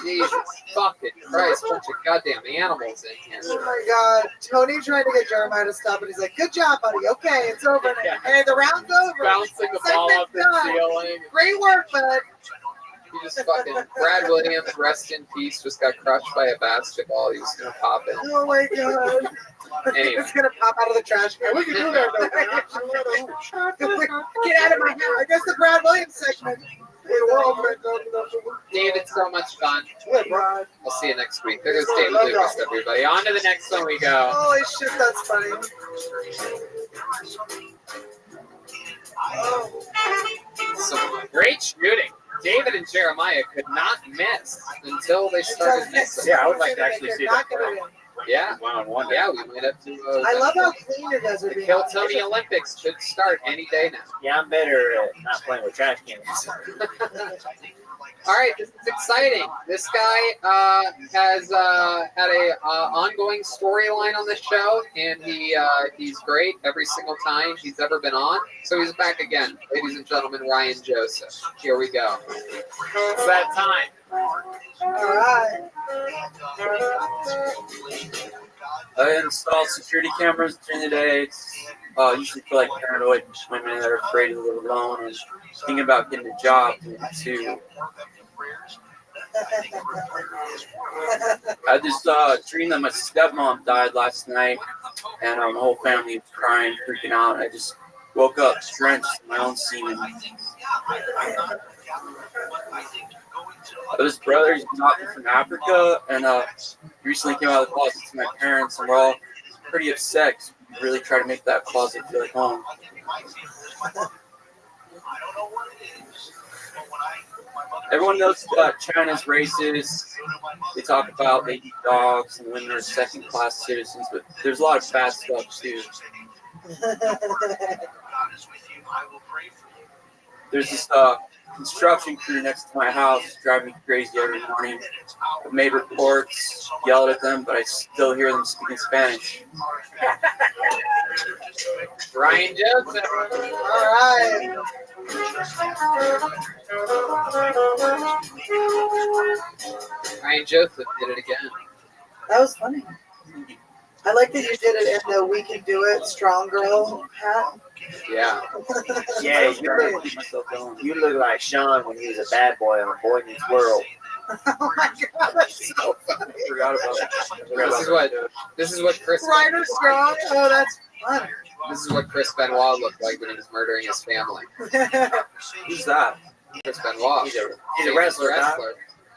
Jesus fucking Christ, bunch of goddamn animals in here. Oh my God. Tony tried to get Jeremiah to stop, and he's like, good job, buddy. Okay, it's over now. Hey, the round's over. Bouncing the ball off the ceiling. Great work, bud. He just fucking, Brad Williams, rest in peace, just got crushed by a basketball. He was going to pop it. Oh my God. Anyway. It's going to pop out of the trash can. We can do that, though. Get out of my house. I guess the Brad Williams segment. David, so much fun. Yeah, Brad. We'll see you next week. There goes David Lucas, everybody. On to the next one we go. Holy shit, that's funny. Some great shooting. David and Jeremiah could not miss until they started missing. Yeah, I would like to actually see that. Yeah, one-on-one. Yeah, we might have to. I love how clean you guys are The being. Kill Tony Olympics should start any day now. Yeah, I'm better at not playing with trash cans. All right, this is exciting. This guy has had a ongoing storyline on the show, and he's great every single time he's ever been on. So he's back again, ladies and gentlemen. Ryan Joseph. Here we go. It's that time. All right. I installed security cameras during the day. Usually feel like paranoid women that are afraid to live alone and thinking about getting a job too. I just dreamed that my stepmom died last night, and my whole family was crying, freaking out. I just woke up drenched in my own semen. His brother, he's adopted from Africa, and he recently came out of the closet to my parents, and we're all pretty upset because we really try to make that closet feel like home. Everyone knows China's racist. They talk about they eat dogs and women are second-class citizens, but there's a lot of bad stuff too. There's this construction crew next to my house driving me crazy every morning. I've made reports, yelled at them, but I still hear them speaking Spanish. Ryan Joseph. All right. Ryan Joseph did it again. That was funny. I like that you did it in the "We Can Do It" strong girl hat. Yeah. Yeah, you look like Sean when he was a bad boy on Boy Meets World. Oh my God, that's so funny. I forgot about that. This is what Chris Ryder Strong. Oh, that's fun. This is what Chris Benoit looked like when he was murdering his family. Who's that? Chris Benoit. He's a wrestler.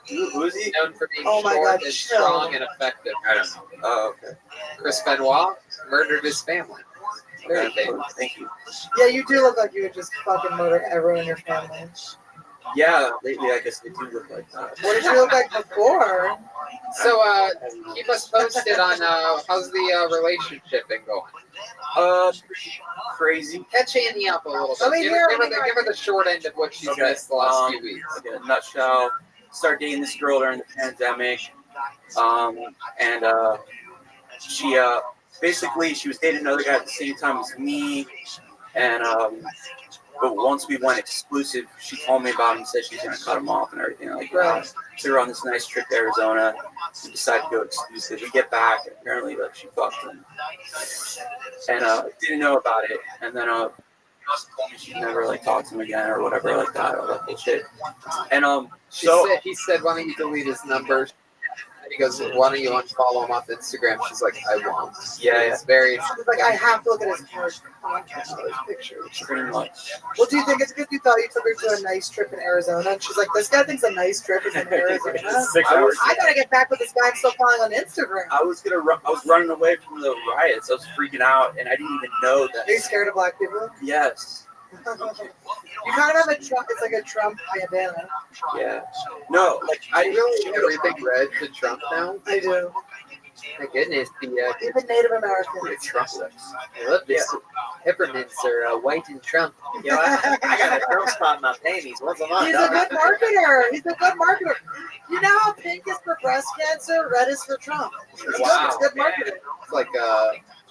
Who is he? Known for being Oh my short God, and chill. strong and effective. I don't know. Oh, okay. Chris Benoit murdered his family. Very famous. Thank you. Yeah, you do look like you would just fucking murder everyone in your family. Yeah, lately I guess they do look like that. What did you look like before? So, keep us posted on how's the relationship been going. Crazy. Catch Annie up a little bit. I mean, give her the short end of what she's missed the last few weeks. Okay, in a nutshell, started dating this girl during the pandemic, and she basically she was dating another guy at the same time as me, and but once we went exclusive, she told me about him and said she's gonna cut him off and everything like that. So we were on this nice trip to Arizona. We decided to go exclusive. We get back, and apparently like she fucked him, and didn't know about it. And then told me she'd never like talk to him again or whatever like that, all that bullshit. And he said, why don't you delete his number? And he goes, why don't you unfollow him off Instagram? She's like, I won't. Yeah, it's very. She's like, I have to look at his pictures. Pretty much. Well, do you think it's because you thought you took her to a nice trip in Arizona? And she's like, this guy thinks a nice trip is in Arizona. 6 hours. I gotta get back with this guy I'm still following on Instagram. I was running away from the riots. I was freaking out, and I didn't even know that. Are you scared of black people? Yes. You kind of have a Trump. It's like a Trump bandana. Yeah. No, like I really everything red to Trump now. I do. My goodness, Even Native Americans. the Trump lips. I love this. Peppermints are white and Trump. Yo, I got a Trump spot in my panties once a month. He's a good marketer. He's a good marketer. You know how pink is for breast cancer, red is for Trump. It's good marketing. It's like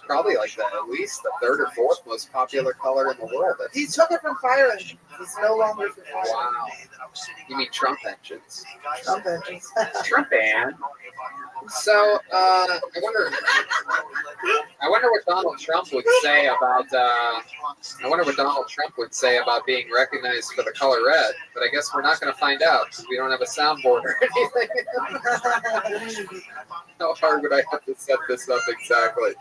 probably like at least the third or fourth most popular color in the world. He took it from fire engines. It's no longer from fire. Wow. You mean Trump engines? Trump engines. Trump ban. So I wonder what Donald Trump would say about being recognized for the color red. But I guess we're not going to find out because we don't have a soundboard or anything. How hard would I have to set this up exactly?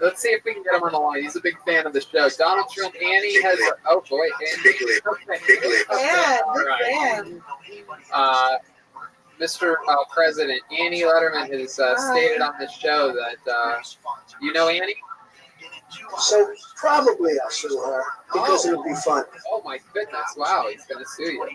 Let's see if we can get him on the line. He's a big fan of the show. Donald Trump, Annie has. Oh boy, Annie. Big fan. Mr. President, Annie Letterman has stated on this show that you know Annie. So probably I'll sue her because it'll be fun. Oh my goodness! Wow, he's going to sue you.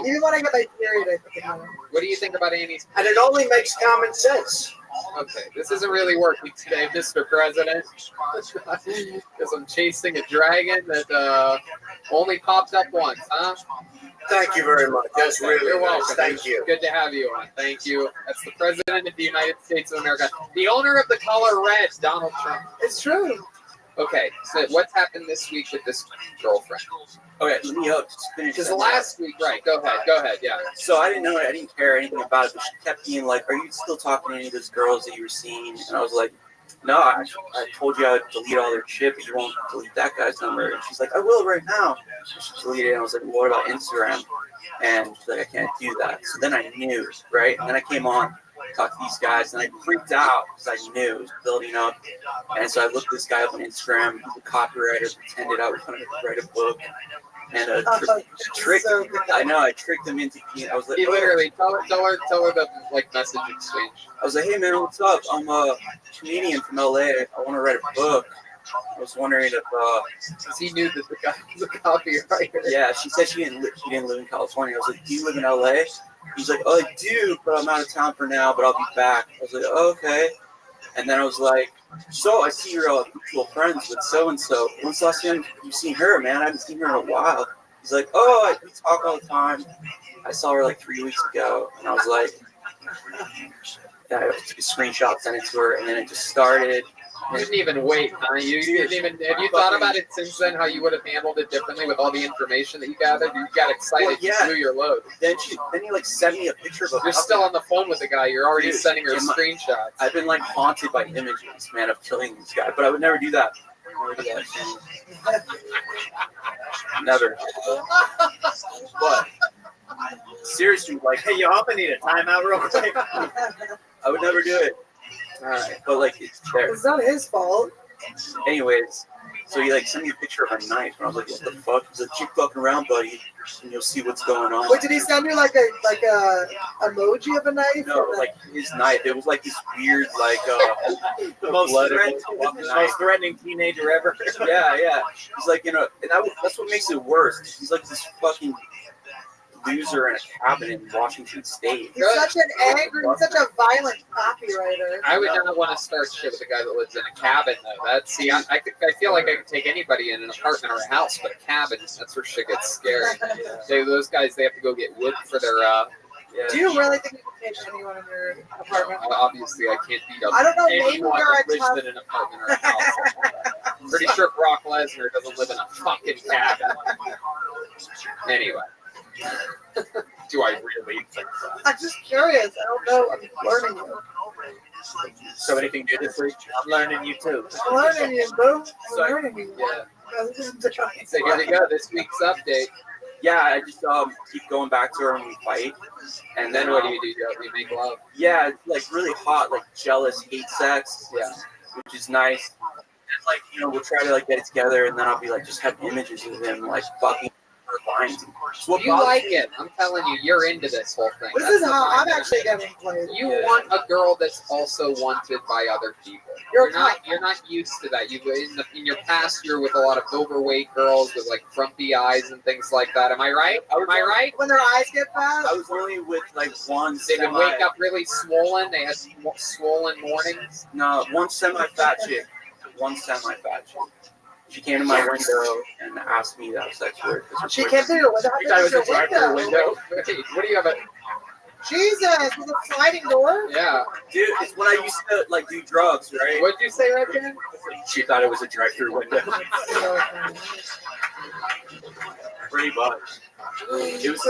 Even when I get my period, I think about it. What do you think about Annie's? And it only makes common sense. Okay, this isn't really working today, Mr. President, because I'm chasing a dragon that only popped up once, huh? Thank you very much. That's really You're nice. welcome. Thank you. Good to have you on. Thank you. That's the President of the United States of America, the owner of the color red, Donald Trump. It's true. Okay, so what's happened this week with this girlfriend? Okay, let me just finish. Because last week, right? Go ahead. Yeah. So I didn't care anything about it, but she kept being like, "Are you still talking to any of those girls that you were seeing?" And I was like, "No, I told you I would delete all their shit, but you won't delete that guy's number." And she's like, "I will right now." So she deleted it. And I was like, "What about Instagram?" And she's like, "I can't do that." So then I knew, right? And then I came on, talked to these guys, and I freaked out because I knew it was building up. And so I looked this guy up on Instagram. He's a copywriter, pretended I was going to write a book. And I tricked him into being. I was like, He literally tell her the like message exchange. I was like, "Hey man, what's up? I'm a comedian from LA. I want to write a book. I was wondering if because he knew that the guy was a copywriter." Yeah, she said she didn't live in California. I was like, "Do you live in LA?" He's like, "Oh, I do, but I'm out of town for now, but I'll be back." I was like, "Oh, okay." And then I was like, "So I see you're mutual friends with so and so. When's the last time you've seen her, man? I haven't seen her in a while." He's like, "Oh, we talk all the time. I saw her like 3 weeks ago." And I was like, I took a screenshot, sent it to her, and then it just started. You didn't even wait, huh? You didn't even. Have you thought about it since then? How you would have handled it differently with all the information that you gathered? You got excited. Well, yeah. You blew your load. Then he like sent me a picture of. You're still on the phone with the guy. You're already sending her screenshots. I've been like haunted by images, man, of killing this guy, but I would never do that. Never. What? Seriously, like, Hey, yo, I'm gonna need a timeout real quick. I would never do it. All right, but like, it's there. It's not his fault. Anyways, so he like sent me a picture of a knife, and I was like, "What the fuck?" He's like, "Keep fucking around, buddy, and you'll see what's going on." Wait, did he send you like a emoji of a knife? No, like his knife. It was like this weird, like the most threatening teenager ever. Yeah. He's like, and that's what makes it worse. He's like this fucking loser in a cabin in Washington State. He's such a violent copywriter. I would not want to start shit with a guy that lives in a cabin, though. I feel like I could take anybody in an apartment or a house, but a cabin, that's where shit gets scary. Those guys, they have to go get wood for their. Do you really think you can take anyone in your apartment? Obviously, I can't beat up I don't know, maybe anyone you're that a lives tough... in an apartment or a house. I'm pretty sure Brock Lesnar doesn't live in a fucking cabin. Anyway. Do I really think so? I'm just curious. I don't know. I'm learning you. So anything new this week? I'm learning you too. I'm learning you, boo. I'm learning you. Yeah. So here we go. This week's update. Yeah, I just keep going back to her when we fight. And then what do? You make love? Yeah, it's like really hot, like jealous, hate sex. Yeah. Which is nice. And like, we'll try to like get it together, and then I'll be like, just have images of him like fucking lying to me. So what You like it. I'm telling you, you're into this whole thing. This That's is the how point. I'm actually getting played. You want a girl that's also wanted by other people. You're not used to that. You in your past, you're with a lot of overweight girls with like frumpy eyes and things like that. Am I right? Am I right? When their eyes get fat? I was only with like one. They would wake up really swollen. They had swollen mornings. No, one semi-fat chick. One semi-fat chick. She came to my window and asked me to have sex with her. She came to your window. You thought it was a drive-through window? Wait, what do you have? Jesus, is it a sliding door? Yeah. Dude, it's when I used to like do drugs, right? What'd you say, Redman? She thought it was a drive-through window. Pretty much. It was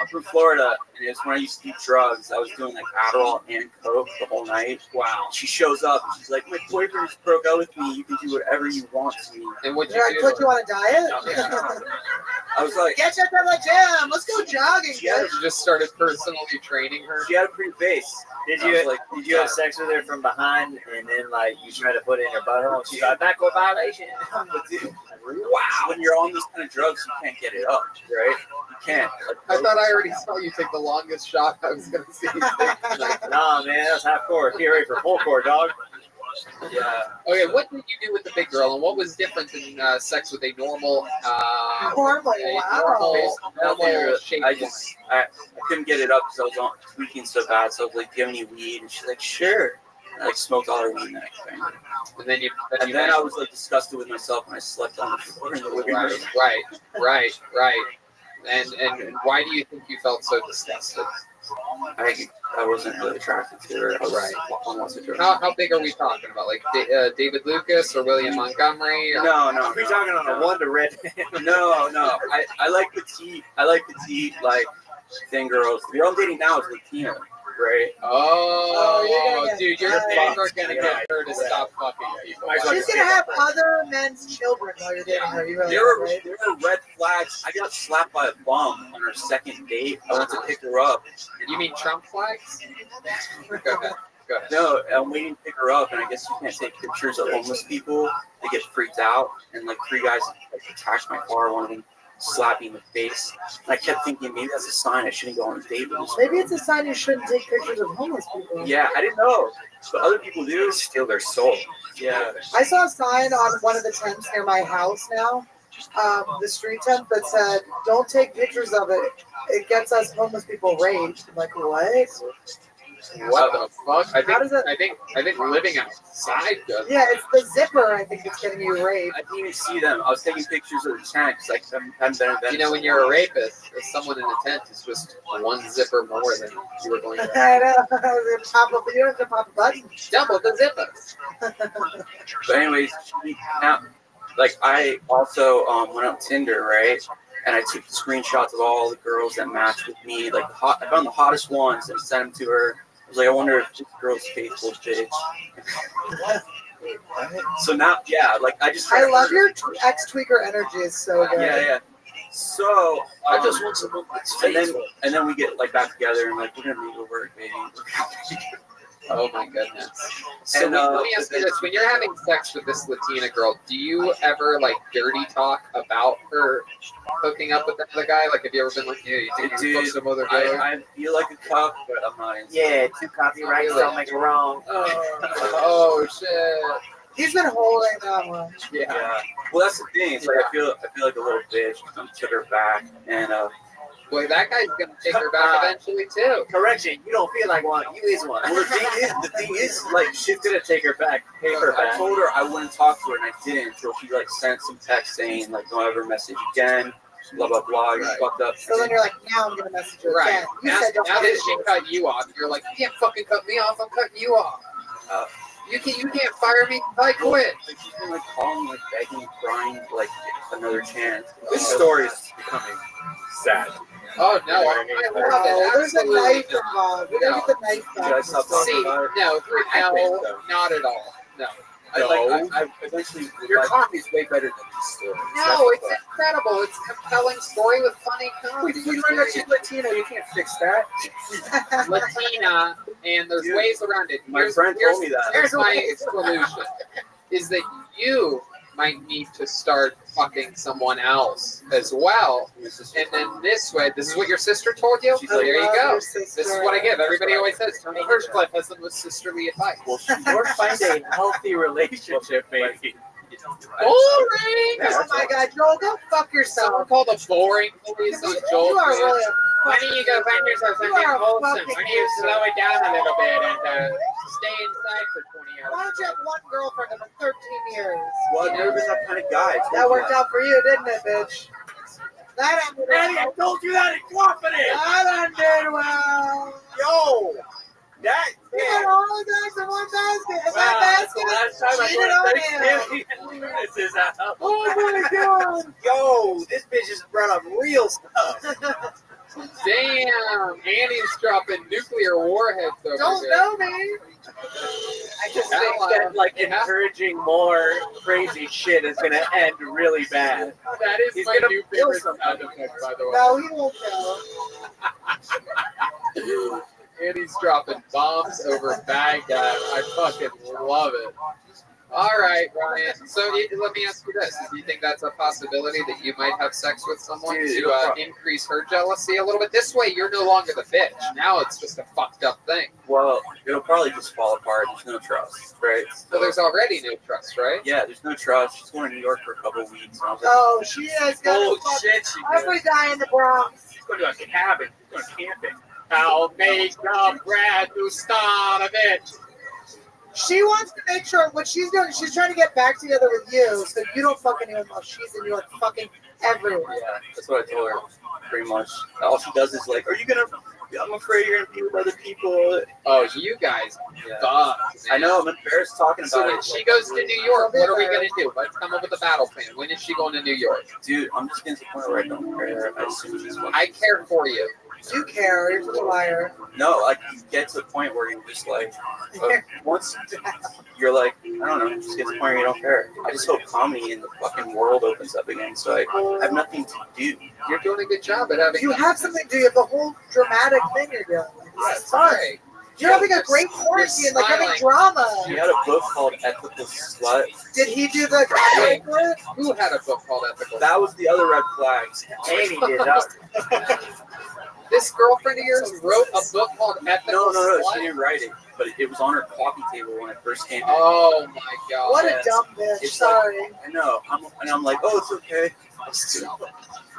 I'm from Florida, and it's when I used to do drugs. I was doing like Adderall and Coke the whole night. Wow. She shows up, and she's like, "My boyfriend just broke up with me. You can do whatever you want to me." And what Did I put you on a diet? I was like, Get you to the gym. Let's go jogging. You just started personally training her. She had a pretty face. Did I was you like, did you have sex with her from behind and then like you try to put it in her butthole and she's like backward violation? But dude, wow, when you're on this kind of drugs, you can't get it up, right? You can't. I thought I already saw you take the longest shot I was gonna see. Nah, man, that's half court. Get ready for full court, dog. Yeah. Okay, what did you do with the big girl, and what was different than sex with a normal? Normal, normal shape. I couldn't get it up because I was tweaking so bad. So I was like, "Do you have any weed?" And she's like, "Sure." And I like smoked all her weed and everything. And then I was like disgusted with myself, and I slept on the floor in the living room. Right. And why do you think you felt so disgusted? I wasn't really attracted to her. I was almost attracted. How big are we talking about? Like David Lucas or William Montgomery? Or? No. We're talking on a one to red. No. I like petite. Like thin girls. The girl I'm dating now is Latina, right? Dude, you're never gonna get her to stop fucking people. She's gonna have other men's children while you're dating her. You There were red flags. I got slapped by a bum on our second date. I went to pick her up. You mean Trump flags? Go ahead. No, I'm waiting to pick her up, and I guess you can't take pictures of homeless people. They get freaked out, and like 3 guys like attacked my car. One of them slapped me in the face. And I kept thinking maybe that's a sign I shouldn't go on a date with this. Maybe it's a sign you shouldn't take pictures of homeless people. Yeah, I didn't know, but other people do. Steal their soul. Yeah. I saw a sign on one of the tents near my house now, the street tent that said, "Don't take pictures of it. It gets us homeless people raped." I'm like, what? What the fuck? I think living outside does. Yeah, it's the zipper. I think it's getting you raped. I didn't even see them. I was taking pictures of the tent because I haven't been in Venice. You know, when you're a rapist, if someone in a tent is just one zipper more than you were going to. I know. I was gonna pop up. You don't have to pop a button. Double the zipper. But anyways, like I also went on Tinder, right? And I took screenshots of all the girls that matched with me. Like I found the hottest ones and sent them to her. I was like, I wonder if this girl's faithful, bitch. So now, like I just. I love your ex-tweaker energy. Is so good. Yeah. So I just want someone that's faithful. And then we get like back together and like we're gonna meet over, baby. Oh my goodness. So let me ask you this: when you're having sex with this Latina girl, do you ever like dirty talk about her hooking up with another guy? Like, have you ever been like, "Yeah, you think you fuck some other guy?" I feel like a cup, but I'm not into Yeah, 2 copyrights don't make it wrong. Oh shit. He's been holding that one. Yeah. Well, that's the thing. It's like I feel like a little bitch. I took her back, and boy, that guy's gonna take her back eventually too. Correction, you don't feel like one, you is one. Well, the thing is, like, she's gonna take her back, pay her back. I told her I wouldn't talk to her, and I didn't until she like sent some text saying like, "Don't ever message again." Blah blah blah. You're fucked up. So then you're like, now I'm gonna message her Right. again. You Now said don't that message she her. cut you off, you're like, you can't fucking cut me off. I'm cutting you off. You can't fire me. I quit. Like, she's been like calling, like begging, crying, like another chance. This story is becoming sad. Oh no, I love it. There's a Absolutely. knife involved. We gotta get the knife Did I back. stop talking See, about it? no, I think so. not at all. No. I eventually. Your comedy's way better than this story. No, it's incredible. It's a compelling story with funny comedy. We learned that she's Latino. You can't fix that. Latina, and there's ways around it. My friend told me that. Here's my solution: is that you might need to start fucking someone else as well. And then this way, this is what your sister told you? She's There like, you go. Your This is sister. what I give. Everybody always says, Tony Hirschcliff has the most sisterly advice. Well, Or find a healthy relationship, maybe. Boring! Oh my God, Joel, go fuck Someone yourself. called a boring police on Joel. You are really a Why don't you go find yourself You something are a wholesome? fucking Why don't you loser. slow it down a little bit and stay inside for 20 hours? Why don't you have one girlfriend over 13 years? well, I've never been that kind of guy. That worked out for you, didn't it, bitch? That ended well. told you that in confidence! That ended well. Yo! That You got all the guys in one basket. And that basket last time I cheated on went him. Thanksgiving. This is out. Oh my God. Yo, this bitch just brought up real stuff. Damn! Annie's dropping nuclear warheads over Don't here. know me. I just think that like encouraging more crazy shit is gonna end really bad. That is He's my gonna new kill favorite sound effect, by the way. No, he won't go. Annie's dropping bombs over Baghdad. I fucking love it. All right, Ryan. So let me ask you this: do you think that's a possibility that you might have sex with someone to increase her jealousy a little bit? This way, you're no longer the bitch. Now it's just a fucked up thing. Well, it'll probably just fall apart. There's no trust, right? So there's already no trust, right? Yeah, there's no trust. She's going to New York for a couple of weeks. And I was like, Oh, she has got Oh to fuck shit, she every guy in the Bronx. She's going to a cabin. She's going camping. I'll make a brand new star of it. She wants to make sure what she's doing, she's trying to get back together with you so you don't fucking even know she's in New York fucking everywhere. yeah, that's what I told her, pretty much. All she does is like, are you going to, I'm afraid you're going to be with other people. Oh, you guys, fuck. I know, I'm embarrassed talking about So when it. she goes to New York, what are we gonna do? Let's come up with a battle plan. When is she going to New York? Dude, I'm just getting to the point where I don't care. I assume she's one. I care for you. You care, you're a liar. No, like you get to the point where you're just like, once you're like, I don't know, just get to the point where you don't care. I just hope comedy in the fucking world opens up again, so I have nothing to do. You're doing a good job at having. You have something to do, you have the whole dramatic thing you're doing. Yes, sorry. You're having a great quarantine, like having drama. She had a book called Ethical Slut. Did he do the Wait, who had a book called Ethical? That was the other red flag. Amy did that. This girlfriend of yours wrote a book called Ethical No, Slut? she didn't write it, but it was on her coffee table when I first came in. Oh my god. What a dumb bitch, It's sorry. Like, I know, I'm like, oh, it's okay.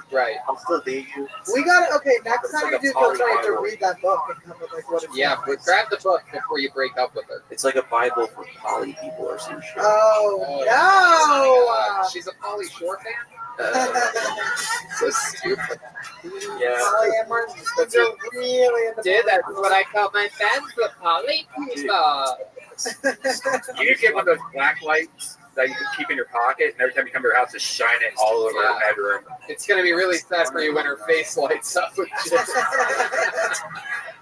Right. I'm still dating you. We gotta, okay, next It's time like you a do poly go, you have to Bible. read that book and come with like what it's Yeah, but grab the book before you break up with her. It's like a Bible for poly people or some shit. Oh, no! She's a Pauly Shore fan? So stupid. Yeah. Polyamorous, but you're really in the Dude, that's what I call my fans, the Pauly people. You need to get one of those black lights that you can keep in your pocket, and every time you come to your house, just shine it all over your bedroom. It's gonna be really sad for you when her face lights up with shit.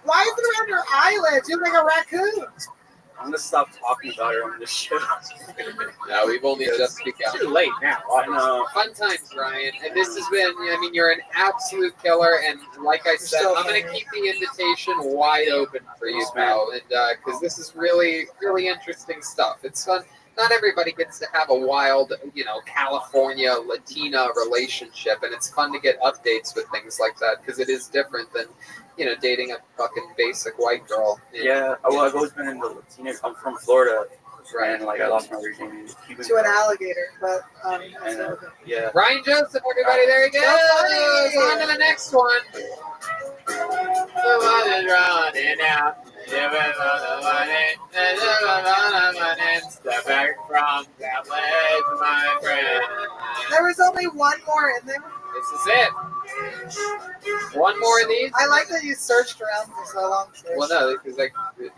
Why is it around your eyelids? You look like a raccoon. I'm gonna stop talking about her on this shit. No, we've only just begun. Too late now. I know. Fun times, Ryan. And this has been, I mean, you're an absolute killer. And like I said, I'm going to keep the invitation wide open for you, pal. And because this is really, really interesting stuff. It's fun. Not everybody gets to have a wild, California Latina relationship. And it's fun to get updates with things like that because it is different than, dating a fucking basic white girl. Yeah. Well, I've always been into Latina. I'm from Florida. Right, and I lost my virginity to an alligator, but yeah. Ryan Joseph, everybody, there he goes. On to the next one. The one is running out. Step back from that ledge, my friend. There was only one more in there. This is it. One more of these. I like that you searched around for so long. Well, no, because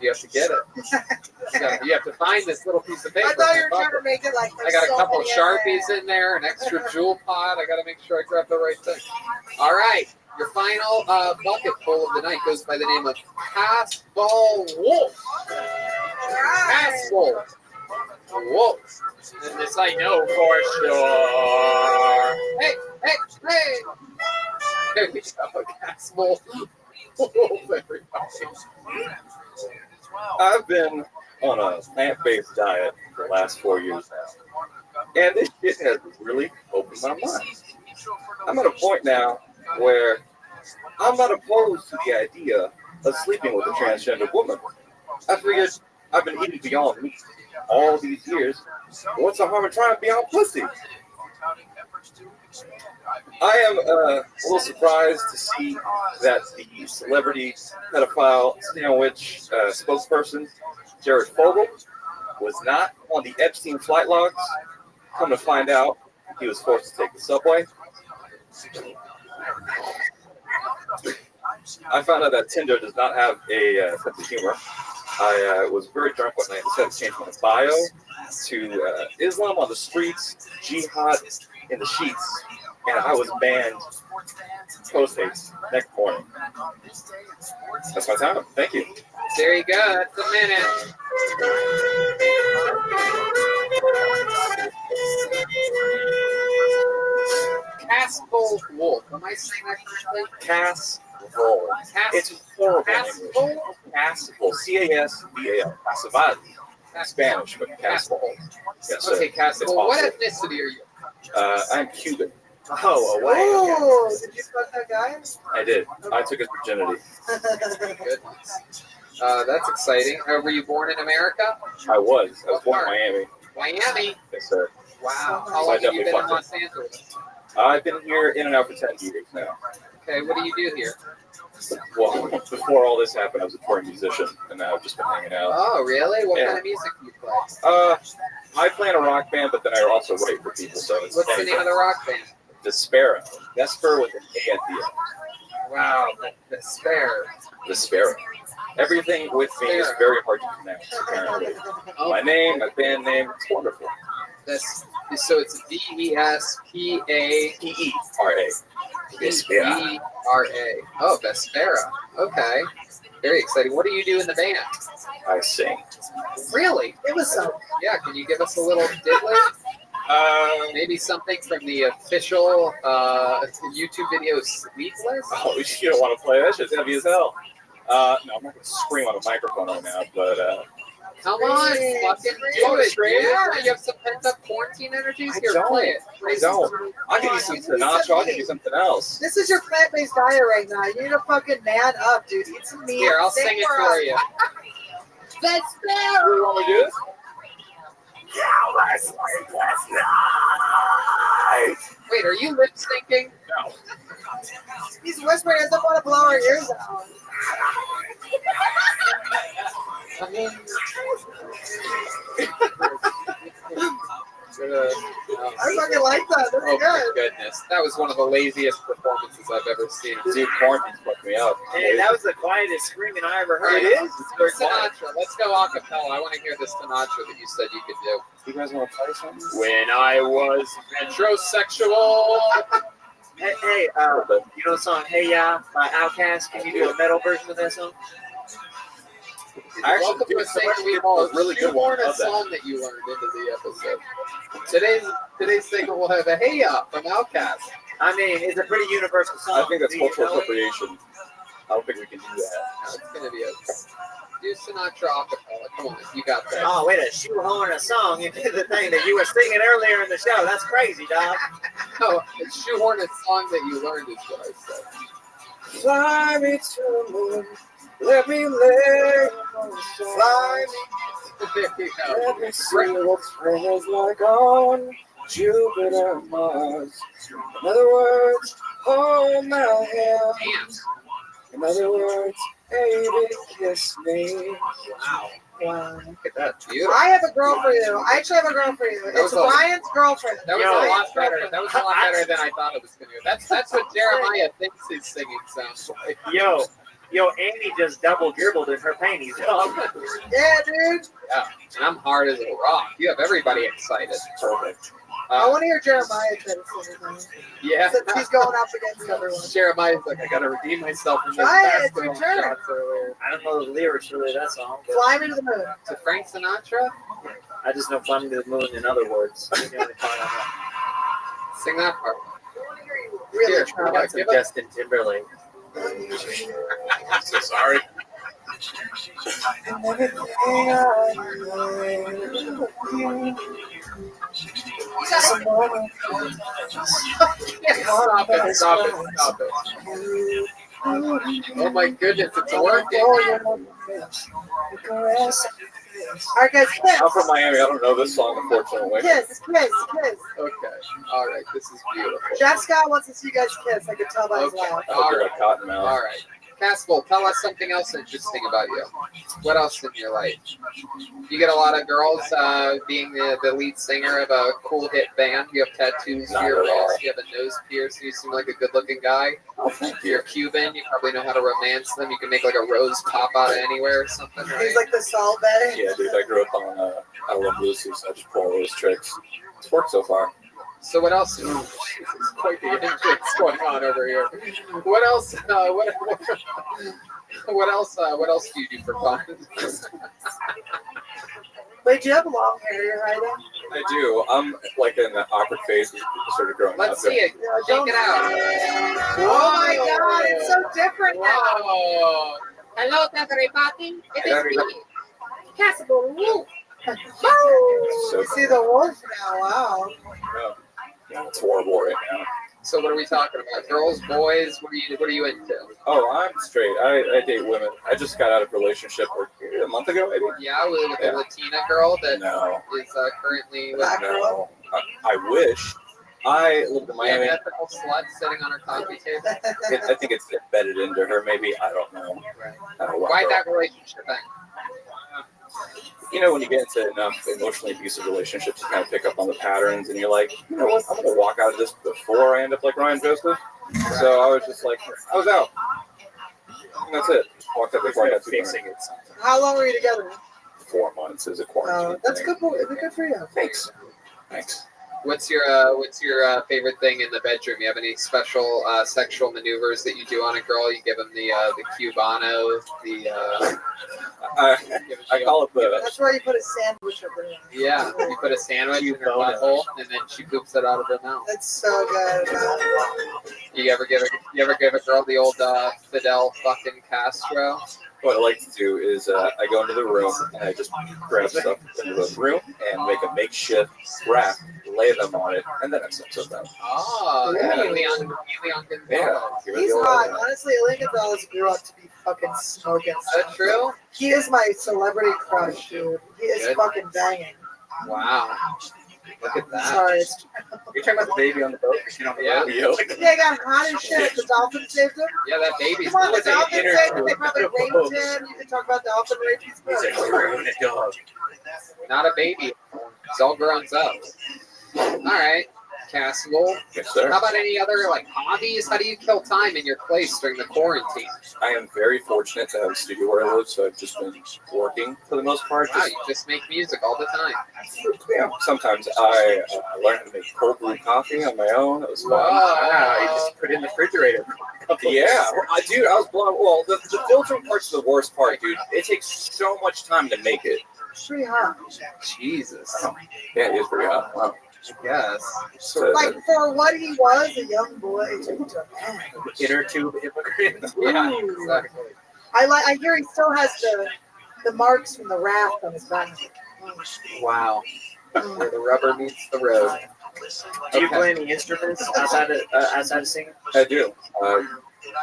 you have to get it. You have to find this little piece of paper. I thought you were trying to make it like. I got a couple Sharpies in there, an extra jewel pod. I got to make sure I grab the right thing. All right, your final bucket full of the night goes by the name of Passball Wolf. Passball Wolf. And this I know for sure. Hey. There we go, Passball Wolf, everybody. I've been on a plant-based diet for the last 4 years now. And this shit has really opened my mind. I'm at a point now where I'm not opposed to the idea of sleeping with a transgender woman. I figured I've been eating beyond meat all these years. What's the harm in trying beyond pussy? I am a little surprised to see that the celebrity pedophile sandwich spokesperson, Jared Fogle, was not on the Epstein flight logs. Come to find out, he was forced to take the subway. I found out that Tinder does not have a sense of humor. I was very drunk one night. I decided to change my bio to Islam on the streets, jihad in the sheets, and I was banned post-haste next morning. That's my time. Thank you. There you go. That's a minute. Castle Wolf. Am I saying that correctly? Castle. It's horrible in English. Castle. C-A-S-V-A-L. Casabal. Spanish, but Castle. Yes, sir. Okay, Castle. What ethnicity are you? I'm Cuban. Oh, away. Oh, did you fuck that guy? I did. I took his virginity. Goodness. That's exciting. Were you born in America? I was. I was born in Miami. Miami? Yes, sir. Wow. So How I long have you definitely been in fucked Los it. Angeles? I've been here in and out for 10 years now. Okay, what do you do here? Well, before all this happened, I was a touring musician, and now I've just been hanging out. Oh, really? What Yeah. kind of music do you play? I play in a rock band, but then I also write for people. So it's What's the name of the rock band? Despera. Vesper with an A at the end. Wow, Despair. Despera. Everything with me is very hard to pronounce, apparently. My name, my band name, it's wonderful. So it's D-E-S-P-A... P-E-R-A. Despera. P-E-R-A. Oh, Despera. Okay. Very exciting. What do you do in the band? I sing. Really? It was so. Yeah, can you give us a little diddly? Maybe something from the official YouTube video Sleepless? Oh, you don't want to play that? Shit's heavy as hell. No, I'm not going to scream on a microphone right now, but... Come on, fucking do it. Yeah, you have some pent-up quarantine energies? Here, play it. I don't. I'll give you some Sinatra. I'll give you something else. This is your plant-based diet right now. You need to fucking man up, dude. Eat some meat. Here, I'll sing it for you. That's fair. You want me to do this? Wait, are you lip syncing? No. He's whispering. He doesn't want to blow our ears out. I mean, I fucking like that. That's oh my good. goodness, that was one of the laziest performances I've ever seen. Dude, quarantine's fucked me up. Hey, that was the quietest screaming I ever heard. It is? It's very Sinatra. Let's go a cappella. I want to hear this Sinatra that you said you could do. You guys want to play something? When I was metrosexual. Hey, you know the song "Hey Ya" by Outkast? Can you do a metal version of that song? Welcome to a thing we call really good one. shoehorn a song that you learned into the episode. Today's segment will have a "Hey Ya" from Outkast. I mean, it's a pretty universal song. I think that's cultural appropriation. I don't think we can do that. No, it's gonna be a do Sinatra a cappella. Come on, you got that. Oh, wait a shoehorn a song into the thing that you were singing earlier in the show. That's crazy, dog. No, it's shoehorn a song that you learned is what I said. Fly me to the moon. Let me lay on the shore. Fly me. There you go. Let me see what spring is like on Jupiter and Mars. In other words, hold my hand. In other words, baby, kiss me. Wow. Look at that. Beautiful. I have a girl for you. I actually have a girl for you. It's Ryan's girlfriend. That was a lot better. That was a lot better than I thought it was going to be. That's what Jeremiah thinks his singing sounds like. Yo, Amy just double dribbled in her panties, dog. Yeah, dude. Yeah, and I'm hard as a rock. You have everybody excited. Perfect. I want to hear Jeremiah try to sing it. Yeah. Since he's going up against everyone. Jeremiah's like, I got to redeem myself from those Try it, it's basketball your turn. shots earlier. I don't know the lyrics really that song. But Fly me to the moon. To Frank Sinatra? I just know "Fly Me to the Moon" in other words. That's the only part I know. Sing that part. Really Here, try. Got some Justin Timberlake. I'm so sorry. Some more. Stop it, stop it, stop it. Oh my goodness, it's working. All right, guys, kiss. I'm from Miami. I don't know this song, unfortunately. Kiss, kiss, kiss. Okay, all right, this is beautiful. Jeff Scott wants to see you guys kiss. I can tell by his Okay, laugh. all right, Cotton mouth. all right. Castle, tell us something else interesting about you. What else in your life? You get a lot of girls being the lead singer of a cool hit band. You have tattoos Not to your at all. wrist. You have a nose piercing. You seem like a good-looking guy. Oh, thank you. You're Cuban. You probably know how to romance them. You can make like a rose pop out of anywhere or something, right? He's like the Salt Bay. Yeah, dude, I grew up on I Love Lucy, so I just pull all those tricks. It's worked so far. So what else? Oh, Jesus, quite the intrigues going on over here. What else? What else do you do for fun? Wait, do you have long hair you're hiding? I do. I'm like in the awkward phase of sort of growing Let's up. see it. Shake it out. Oh my God, it's so different now. Whoa. Hello, everybody. It is Everybody. me, Castle Wolf. So You see the wolf now, wow. yeah, it's horrible right now. So what are we talking about? Girls, boys? What are you into? Oh, I'm straight. I date women. I just got out of a relationship a month ago, maybe. Yeah, with a Latina girl that No. is currently with Black girl? No. I wish. I lived in a Miami. ethical slut sitting on her coffee table. I think it's embedded into her. Maybe I don't know. Right. I don't know Why what- that relationship then? You know, when you get into enough emotionally abusive relationships, you kind of pick up on the patterns, and you're like, you know what? I'm gonna walk out of this before I end up like Ryan Joseph. So I was just like, I was out. And that's it. Walked out before I got fixing it. How long were you together? 4 months is a quarantine. That's thing. good. It'd be good for you. Thanks. Thanks. What's your favorite thing in the bedroom? You have any special sexual maneuvers that you do on a girl? You give them the cubano, I call it the. That's where you put a sandwich up in. Yeah, you put a sandwich in her butthole and then she poops it out of her mouth. That's so good. You ever give a girl the old Fidel fucking Castro? What I like to do is I go into the room and I just grab stuff into the room and make a makeshift wrap, lay them on it, and then I set them down. Oh, Yeah. Leon Gonzalez. Yeah. give it He's the old- hot. Honestly, Leon Gonzalez grew up to be fucking smoking. Is that true? He is my celebrity crush, dude. He is Good. fucking banging. Wow. Look at that. Sorry. You're talking about the baby on the boat? Yeah. Yeah, he got hot as shit. The dolphin saved him. Yeah, that baby's Come on, the was an dolphin saved him. interview. They probably raped him. You can talk about dolphin rape. He's good. Not a baby. It's all grown up. All right. Castle. Yes, sir. How about any other hobbies? How do you kill time in your place during the quarantine? I am very fortunate to have a studio where I live, so I've just been working for the most part. Wow, you just make music all the time. Yeah, sometimes I learned how to make cold brew coffee on my own. It was fun. Wow. You just put it in the refrigerator. Yeah, dude, I was blown. Well, the filtering part's the worst part, dude. It takes so much time to make it. It's pretty hot. Jesus. Yeah, it is pretty hot. Wow. Yes. So, Like for what he was, a young boy to man. inner tube immigrant. Yeah, exactly. I hear he still has the marks from the raft on his back. Wow. Where the rubber meets the road. Do you play any instruments outside of singing? I do.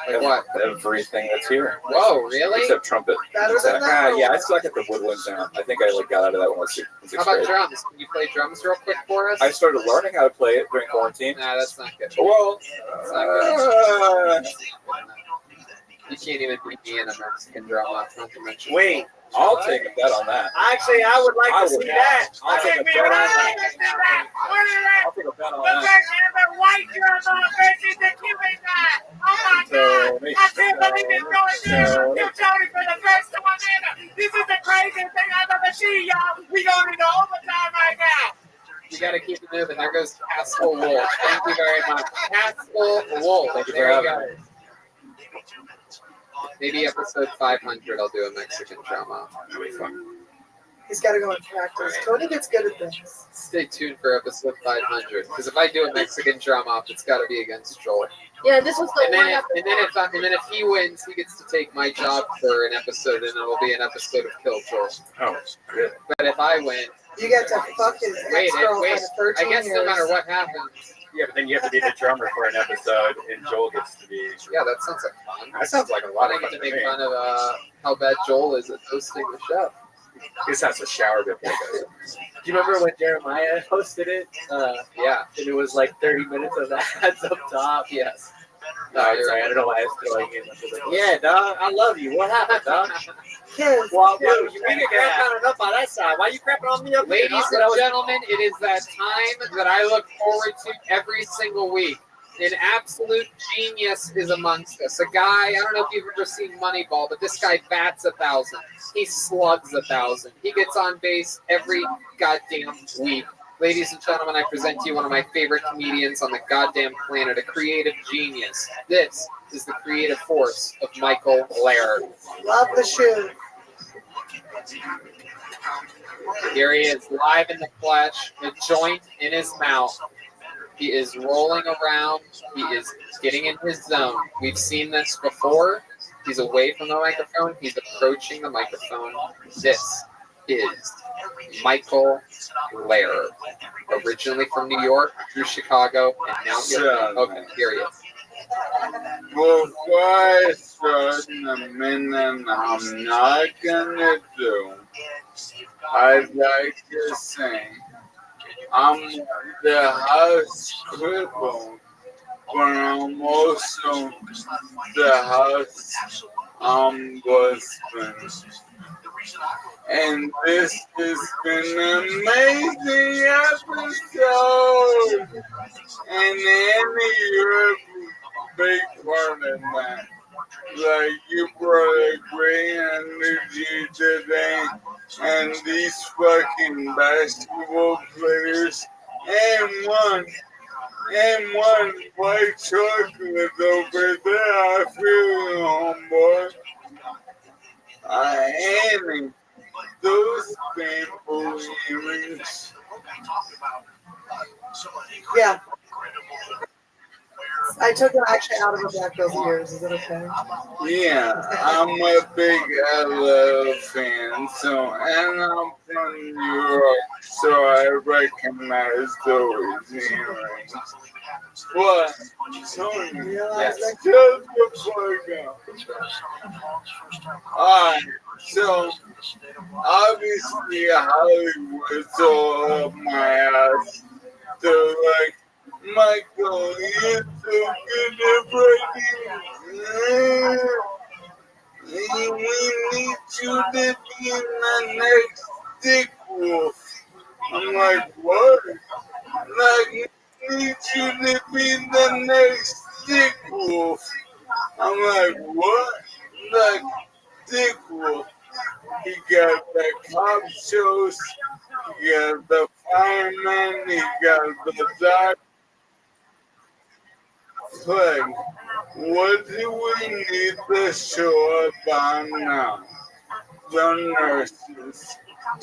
Like what? Everything that's here. Whoa, really? Except trumpet. Better than that? Yeah, I suck at the woodwind now. I think I got out of that when I was in How sixth about grade. drums? Can you play drums real quick for us? I started learning how to play it during quarantine. Nah, that's not good. Well, That's not good. You can't even beat me in a Mexican drum off, not to mention. Wait, I'll take a bet on that. actually, I would like to see that. I'll take a bet on that. I'll take a bet on that. white drum on versus the Cuban guy. Oh my God. I can't believe it's going down. You Tony for the first time ever. This is the craziest thing I've ever seen, y'all. We going into overtime right now. You gotta keep it moving. There goes Castle Wolf. Thank you very much. Castle Wolf. Thank you for There you having go. Maybe episode 500 I'll do a Mexican drum off. That'll be fun. He's got to go and practice. Tony gets good at things. Stay tuned for episode 500. Because if I do a Mexican drum off, it's got to be against Joel. Yeah, this was the And one. then if he wins, he gets to take my job for an episode, and it will be an episode of Kill Joel. Oh, good. But if I win, You get to fuck his Wait, ex-girlfriend for 13 I guess years. no matter what happens. Yeah, but then you have to be the drummer for an episode, and Joel gets to be. Yeah, that sounds like fun. That sounds like a I lot don't of get fun to to make me. fun of how bad Joel is at hosting the show. This has to shower before it goes. Do you remember when Jeremiah hosted it? Yeah. And it was like 30 minutes of ads up top. Yes. No, sorry, I don't know why I was throwing in. Yeah, dog. I love you. What happened, dog? Kids. Well, you need to crap on enough on that side. Why you crapping on me up here? Ladies and gentlemen, it is that time that I look forward to every single week. An absolute genius is amongst us. A guy, I don't know if you've ever seen Moneyball, but this guy bats 1,000. He slugs 1,000. He gets on base every goddamn week. Ladies and gentlemen, I present to you one of my favorite comedians on the goddamn planet, a creative genius. This is the creative force of Michael Laird. Love the shoe. Here he is, live in the flesh, a joint in his mouth. He is rolling around. He is getting in his zone. We've seen this before. He's away from the microphone. He's approaching the microphone. This is Michael Laird, originally from New York, through Chicago, and now here. Okay, here he is. Before I start in a minute, I'm not gonna do. I'd like to say I'm the house cripple, but I'm also the house husband. And this has been an amazing episode. And Annie, you're a big part of that. Like, you brought a great energy today. And these fucking basketball players. And one white chocolate over there. I feel it, homeboy. Annie, those bamboo earrings. Yeah. I took them actually out of the Black Girl's ears. Is it okay? Yeah, I'm a big LL fan, so, and I'm from New York, so I recognize those earrings. But, Tony, Yes. shut the fuck up. Alright, so, obviously Hollywood's all up my ass. They're like, Michael, you're so good at writing. We need you to be in the next Dick Wolf. I'm like, what? Like, we need you to be the next Dick Wolf. I'm like, what? Like, Dick Wolf. He got the cop shows, he got the fireman, he got the doctor. Like, what do we need to show up on now? The nurses.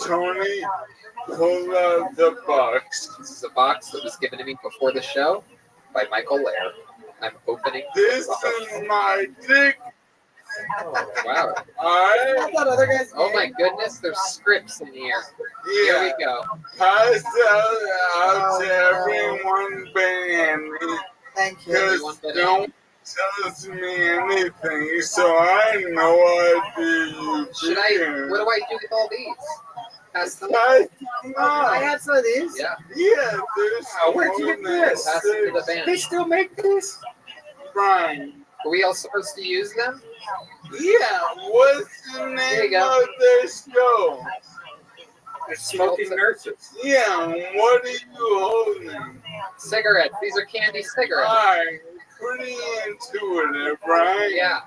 Tony, pull out the box. This is a box that was given to me before the show by Michael Laird. I'm opening This the box. is my dick. Oh, wow. Alright? I thought other guys. Oh my goodness, there's scripts in here. Yeah. Here we go. Pass out to everyone band. Thank you. Because no one tells me anything, so I know what What do I do with all these? Pass them. I had some of these. Yeah. Yeah, there's. Where'd you get this? Pass them to the band. They still make this? Brian. Are we all supposed to use them? Yeah, what's the There you name go. of this show? They're smoking nurses. Yeah, what are you holding? Cigarettes. These are candy cigarettes. Alright, pretty intuitive, right? Yeah.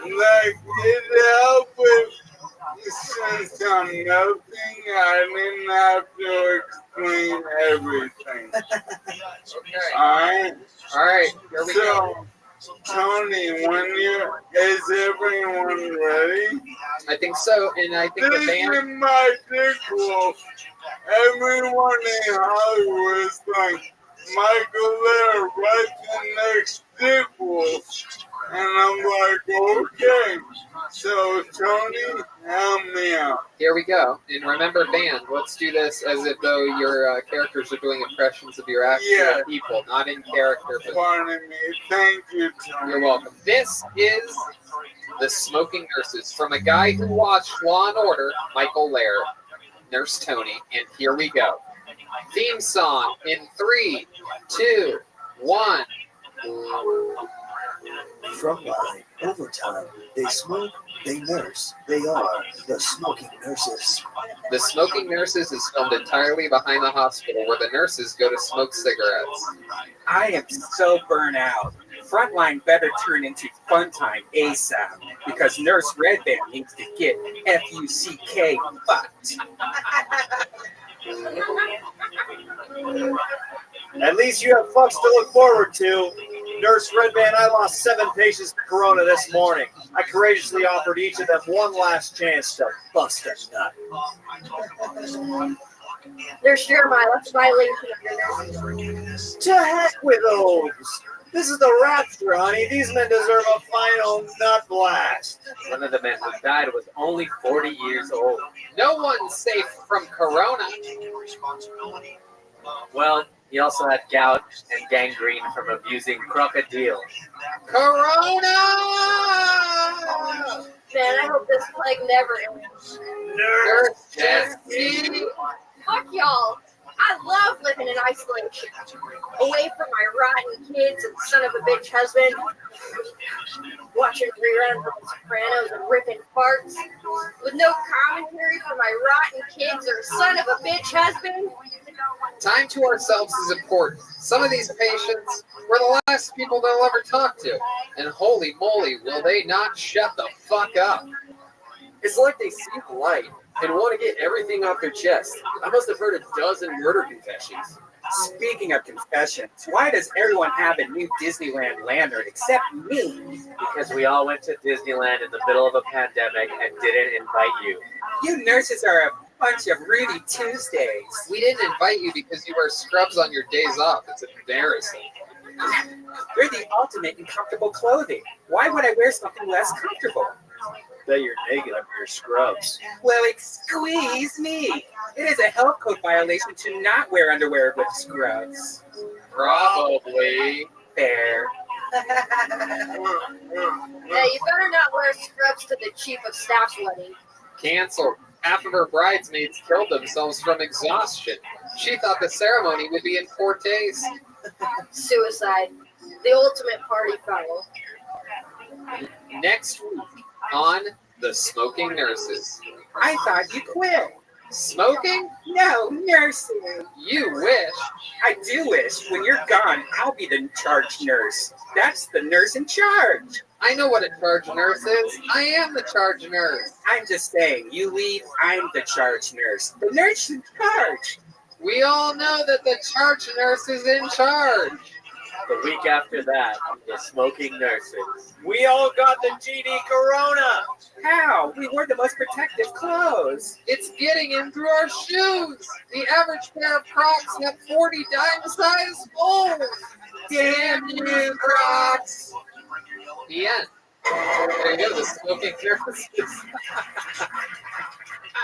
Like, it helped with, since I'm nothing, I didn't have to explain everything. Okay. Alright? Alright, here we go. So, Tony, is everyone ready? I think so, and I think the This band. is my Dick Wolf. Everyone in Hollywood is like, Michael Laird, write the next Dick Wolf. And I'm like, okay. So, Tony, help me out. Here we go. And remember band. Let's do this as if though your characters are doing impressions of your actual people, not in character. But Pardon me. Thank you, Tony. you're welcome. This is The Smoking Nurses from a guy who watched Law and Order, Michael Laird, Nurse Tony, and here we go. Theme song in 3, 2, 1. Frontline, overtime, they smoke, they nurse, they are the smoking nurses. The Smoking Nurses is filmed entirely behind the hospital where the nurses go to smoke cigarettes. I am so burnt out. Frontline better turn into fun time ASAP because Nurse Red Band needs to get F-U-C-K fucked. At least you have fucks to look forward to. Nurse Red Band, I lost 7 patients to corona this morning. I courageously offered each of them one last chance to bust a nut. Nurse Jeremiah, that's a violation of your nursing. To heck with those. This is the rapture, honey. These men deserve a final nut blast. One of the men who died was only 40 years old. No one's safe from corona. Well, he also had gout and gangrene from abusing crocodile. Corona! Man, I hope this plague never ends. Nurse Jessie! Fuck y'all. I love living in isolation. Away from my rotten kids and son of a bitch husband. Watching reruns of The Sopranos and ripping farts. With no commentary for my rotten kids or son of a bitch husband. Time to ourselves is important. Some of these patients were the last people they'll ever talk to. And holy moly, will they not shut the fuck up. It's like they see the light and want to get everything off their chest. I must have heard a dozen murder confessions. Speaking of confessions, why does everyone have a new Disneyland lantern except me? Because we all went to Disneyland in the middle of a pandemic and didn't invite you. You nurses are a bunch of Rudy Tuesdays. We didn't invite you because you wear scrubs on your days off. It's embarrassing. You're the ultimate in comfortable clothing. Why would I wear something less comfortable? That you're naked under your scrubs. Well, excuse me. It is a health code violation to not wear underwear with scrubs. Probably. Fair. Yeah, you better not wear scrubs to the chief of staff's wedding. Canceled. Half of her bridesmaids killed themselves from exhaustion. She thought the ceremony would be in 4 days. Suicide. The ultimate party foul. Next week on The Smoking Nurses. I thought you quit. Smoking? No, nursing. You wish. I do wish. When you're gone, I'll be the charge nurse. That's the nurse in charge. I know what a charge nurse is. I am the charge nurse. I'm just saying, you leave, I'm the charge nurse. The nurse in charge. We all know that the charge nurse is in charge. The week after that, the Smoking Nurses. We all got the GD corona. How? We wore the most protective clothes. It's getting in through our shoes. The average pair of Crocs have 40 dime-sized holes. Damn you, Crocs. The end. There you go, the Smoking Nurses.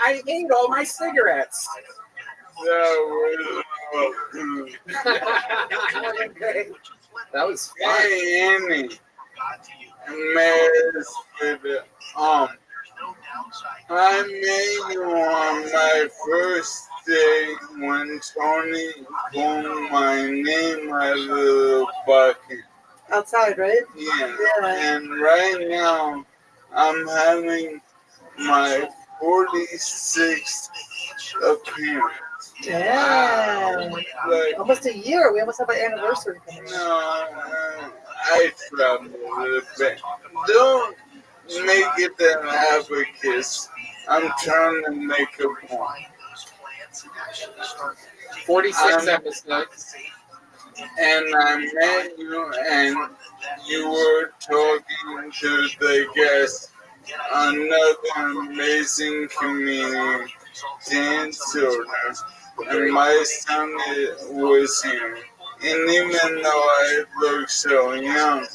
I ate all my cigarettes. That was fun. Hey, Annie. I made you on my first day when Tony called my name out of the bucket. Outside, right? Yeah. Yeah. And right now, I'm having my 46th appearance. Damn. Like, Almost a year. We almost have an anniversary coming up. no, I travel a little bit. Don't make it an advocate. I'm trying to make a point. 46 episodes. And I met you, and you were talking to the guest, another amazing comedian, Dan Silver, and my son was here. And even though I look so young,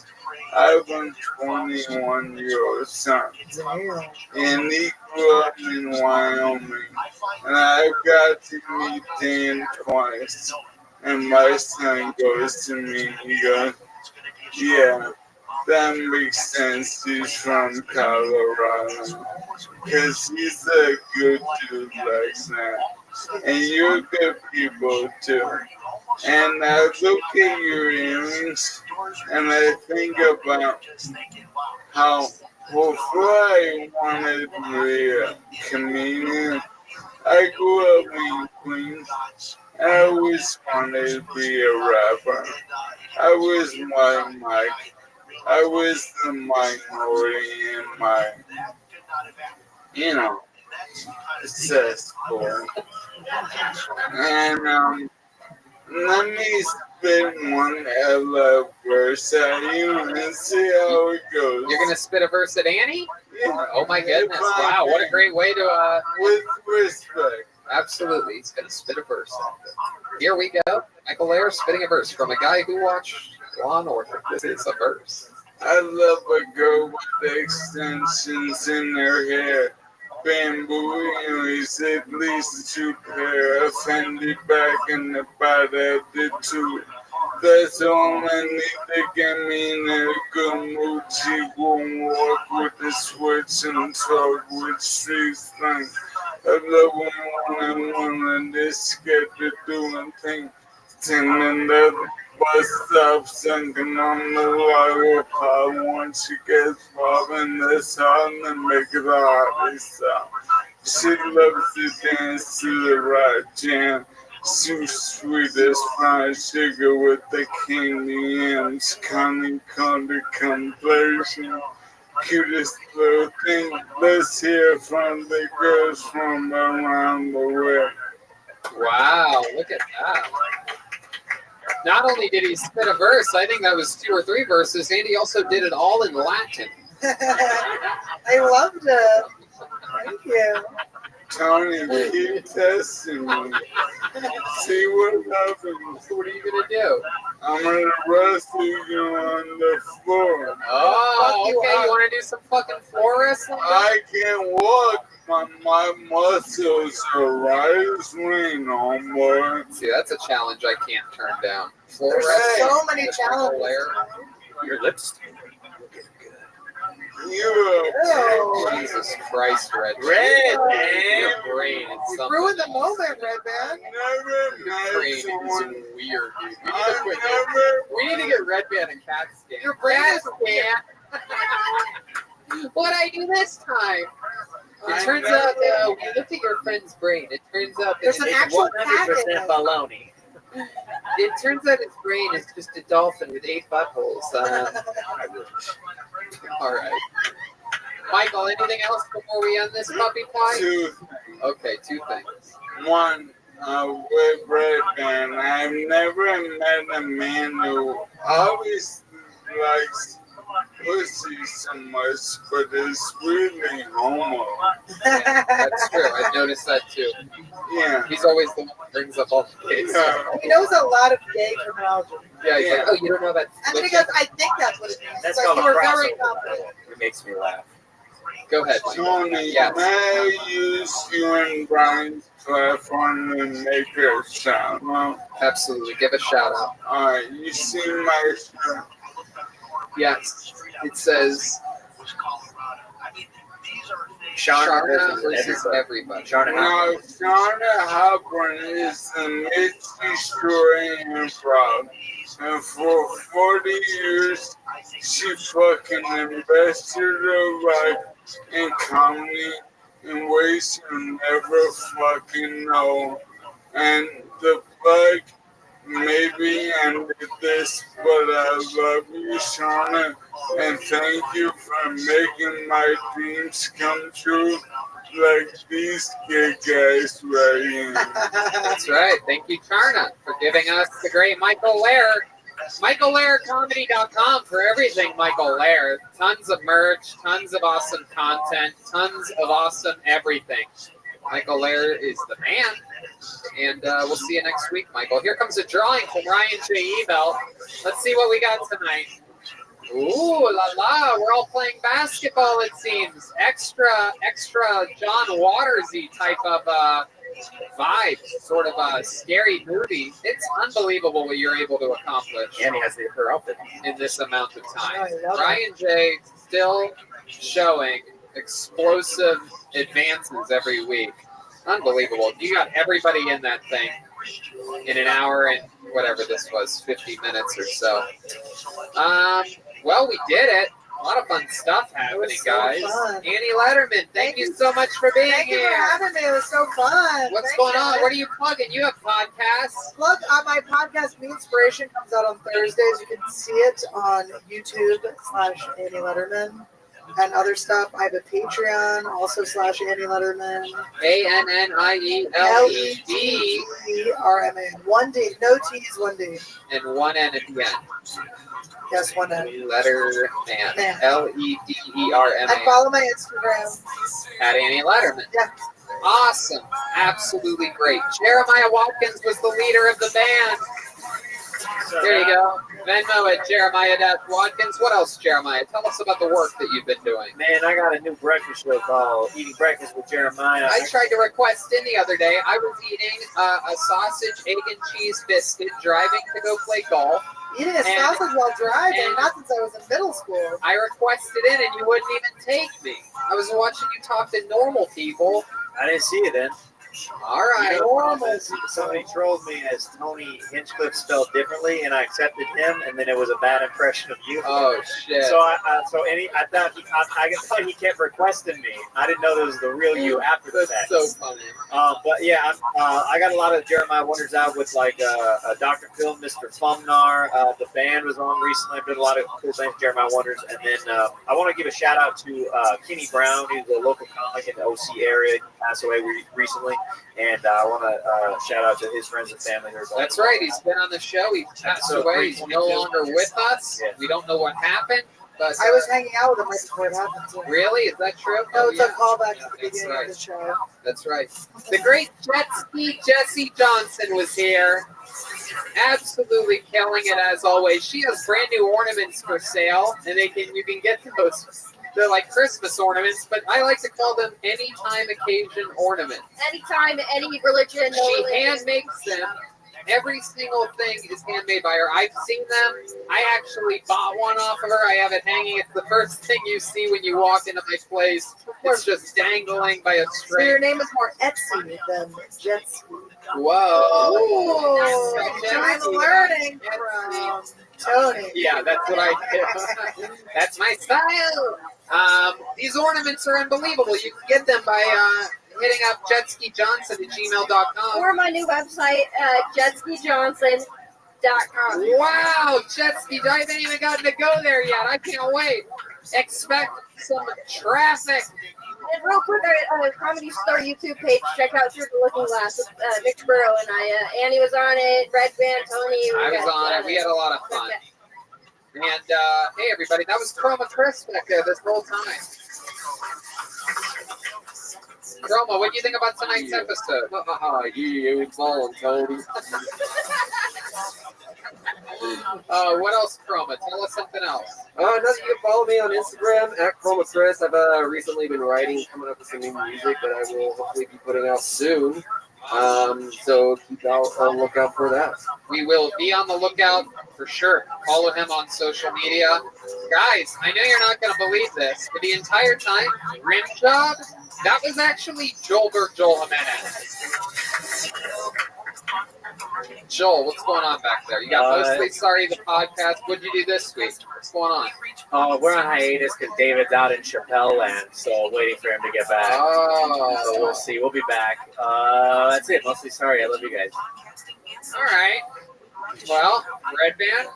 I have a 21-year-old son. And he grew up in Wyoming, and I got to meet Dan twice. And my son goes to me, he goes, yeah, that makes sense. He's from Colorado. Because he's a good dude like that. And you're good people too. And I look at your earrings and I think about how before I wanted to be a comedian, I grew up in Queens. I always wanted to be a rapper. I was my Mike. I was the minority in my, successful. And let me spit one Ella verse at you and see how it goes. You're gonna spit a verse at Annie? Yeah. Oh my goodness! Wow, what a great way to. With respect. Absolutely, he's gonna spit a verse. Here we go. Michael Lair spitting a verse from a guy who watched Law and Order. This is a verse. I love a girl with extensions in her hair. Bamboo earrings, at least 2 pair. Offended back in the body of the 2. That's all I need to get me in a good mood. She won't walk with the switch and talk with street slang. I love when this get to doing things. Sending the bus stop, sinking on the wire pile. Once she gets popping this hard and make it hard, they stop. She loves to dance to the right jam. So sweet as fried sugar with the candy M's. Connie Conda complexion. Cutest little thing. Let's hear from the girls from around the world. Wow, look at that. Not only did he spit a verse, I think that was 2 or 3 verses, and he also did it all in Latin. I loved it. Thank you. Tony, keep testing me. See what happens. What are you going to do? I'm going to wrestle you on the floor. Oh, okay. You want to do some fucking floor wrestling? I can't walk. My muscles are rising no more. See, that's a challenge I can't turn down. Floor There's wrestling. so many challenges. Your lips. Jesus Christ, Red. Red, Your brain is You something. ruined the moment, Red Man. Never Your brain is someone. weird, dude. I We need to get Red Man and CAT scan. Your brain is weird. What'd I do this time? It turns out, we looked at your friend's brain. It turns out that There's an actual cat in 100% it. baloney. it turns out his brain is just a dolphin with 8 buttholes. All right. Michael, anything else before we end this puppy pie? 2 Okay, 2 things. One, with Red Man, I've never met a man who always likes pussy so much, but is really homo. Yeah, that's true. I've noticed that too. Yeah. He's always the one that brings up all the gays. Yeah. He knows a lot of gay terminology. Yeah, he's Yeah. like, oh, you don't know that. And then he goes, I think that's what it means. That's It's called like a you were very crossover. confident. It makes me laugh. Go ahead, Michael. Tony, Yes. may I use you and Brian's platform to make a shout out? Absolutely. Give a shout out. Alright, you see my shirt? Yes. It says Shauna Sharna versus versus everybody. Shauna Now, Shauna Halpern is the mid-destroying improv. And for 40 years, she fucking invested her life in comedy in ways you never fucking know. And the bug maybe ended this, but I love you, Shauna, and thank you for making my dreams come true. Like these good guys right here. That's right. Thank you, Charna, for giving us the great Michael Lair. MichaelLairComedy.com for everything Michael Lair. Tons of merch, tons of awesome content, tons of awesome everything. Michael Lair is the man. And we'll see you next week, Michael. Here comes a drawing from Ryan J. Ebel. Let's see what we got tonight. Ooh la la! We're all playing basketball. It seems extra John Watersy type of vibe, sort of a scary movie. It's unbelievable what you're able to accomplish. And he has her outfit in this amount of time. I love Ryan J still showing explosive advances every week. Unbelievable. You got everybody in that thing in an hour and whatever this was, 50 minutes or so. Well, we did it. A lot of fun stuff happening, so guys. fun. Annie Letterman, thank you so much for being Thank you here. for having me. It was so fun. What's Thanks, going on? guys. What are you plugging? You have podcasts. Look, my podcast, The Inspiration, comes out on Thursdays. You can see it on YouTube/Annie Letterman and other stuff. I have a Patreon, also /Annie Letterman. ANNIELED. One D. No T's, one D. And one N at the end. Yes, one N. Letterman. Man. LEDERMAN. And follow my Instagram. At Annie Letterman. Yeah. Awesome. Absolutely great. Jeremiah Watkins was the leader of the band. There you go. Venmo at Jeremiah Watkins. What else, Jeremiah? Tell us about the work that you've been doing. Man, I got a new breakfast show called Eating Breakfast with Jeremiah. I tried to request in the other day. I was eating a sausage, egg, and cheese biscuit driving to go play golf. Eating a sausage while driving, not since I was in middle school. I requested in and you wouldn't even take me. I was watching you talk to normal people. I didn't see it then. All right. Somebody trolled me as Tony Hinchcliffe spelled differently, and I accepted him, and then it was a bad impression of you. Oh shit! So I thought he kept requesting me. I didn't know that was the real you after the fact. That's so funny. But yeah, I got a lot of Jeremiah Wonders out with like Dr. Phil, Mr. Flumnar. The band was on recently. I did a lot of cool things, Jeremiah Wonders, and then I want to give a shout out to Kenny Brown, who's a local comic in the OC area. He passed away recently. And I want to shout out to his friends and family. That's right. He's been on the show. He passed away. He's no longer with us. Yeah. We don't know what happened. But I was hanging out with him right before it happened. Too. Really? Is that true? No, it's yeah. a callback to the That's beginning right. of the show. That's right. The great jet ski Jessie Johnson was here. Absolutely killing it as always. She has brand new ornaments for sale, and you can get those. They're like Christmas ornaments, but I like to call them anytime occasion ornaments. Anytime, any religion, no She religion. hand makes them. Every single thing is handmade by her. I've seen them. I actually bought one off of her. I have it hanging. It's the first thing you see when you walk into my place. It's just dangling by a So string. your name is more Etsy than jet ski. Whoa. Ooh, I'm learning from Tony. Yeah, that's what I do. That's my style. These ornaments are unbelievable. You can get them by hitting up jetskijohnson@gmail.com. Or my new website, jetskijohnson.com. Wow, Jetski, I haven't even gotten to go there yet. I can't wait. Expect some traffic. And real quick, Comedy Star YouTube page. Check out Through the Looking Glass with Nick Burrow and I. Annie was on it. Red Band, Tony. I was on it. We had a lot of fun. And hey, everybody, that was Chroma Chris back there this whole time. Chroma, what do you think about tonight's episode? Yeah, we falling, Cody. What else, Chroma? Tell us something else. Now that you can follow me on Instagram at Chroma Chris. I've recently been writing, coming up with some new music that I will hopefully be putting out soon. So keep out on the lookout for that. We will be on the lookout for sure. Follow him on social media. Guys, I know you're not going to believe this, but the entire time, Rim Job, that was actually Joel Jimenez. Joel, what's going on back there? You got Mostly Sorry, the podcast. What'd you do this week? What's going on? We're on hiatus because David's out in Chappelle land, so waiting for him to get back. Oh. So we'll see. We'll be back. That's it. Mostly Sorry. I love you guys. All right. Well, Red Band.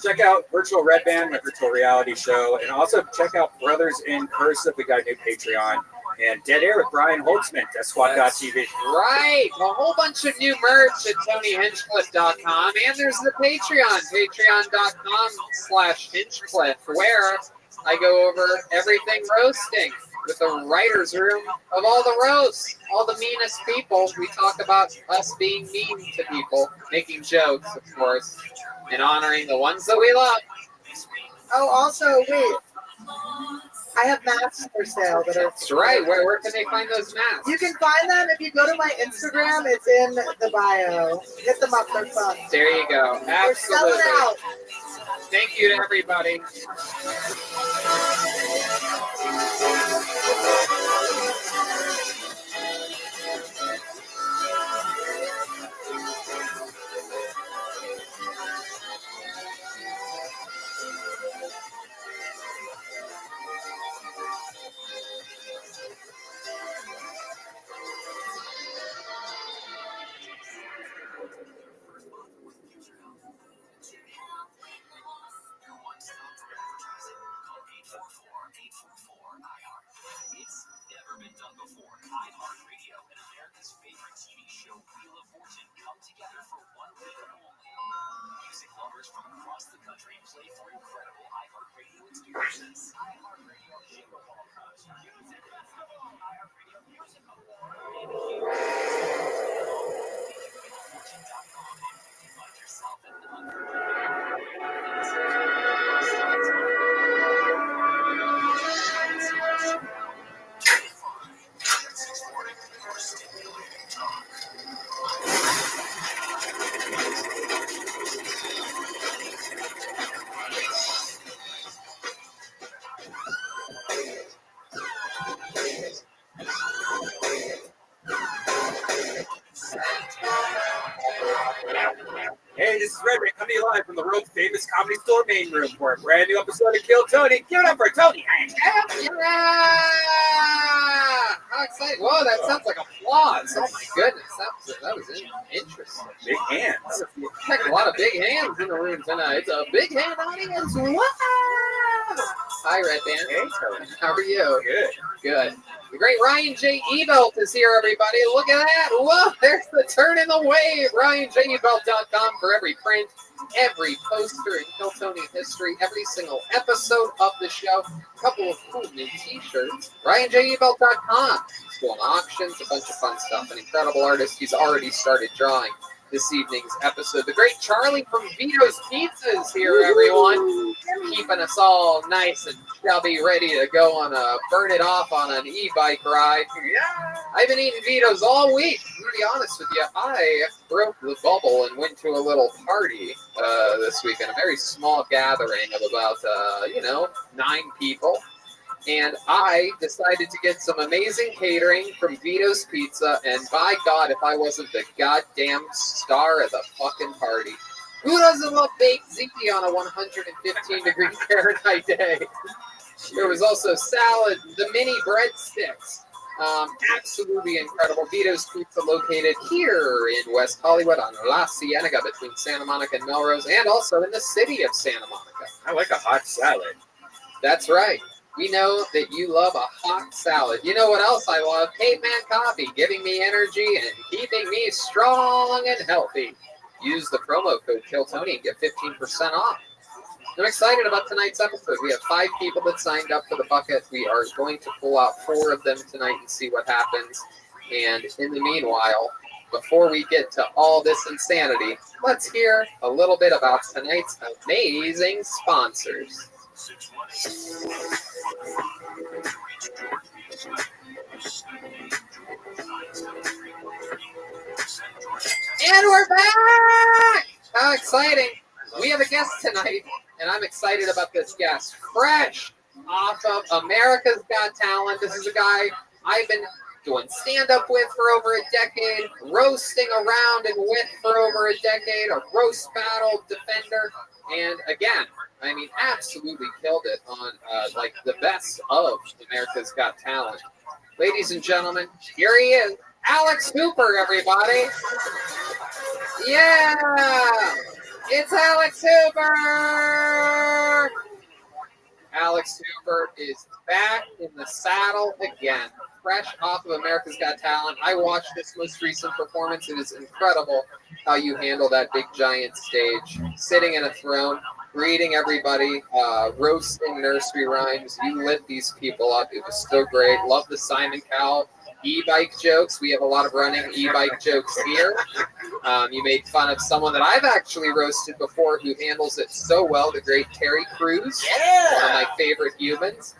Check out Virtual Red Band, my virtual reality show, and also check out Brothers in Cursive. We got a new Patreon. And Dead Air with Brian Holtzman, DeathSquad.tv. Right. A whole bunch of new merch at TonyHinchcliffe.com. And there's the Patreon, patreon.com/Hinchcliffe, where I go over everything roasting with the writer's room of all the roasts, all the meanest people. We talk about us being mean to people, making jokes, of course, and honoring the ones that we love. Oh, also, wait. I have masks for sale that are. That's right. Where can they find those masks? You can find them if you go to my Instagram. It's in the bio. Hit them up. They're fun. There you go. We're selling Absolutely. out. Thank you to everybody. Hey, this is Rabbi coming to you live from the world famous Comedy Store main room for a brand new episode of Kill Tony. Give it up for Tony. Yeah! How exciting. Whoa, that sounds like applause. Oh my goodness. That was interesting. Big hands. Heck, a lot of big hands in the room tonight. It's a big hand audience. Wow! Hi, Red Band. Hey, Tony. How are you? Good. Good. The great Ryan J. Ebelt is here, everybody. Look at that. Whoa, there's the turn in the wave. RyanJEbelt.com for every print, every poster in Kill Tony history, every single episode of the show. A couple of cool new t-shirts. RyanJEbelt.com. School auctions, a bunch of fun stuff. An incredible artist. He's already started drawing this evening's episode. The great Charlie from Vito's Pizza is here, everyone. Keeping us all nice and chubby, ready to go on burn it off on an e-bike ride. Yeah. I've been eating Vito's all week. To be honest with you, I broke the bubble and went to a little party this weekend, a very small gathering of about, 9 people. And I decided to get some amazing catering from Vito's Pizza, and by God, if I wasn't the goddamn star of the fucking party. Who doesn't love baked ziti on a 115-degree Fahrenheit day? There was also salad, the mini breadsticks. Absolutely incredible. Vito's Pizza located here in West Hollywood on La Cienega between Santa Monica and Melrose, and also in the city of Santa Monica. I like a hot salad. That's right. We know that you love a hot salad. You know what else I love? Caveman Coffee, giving me energy and keeping me strong and healthy. Use the promo code KillTony and get 15% off. I'm excited about tonight's episode. We have 5 people that signed up for the bucket. We are going to pull out 4 of them tonight and see what happens. And in the meanwhile, before we get to all this insanity, let's hear a little bit about tonight's amazing sponsors. And we're back! How exciting! We have a guest tonight, and I'm excited about this guest. Fresh off of America's Got Talent. This is a guy I've been doing stand-up with for over a decade, roasting around and with for over a decade, a roast battle defender, and again, I mean, absolutely killed it on the best of America's Got Talent. Ladies and gentlemen, here he is, Alex Hooper, everybody. Yeah, it's Alex Hooper. Alex Hooper is back in the saddle again, fresh off of America's Got Talent. I watched this most recent performance. It is incredible how you handle that big giant stage, sitting in a throne, greeting everybody, roasting nursery rhymes. You lit these people up. It was so great. Love the Simon Cowell e-bike jokes. We have a lot of running e-bike jokes here. You made fun of someone that I've actually roasted before who handles it so well, the great Terry Crews, one of my favorite humans.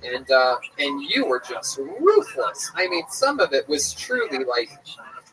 And you were just ruthless. I mean, some of it was truly like,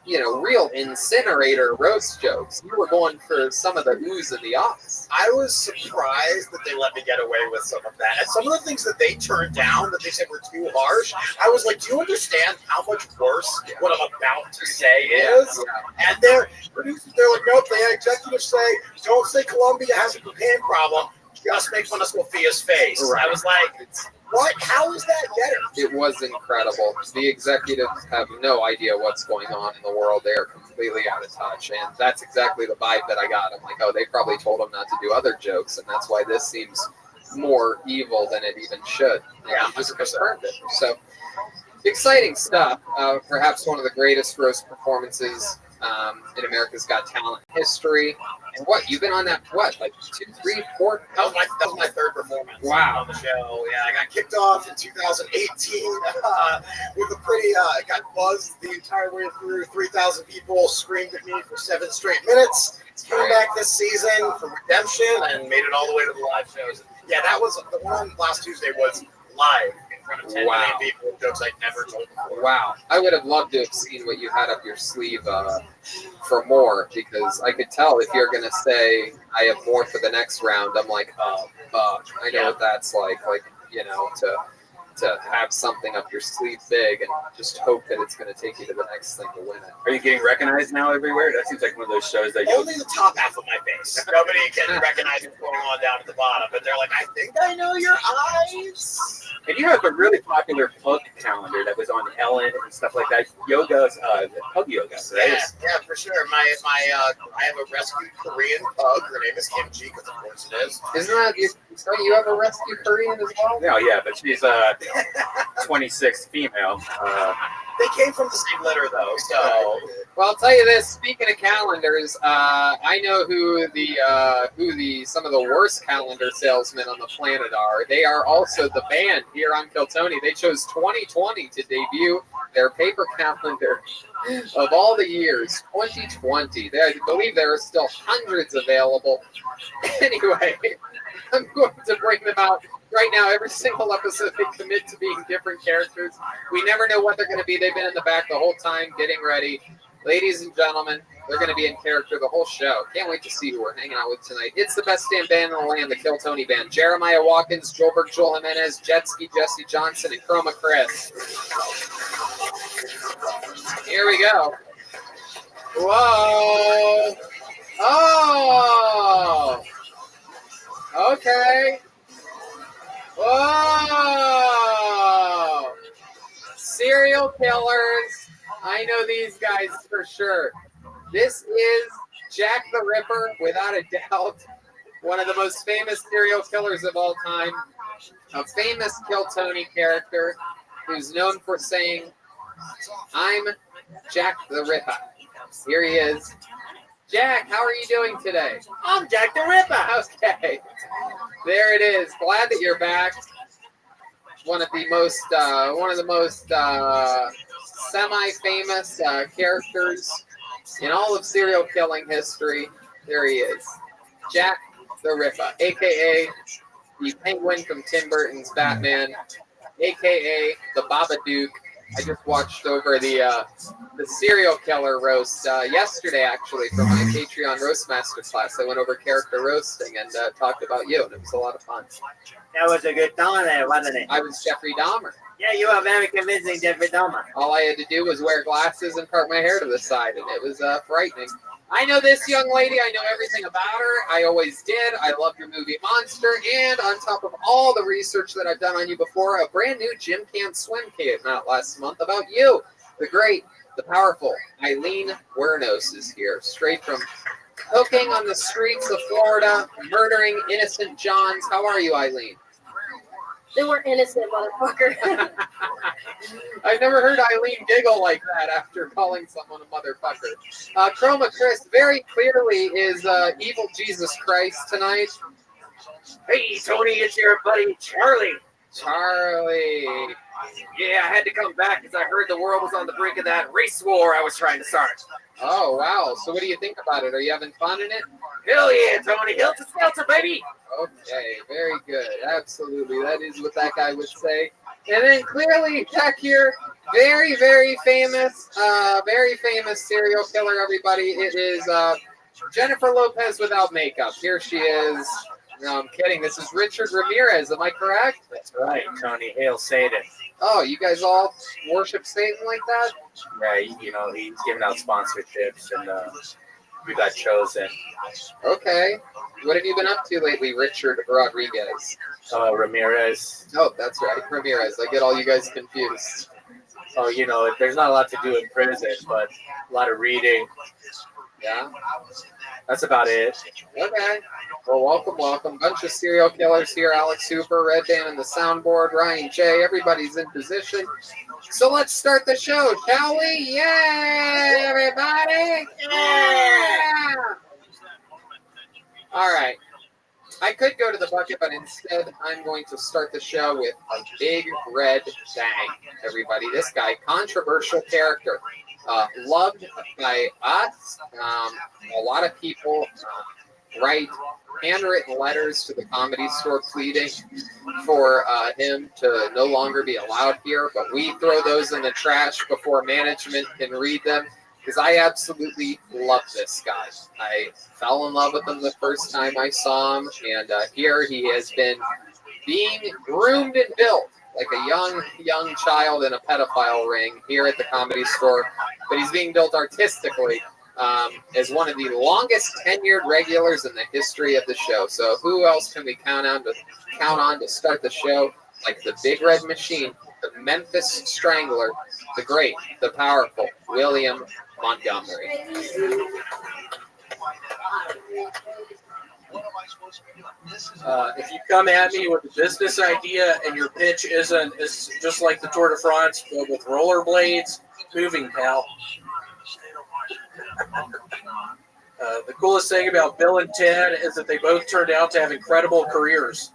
you know, real incinerator roast jokes. You were going for some of the oohs and the ahs. I was surprised that they let me get away with some of that. And some of the things that they turned down that they said were too harsh, I was like, do you understand how much worse what I'm about to say is? Yeah. And their producers, they're like, nope, the executives say, don't say Colombia has a cocaine problem, just make fun of Sophia's face. Right. I was like, what? How is that better? It was incredible. The executives have no idea what's going on in the world. They are completely out of touch. And that's exactly the vibe that I got. I'm like, oh, they probably told them not to do other jokes. And that's why this seems more evil than it even should. Yeah, you just confirmed it. So exciting stuff. Perhaps one of the greatest roast performances in America's Got Talent history. And what, you've been on that, what, like 2, 3, 4? That was my third performance Wow. on the show. Yeah, I got kicked off in 2018 with a pretty, got buzzed the entire way through. 3,000 people screamed at me for 7 straight minutes. Came back this season for redemption and made it all the way to the live shows. Yeah, that was, the one last Tuesday was live in front of 10 million people, jokes I'd never told before. Wow. I would have loved to have seen what you had up your sleeve for more, because I could tell if you're going to say, I have more for the next round, I'm like, oh, fuck. I know what that's like, you know, to have something up your sleeve big and just hope that it's going to take you to the next thing to win it. Are you getting recognized now everywhere? That seems like one of those shows that you... Only the top half of my face. Nobody can recognize what's going on down at the bottom, but they're like, I think I know your eyes. And you have a really popular pug calendar that was on Ellen and stuff like that. Yoga's, pug yoga, right? Yeah, for sure. I have a rescued Korean pug. Her name is Kimchi, because of course it is. Isn't that, you have a rescued Korean as well? No, yeah, but she's 26 female. They came from the same litter, though, so... Well, I'll tell you this. Speaking of calendars, I know who some of the worst calendar salesmen on the planet are. They are also the band here on Kiltony. They chose 2020 to debut their paper calendar of all the years. 2020. I believe there are still hundreds available. Anyway, I'm going to bring them out. Right now, every single episode, they commit to being different characters. We never know what they're going to be. They've been in the back the whole time getting ready. Ladies and gentlemen, they're going to be in character the whole show. Can't wait to see who we're hanging out with tonight. It's the best damn band in the land, the Kiltony Band. Jeremiah Watkins, Joelberg Joel Jimenez, Jetski Jesse Johnson, and Chroma Chris. Here we go. Whoa. Oh. Okay. Whoa! Serial killers. I know these guys for sure. This is Jack the Ripper, without a doubt. One of the most famous serial killers of all time. A famous Kiltony character who's known for saying, I'm Jack the Ripper. Here he is. Jack, how are you doing today? I'm Jack the Ripper. Okay. There it is. Glad that you're back. One of the most semi-famous characters in all of serial killing history. There he is. Jack the Ripper, a.k.a. the Penguin from Tim Burton's Batman, a.k.a. the Babadook. I just watched over the serial killer roast yesterday, actually, for my Patreon roast masterclass. I went over character roasting and talked about you, and it was a lot of fun. That was a good time there, wasn't it? I was Jeffrey Dahmer. Yeah, you are very convincing, Jeffrey Dahmer. All I had to do was wear glasses and part my hair to the side, and it was frightening. I know this young lady. I know everything about her. I always did. I love your movie Monster. And on top of all the research that I've done on you before, a brand new Gym Can Swim came out last month about you. The great, the powerful Eileen Wernos is here, straight from cooking on the streets of Florida, murdering innocent Johns. How are you, Eileen? They weren't innocent, motherfucker. I've never heard Eileen giggle like that after calling someone a motherfucker. Chroma Chris very clearly is evil Jesus Christ tonight. Hey, Tony, it's your buddy Charlie. Charlie. Yeah, I had to come back because I heard the world was on the brink of that race war I was trying to start. Oh, wow. So what do you think about it? Are you having fun in it? Hell yeah, Tony. Hilton Skelter, baby. Okay, very good. Absolutely. That is what that guy would say. And then clearly Jack here, very, very famous serial killer, everybody. It is Jennifer Lopez without makeup. Here she is. No, I'm kidding. This is Richard Ramirez. Am I correct? That's right, Tony. Hail Satan. Oh, you guys all worship Satan like that? Yeah, you know, he's giving out sponsorships, and we got chosen. Okay. What have you been up to lately, Richard Rodriguez? Ramirez. Oh, that's right. Ramirez. I get all you guys confused. Oh, you know, there's not a lot to do in prison, but a lot of reading. Yeah. That's about it. Okay. Well, welcome. Bunch of serial killers here. Alex Hooper, Red Band on the soundboard, Ryan J. Everybody's in position. So let's start the show, shall we? Yay, everybody! Yeah! All right. I could go to the bucket, but instead I'm going to start the show with a big red bang, everybody. This guy, controversial character. Loved by us. A lot of people write handwritten letters to the Comedy Store pleading for him to no longer be allowed here, but we throw those in the trash before management can read them, because I absolutely love this guy. I fell in love with him the first time I saw him, and here he has been being groomed and built like a young child in a pedophile ring here at the Comedy Store, but he's being built artistically as one of the longest tenured regulars in the history of the show. So who else can we count on to start the show like the Big Red Machine, the Memphis Strangler, the great, the powerful William Montgomery. If you come at me with a business idea and your pitch is just like the Tour de France, but with rollerblades, moving, pal. The coolest thing about Bill and Ted is that they both turned out to have incredible careers.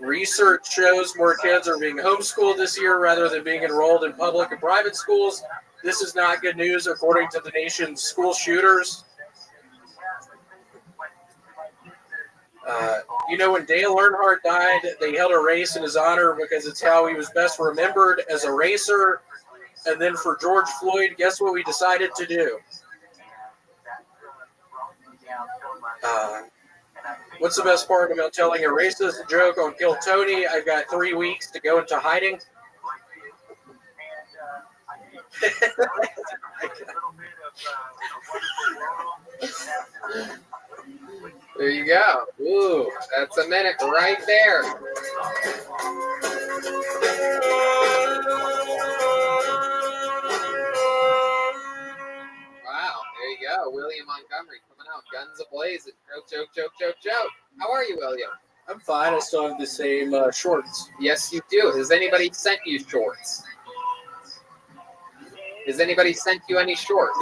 Research shows more kids are being homeschooled this year rather than being enrolled in public and private schools. This is not good news, according to the nation's school shooters. You know, when Dale Earnhardt died, they held a race in his honor because it's how he was best remembered as a racer. And then for George Floyd, guess what we decided to do? What's the best part about telling a racist joke on Kill Tony? I've got 3 weeks to go into hiding. There you go. Ooh, that's a minute right there. Wow, there you go. William Montgomery coming out, guns a-blazing. Joke. How are you, William? I'm fine. I still have the same shorts. Yes, you do. Has anybody sent you shorts? Has anybody sent you any shorts?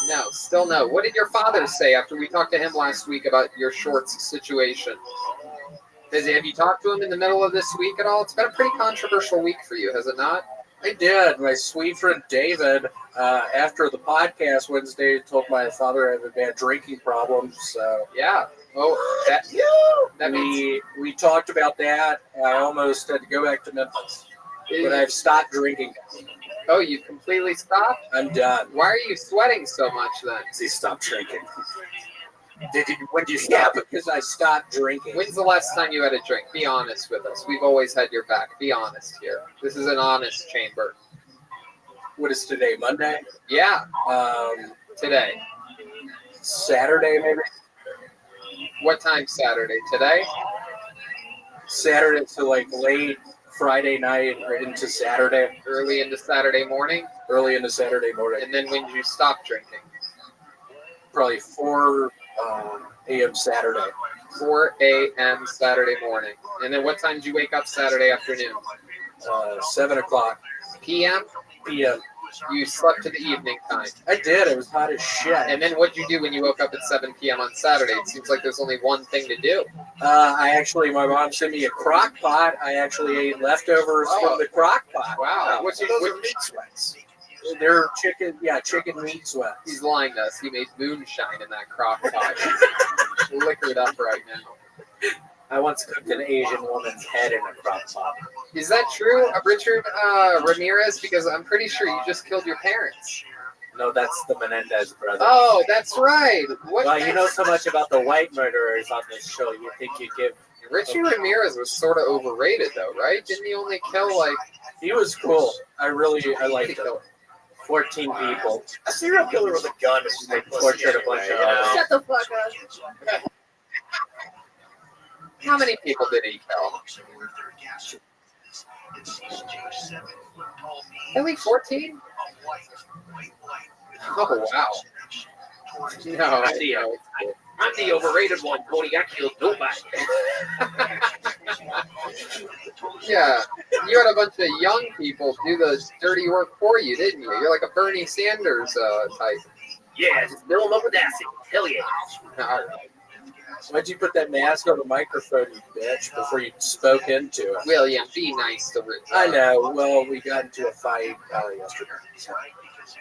No, still no. What did your father say after we talked to him last week about your shorts situation? Have you talked to him in the middle of this week at all? It's been a pretty controversial week for you, has it not? I did. My sweet friend David, after the podcast Wednesday, told my father I have a bad drinking problem. So yeah. Oh, we talked about that. I almost had to go back to Memphis, but I've stopped drinking. Oh, you completely stopped? I'm done. Why are you sweating so much then? He stopped drinking. When did you stop? Because I stopped drinking. When's the last time you had a drink? Be honest with us. We've always had your back. Be honest here. This is an honest chamber. What is today? Monday? Yeah. Today. Saturday, maybe? What time Saturday? Today? Saturday to like late Friday night or into Saturday. Early into Saturday morning? Early into Saturday morning. And then when did you stop drinking? Probably 4 a.m. Saturday. 4 a.m. Saturday morning. And then what time did you wake up Saturday afternoon? 7 o'clock. p.m.? p.m. You slept to the evening time. I did. It was hot as shit. And then what'd you do when you woke up at 7 p.m. on Saturday? It seems like there's only one thing to do. My mom sent me a crock pot. I actually ate leftovers from the crock pot. Wow. Those are meat sweats. They're chicken meat sweats. He's lying to us. He made moonshine in that crock pot. Liquored up right now. I once cooked an Asian woman's head in a crock pot. Is that true, Richard Ramirez? Because I'm pretty sure you just killed your parents. No, that's the Menendez brothers. Oh, that's right. Well, you know so much about the white murderers on this show. You think you give... Richard Ramirez was sort of overrated, though, right? Didn't he only kill, like... He was cool. I liked him. 14 people. A serial killer with a gun is like tortured a bunch of others. Shut the fuck up. How many people did he kill? Only 14? Oh, wow. No, I'm the overrated one, Tony. I killed nobody. Yeah, you had a bunch of young people do the dirty work for you, didn't you? You're like a Bernie Sanders type. Yeah, just fill them up with acid. Hell yeah. All right. Why'd you put that mask on the microphone, you bitch, before you spoke into it? William, be nice to Richard. I know. Well, we got into a fight yesterday. So.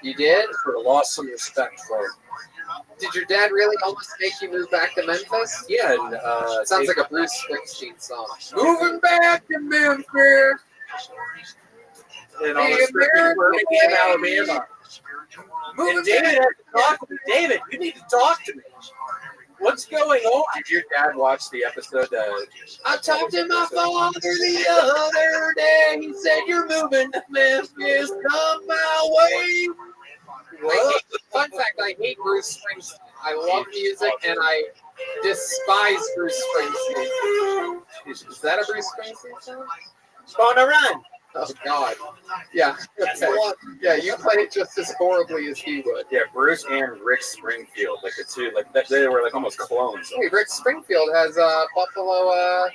You did? Sort of lost some respect for him. Did your dad really almost make you move back to Memphis? Yeah. And, it sounds like a Bruce Springsteen song. Moving back to Memphis. And all this in Alabama. And David has to talk to me. David, you need to talk to me. What's going on? Did your dad watch the episode? I talked to my father the other day. He said, "You're moving to Memphis. Come my way." Fun fact, I hate Bruce Springsteen. I love music, and I despise Bruce Springsteen. Is that a Bruce Springsteen song? On a run. Oh, God. Yeah. Okay. Yeah, you play it just as horribly as he would. Yeah, Bruce and Rick Springfield, like the two, like they were like almost clones. Hey, Rick Springfield has Buffalo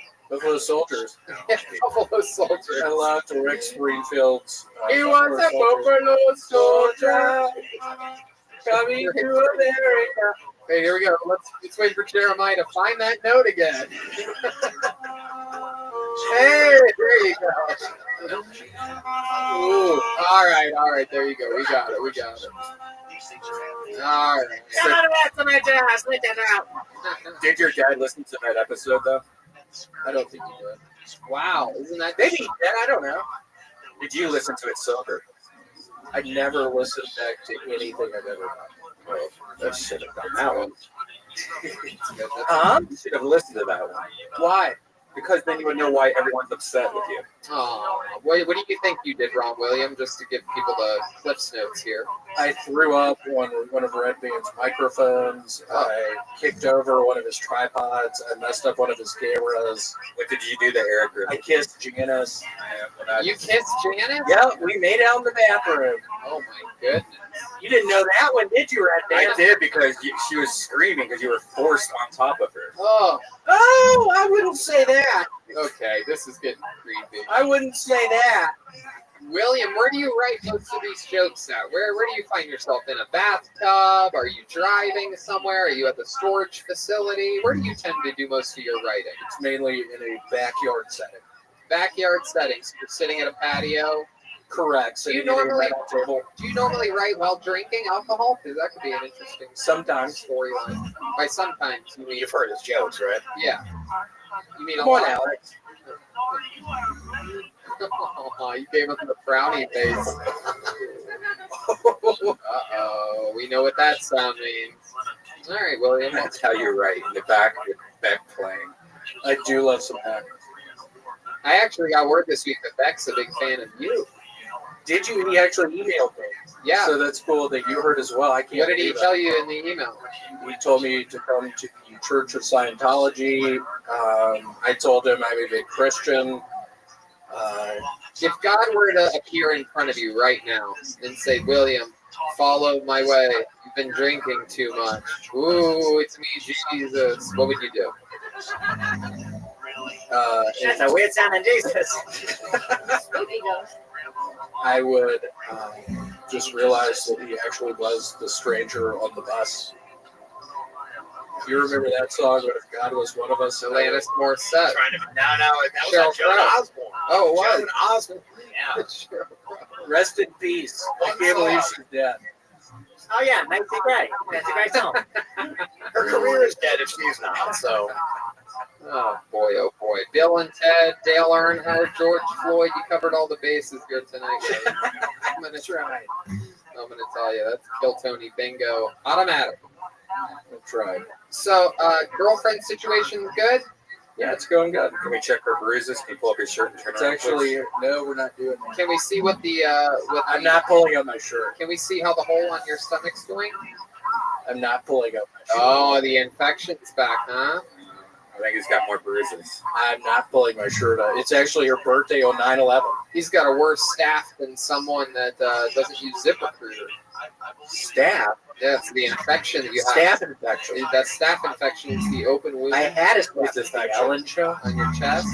Soldiers. Yeah, Buffalo Soldiers. I love the Rick Springfield's. He was a Buffalo soldier coming to America. Hey, here we go. Let's wait for Jeremiah to find that note again. Hey, there you go. Ooh, all right, there you go. We got it. All right. Did your dad listen to that episode though? I don't think he did. Wow, isn't that? Maybe he did. I don't know. Did you listen to it sober? I never listened back to anything I've ever done. Well, that should have done that one. Huh? You should have listened to that one. Why? Because then you would know why everyone's upset with you. Oh, what do you think you did wrong, William? Just to give people the Cliff's notes here. I threw up on one of Red Band's microphones. I kicked over one of his tripods. I messed up one of his cameras. What did you do to Eric? I kissed Janice. You kissed Janice? Yeah, we made out in the bathroom. Oh my goodness. You didn't know that one, did you, Red Band? I did because she was screaming because you were forced on top of her. Oh, I wouldn't say that. Okay, this is getting creepy. I wouldn't say that. William, where do you write most of these jokes at? Where do you find yourself? In a bathtub? Are you driving somewhere? Are you at the storage facility? Where do you tend to do most of your writing? It's mainly in a backyard setting. Backyard settings. You're sitting at a patio. Correct. Do you normally write while drinking alcohol? Because that could be an interesting sometimes storyline. By sometimes you mean you've heard his jokes, right? Yeah. You mean Come on, Alex. Oh, you gave us the frowny face. Uh-oh, we know what that sound means. All right, William. That's how you write in the back playing. I do love some Beck. I actually got word this week that Beck's a big fan of you. Did you? He actually emailed me. Yeah. So that's cool that you heard as well. I can't. What did he tell you in the email? He told me to come to the Church of Scientology. I told him I'm a big Christian. If God were to appear in front of you right now and say, "William, follow my way. You've been drinking too much. Ooh, it's me, Jesus." What would you do? That's a weird sounding Jesus. I would just realized that he actually was the stranger on the bus. You remember that song, What If God Was One of Us? Alanis Morissette. No, that was Cheryl Joan Crow. Osborne. Oh, what? Joan Osborne. Yeah. Rest in peace. I can't believe she's dead. Oh yeah, Nancy Gray. Nancy Gray song. Her career is dead if she's not. So. Oh boy, oh boy. Bill and Ted, Dale Earnhardt, George Floyd. You covered all the bases here tonight, guys. I'm gonna try. I'm gonna tell you, that's Kill Tony bingo. Automatic. That's right. So, girlfriend situation good? Yeah, it's going good. Can we check her bruises? Can you pull up your shirt and turn It's around, actually, please? no, we're not doing that. Can we see what the I'm not pulling up my shirt. Can we see how the hole on your stomach's doing? I'm not pulling up my shirt. Oh, the infection's back, huh? I think he's got more bruises. I'm not pulling my shirt up. It's actually her birthday on 9/11. He's got a worse staph than someone that doesn't use ZipRecruiter. Staph? Yeah, it's the infection that you have. Staph infection. That staph infection is the open wound. I had a staph infection. Ellen show on your chest,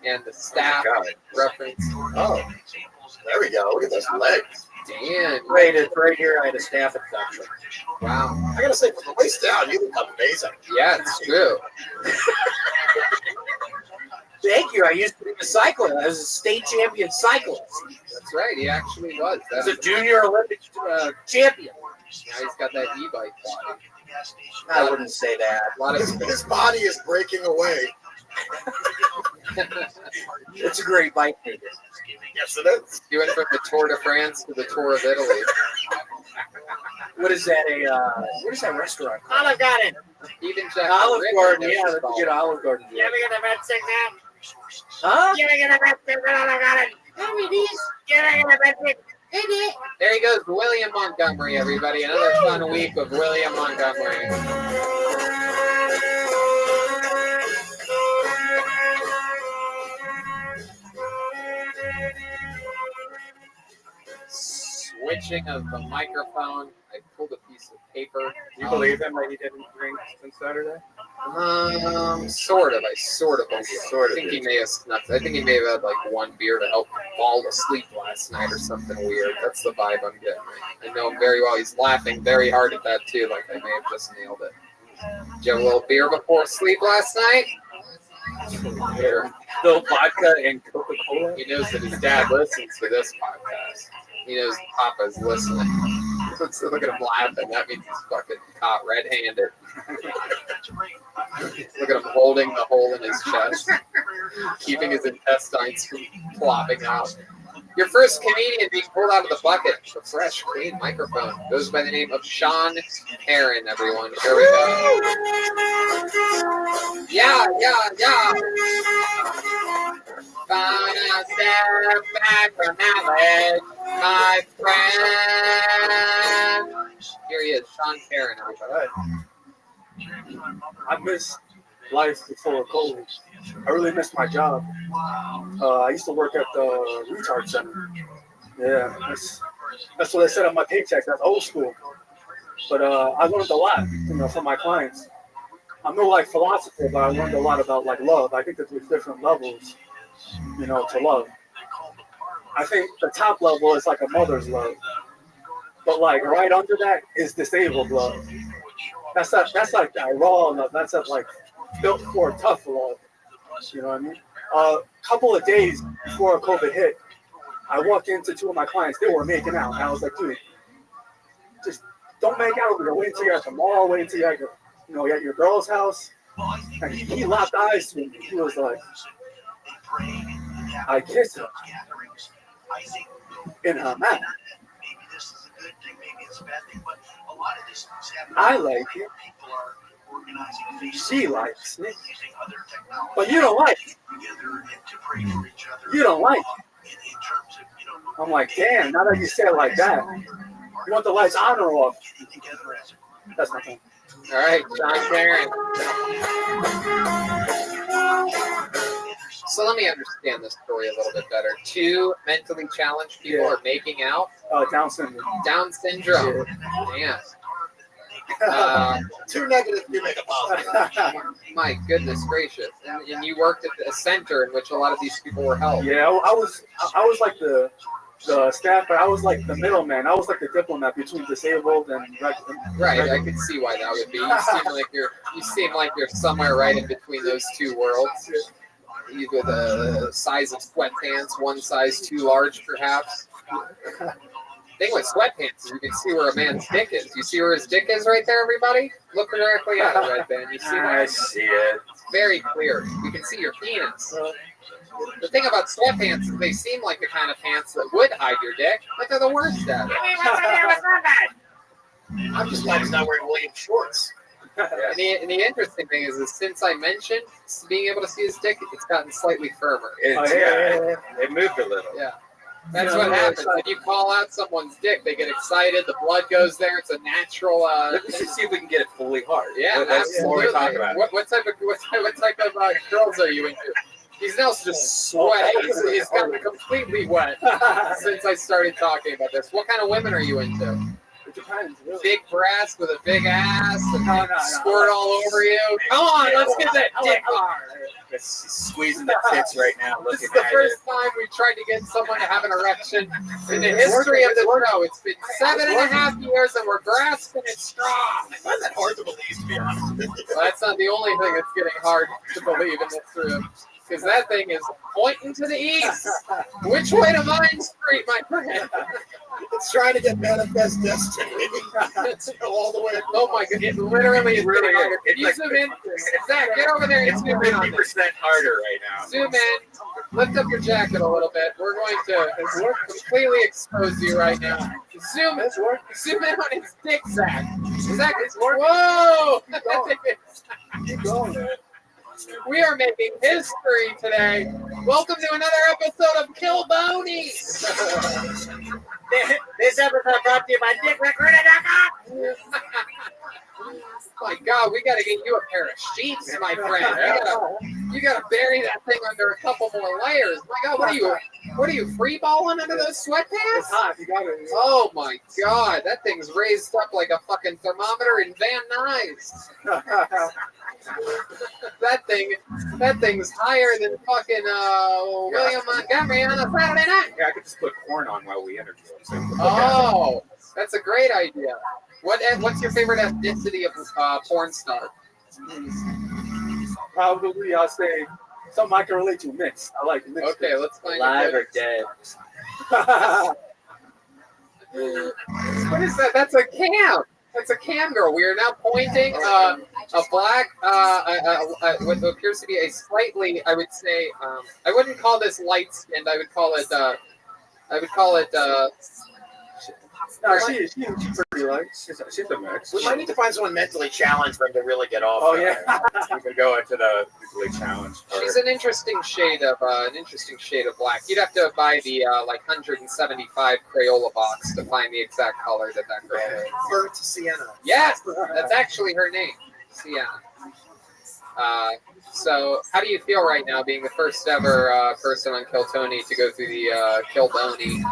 and the staph reference. Oh, there we go. Look at those legs. Damn. Right, it's right here. I had a staph infection. Wow. I gotta say, from the waist down, you look amazing. Yeah, it's true. Thank you. I used to be a cyclist. I was a state champion cyclist. That's right. He actually was. I was a junior Olympic champion. Now he's got that e-bike body. I wouldn't say that. A lot of His body is breaking away. It's a great bike. Yes, it is. He went from the Tour de France to the Tour of Italy. What is that? What is that restaurant? Olive Garden. Even Jack Olive Rick Garden. knows Yeah, it's let's called. get Olive Garden. You ever get a red signal? Huh? You ever get a red signal? Olive Garden. Hey, these. You ever get a red signal? Hey, Dick. There he goes, William Montgomery, everybody. Another fun week of William Montgomery. Switching of the microphone. I pulled a piece of paper. Do you believe him that he didn't drink since Saturday? Sort of. I think he may have snuck. I think he may have had like one beer to help fall asleep last night or something weird. That's the vibe I'm getting. I know him very well. He's laughing very hard at that too. Like I may have just nailed it. Did you have a little beer before sleep last night? Beer. Still vodka and Coca-Cola? He knows that his dad listens to this podcast. He knows Papa's listening. So look at him laughing. That means he's fucking caught red-handed. Look at him holding the hole in his chest, keeping his intestines from plopping out. Your first comedian being pulled out of the bucket. A fresh, clean microphone. Goes by the name of Sean Heron, everyone. Here we go. Yeah. Gonna step back from that ledge, my friend. Here he is, Sean Heron, everybody. I miss life before COVID. I really miss my job. I used to work at the retard center. Yeah, that's what I said on my paycheck. That's old school. But I learned a lot, from my clients. I'm no like philosopher, but I learned a lot about like love. I think that there's different levels, to love. I think the top level is like a mother's love, but like right under that is disabled love. That's like that raw love. That's that like built for tough love. You know what I mean? A couple of days before COVID hit, I walked into two of my clients. They were making out, and I was like, dude, just don't make out. Wait until you're at the mall. Wait until you're at you're at your girl's house. And he locked eyes with me. He was like, I kissed her in her mouth. I like it. She likes it. But you don't like it. You don't like it. I'm like, damn, now that you say it like that, you want the lights on or off? That's my thing. All right, Sean Heron. So let me understand this story a little bit better. Two mentally challenged people are making out. Down syndrome. Down syndrome. Damn. Two negative, you make a positive. My goodness gracious! And you worked at a center in which a lot of these people were held. Yeah, I was like the the staff, but I was like the middleman. I was like the diplomat between disabled and Right, I could see why that would be. You seem like you're somewhere right in between those two worlds. Either the size of sweatpants, one size too large, perhaps. Thing with sweatpants is you can see where a man's dick is. You see where his dick is right there, everybody? Look directly at it, Red Band. You see I that? see it. It's very clear. You can see your penis. The thing about sweatpants is they seem like the kind of pants that would hide your dick, but they're the worst at it. I'm just glad he's not wearing William shorts. And the interesting thing is since I mentioned being able to see his dick, it's gotten slightly firmer. It moved a little. Yeah. That's what happens. If you call out someone's dick, they get excited, the blood goes there, it's a natural... Let's just see if we can get it fully hard. Yeah, That's what we're talking absolutely. about. What type of girls are you into? He's now just sweating. He's gotten completely wet since I started talking about this. What kind of women are you into? It depends, really. Big breasts with a big ass and squirt all over you. Come on, let's get that dick hard. He's squeezing the tits right now. This is the first time we tried to get someone to have an erection in the history of the show. It's been 7.5 years and we're grasping it strong. I find that hard to believe, to be honest with you. Well, that's not the only thing that's getting hard to believe in this room. Because that thing is pointing to the east. Which way to Vine Street, my friend? It's trying to get manifest destiny. It's all the way. Oh my god! It literally is really getting harder. is. Can you zoom in? Zach, get over there and It's zoom in on this. 50% harder right now. Zoom in. Lift up your jacket a little bit. We're going to completely expose you right now. Zoom in on his dick, Zach. Zach, whoa! Keep going. We are making history today. Welcome to another episode of Kill Boney. This episode brought to you by DickRecruiter.com. My God, we got to get you a pair of sheets, my friend. You gotta bury that thing under a couple more layers. My God, what are you free balling under those sweatpants? It's hot. You got it. Oh my God, that thing's raised up like a fucking thermometer in Van Nuys. That thing's higher than fucking William Montgomery on a Saturday night. Yeah, I could just put corn on while we interview him. Oh, that's a great idea. What's your favorite ethnicity of porn star? Probably, I'll say something I can relate to. Mixed. I like mixed. Okay, let's find Live or dead. What is that? That's a cam. That's a cam girl. We are now pointing a black, what appears to be a slightly, I would say, I wouldn't call this light skinned. I would call it. No, she's pretty light. She's a mix. We might need to find someone mentally challenged for him to really get off. Oh yeah. We can go into the mentally challenged part. She's an interesting shade of black. You'd have to buy the like 175 Crayola box to find the exact color that girl is. Burnt sienna. Yes, that's actually her name, Sienna. So, how do you feel right now, being the first ever person on Kill Tony to go through the Kill Boney?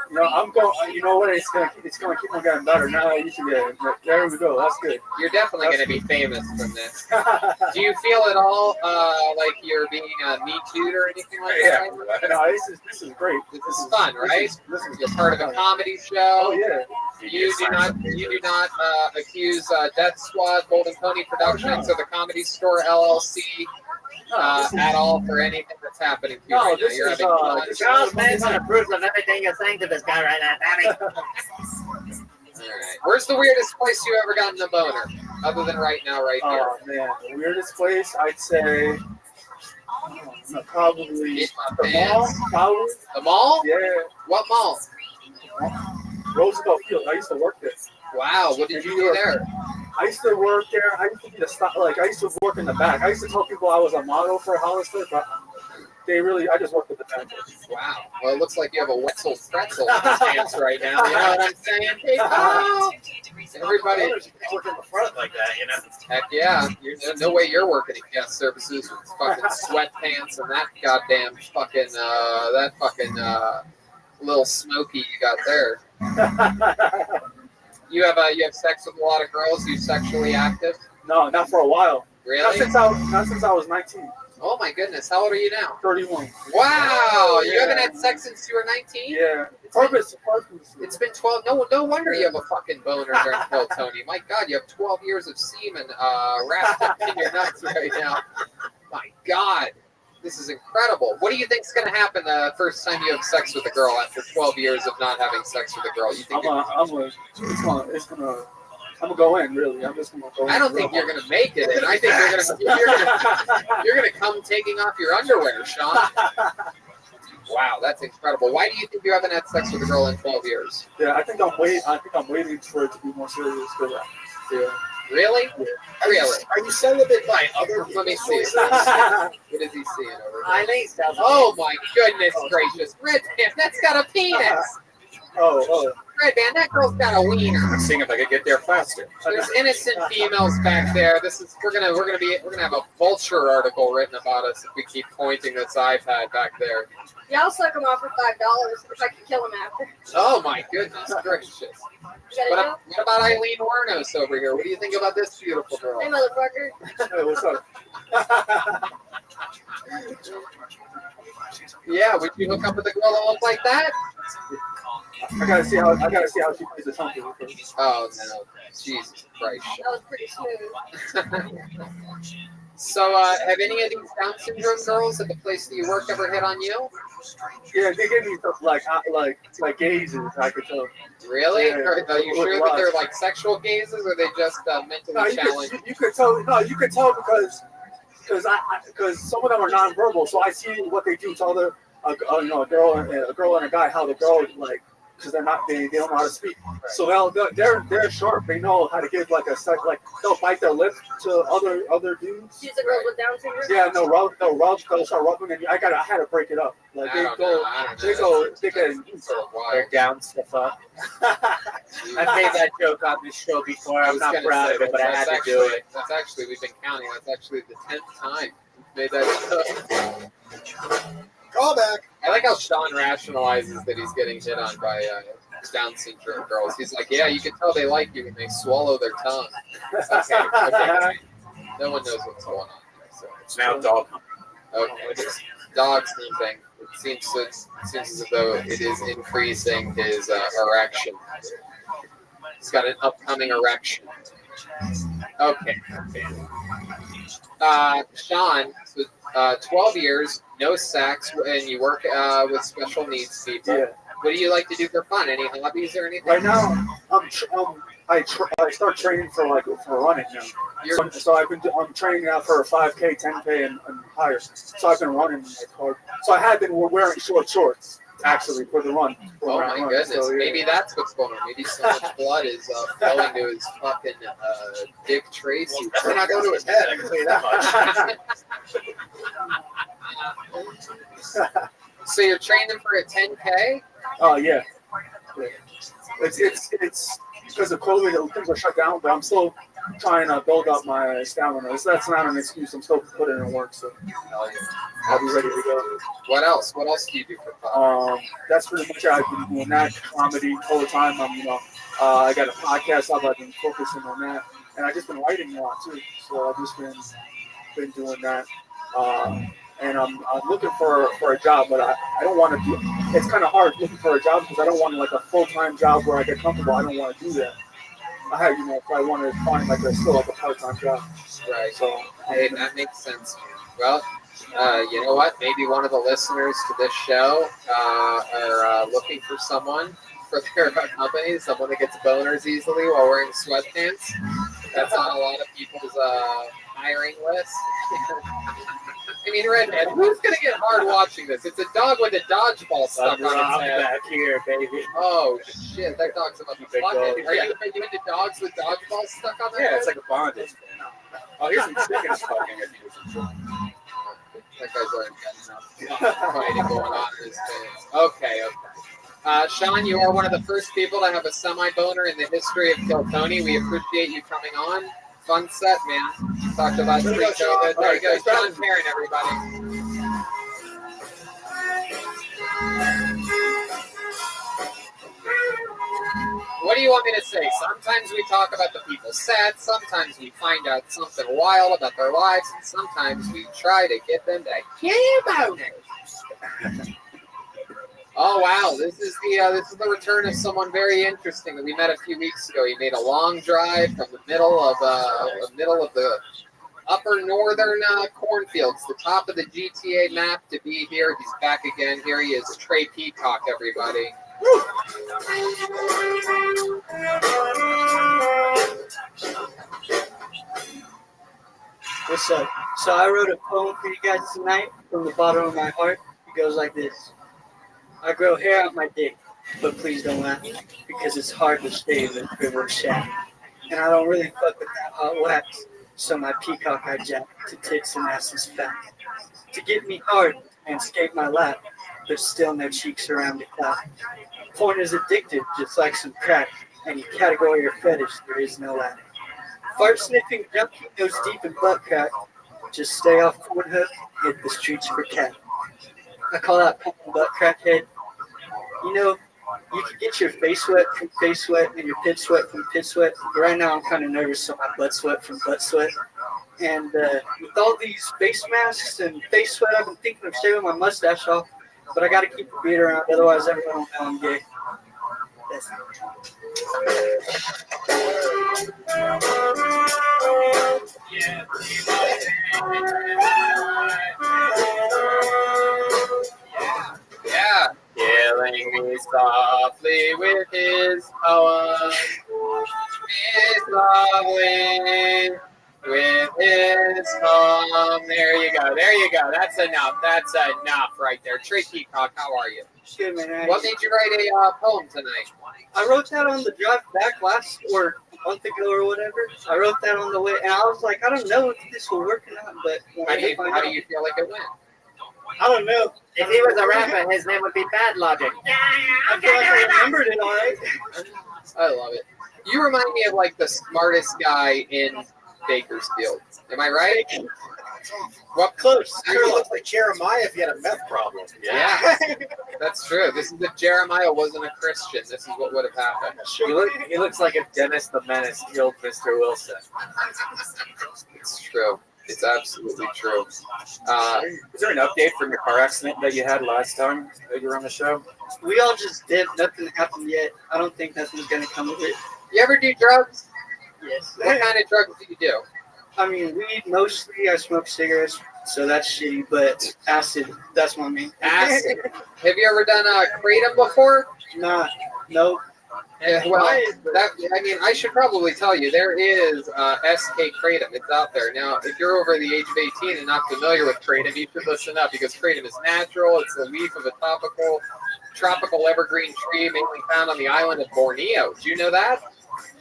No, I'm going. You know what? It's gonna keep on getting better. Now you should get. There we go. That's good. You're definitely going to be famous from this. Do you feel at all like you're being Me Too'd or anything like that? Yeah. No, this is great. This is fun, right? You're part of a comedy show. Oh yeah. You do not accuse Death Squad, Golden Pony Productions, or the Comedy Store LLC at all for anything that's happening to you right now. You're having fun. Charles Manson approves of everything you're saying to this guy right now, Danny. All right. Where's the weirdest place you ever gotten a boner, other than right now, right here? Oh man, the weirdest place I'd say probably the mall. Probably. The mall? Yeah. What mall? Roosevelt Field. I used to work there. Wow, what did you do there? I used to work there. I used to be I used to work in the back. I used to tell people I was a model for Hollister, but I just worked at the back. Wow. Well, it looks like you have a Wetzel pretzel in your pants right now. You know what I'm saying? Oh! Everybody. Work in the front like that, you know? Heck yeah. No way you're working at guest services with fucking sweatpants and that goddamn fucking, little smoky you got there. You have sex with a lot of girls? You sexually active? No, not for a while. Really? Not since I was 19. Oh my goodness, how old are you now? 31. Wow, you Yeah. haven't had sex since you were 19? Yeah. It's been 12. No wonder you have a fucking boner during Kill Tony. My God, you have 12 years of semen wrapped up in your nuts right now. My God, this is incredible. What do you think's going to happen the first time you have sex with a girl after 12 years of not having sex with a girl? You think I'm gonna go in, really. I'm just gonna go in. I don't think you're going to make it, and I think you're going to come taking off your underwear, Sean. Wow, that's incredible. Why do you think you haven't had sex with a girl in 12 years? Yeah, I think I'm waiting for it to be more serious. Yeah. Really? Yeah. Really? Are you celibate by other people? Let me see. What is he seeing over there? Oh my goodness gracious. Red Band, that's got a penis. Oh. Red Band, that girl's got a wiener. I'm seeing if I could get there faster. There's innocent females back there. We're gonna have a Vulture article written about us if we keep pointing this iPad back there. Yeah, I'll suck him off for $5 if I can kill him after. Oh my goodness gracious. What about Eileen Warnos over here? What do you think about this beautiful girl? Hey, motherfucker. Hey, what's up? Yeah, would you hook up with a girl that looks like that? I gotta see how she plays the trumpet. Oh no, Jesus Christ! That was pretty smooth. So, have any of these Down syndrome girls at the place that you work ever hit on you? Yeah, they give me stuff like gazes. I could tell. Really? Yeah, Are you sure that they're like sexual gazes, or are they just mentally challenged? You could tell. No, you could tell because some of them are nonverbal. So I see what they do to other a girl and a guy, how the girl like. Because they don't know how to speak, so they're sharp. They know how to give like they'll bite their lips to other dudes. She's a girl with Down syndrome. Yeah, no, they'll start rubbing, and I had to break it up. Like they They're down stuff up. I've made that joke on this show before. I'm not proud of it, but I had to do it. That's actually, we've been counting. That's actually the 10th time we've made that joke. Call back. I like how Sean rationalizes that he's getting hit on by Down syndrome girls. He's like, yeah, you can tell they like you when they swallow their tongue. Okay. No one knows what's going on here. So It's now dog. okay, it's dog sniffing. It seems as though it is increasing his erection. He's got an upcoming erection. Okay. Sean, so 12 years, no sex, and you work with special needs people. Yeah. What do you like to do for fun? Any hobbies or anything? Right now, I start training for running now. I'm training now for a 5K, 10K, and higher. So I've been running like hard. So I have been wearing short shorts actually for the run. Oh my goodness! So, yeah. Maybe that's what's going on. Maybe so much blood is flowing to his fucking Dick Tracy. We're not going to his head. I can tell you that much. So you're training for a 10K? Oh yeah. It's because of COVID, things are shut down, but I'm still trying to build up my stamina. That's not an excuse. I'm still putting in work, so I'll be ready to go. What else? What else do you do for fun? That's pretty much it. I've been doing that comedy all the time. I got a podcast up. I've been focusing on that, and I've just been writing a lot too. So I've just been doing that. And I'm looking for a job, but I don't want to do. It's kind of hard looking for a job because I don't want like a full-time job where I get comfortable. I don't want to do that. I want to find still a part-time job. Right. So hey, that makes sense. Well, you know what? Maybe one of the listeners to this show are looking for someone for their company, someone that gets boners easily while wearing sweatpants. That's on a lot of people's hiring list. I mean, Redhead, who's going to get hard watching this? It's a dog with a dodgeball stuck on its head. Back here, baby. Oh, shit. That dog's about to fuck it. Are you into dogs with dodgeballs stuck on their head? Yeah, it's like a bondage. Oh, here's some chickens fucking if you do. That guy's already got enough fighting going on in his pants. Okay. Sean, you are one of the first people to have a semi-boner in the history of Kill Tony. We appreciate you coming on. Fun set, man. Talked about pre-COVID. There you go, Sean Perrin, everybody. What do you want me to say? Sometimes we talk about the people sad, sometimes we find out something wild about their lives, and sometimes we try to get them to care about it. Oh wow, this is the return of someone very interesting that we met a few weeks ago. He made a long drive from the middle of the upper northern cornfields, the top of the GTA map, to be here. He's back again. Here he is, Trey Peacock, everybody. What's up? So I wrote a poem for you guys tonight from the bottom of my heart. It goes like this. I grow hair out my dick, but please don't laugh, because it's hard to shave a privileged shaft. And I don't really fuck with that hot wax, so my peacock I jack to tits and asses fat. To get me hard and escape my lap, but still no cheeks around to clap. Porn is addictive, just like some crack. Any category or fetish, there is no lack. Fart sniffing junkie goes deep in butt crack. Just stay off Pornhub, hit the streets for cat. I call out butt crackhead. You know, you can get your face wet from face sweat and your pit sweat from pit sweat. But right now I'm kind of nervous, so my butt sweat from butt sweat. And with all these face masks and face sweat, I've been thinking of shaving my mustache off. But I got to keep the beard around, otherwise everyone will know I'm gay. That's Yeah. Killing me softly with his poem. His lovely with his poem. There you go. There you go. That's enough. That's enough right there. Trey Peacock, how are you? good, man. What made you write a poem tonight? I wrote that on the drive back last or a month ago or whatever. I wrote that on the way, and I was like, I don't know if this will work or not, but How do you feel like it went? I don't know. If he was a rapper, his name would be Bad Logic. I feel like I remembered it all right. I love it. You remind me of like the smartest guy in Bakersfield. Am I right? Well, close. Sure looks like Jeremiah if he had a meth problem. Yeah, that's true. This is if Jeremiah wasn't a Christian. This is what would have happened. He looks like if Dennis the Menace killed Mr. Wilson. It's true. It's absolutely true. Is there an update from your car accident that you had last time that you were on the show? We all just did. Nothing happened yet. I don't think nothing's going to come of it. You ever do drugs? Yes. What kind of drugs do you do? I mean, weed mostly. I smoke cigarettes, so that's shitty. But acid, that's my main. Acid. Have you ever done kratom before? Nah, nope. Well, I should probably tell you, there is SK Kratom. It's out there. Now, if you're over the age of 18 and not familiar with Kratom, you should listen up because Kratom is natural. It's the leaf of a tropical evergreen tree mainly found on the island of Borneo. Do you know that?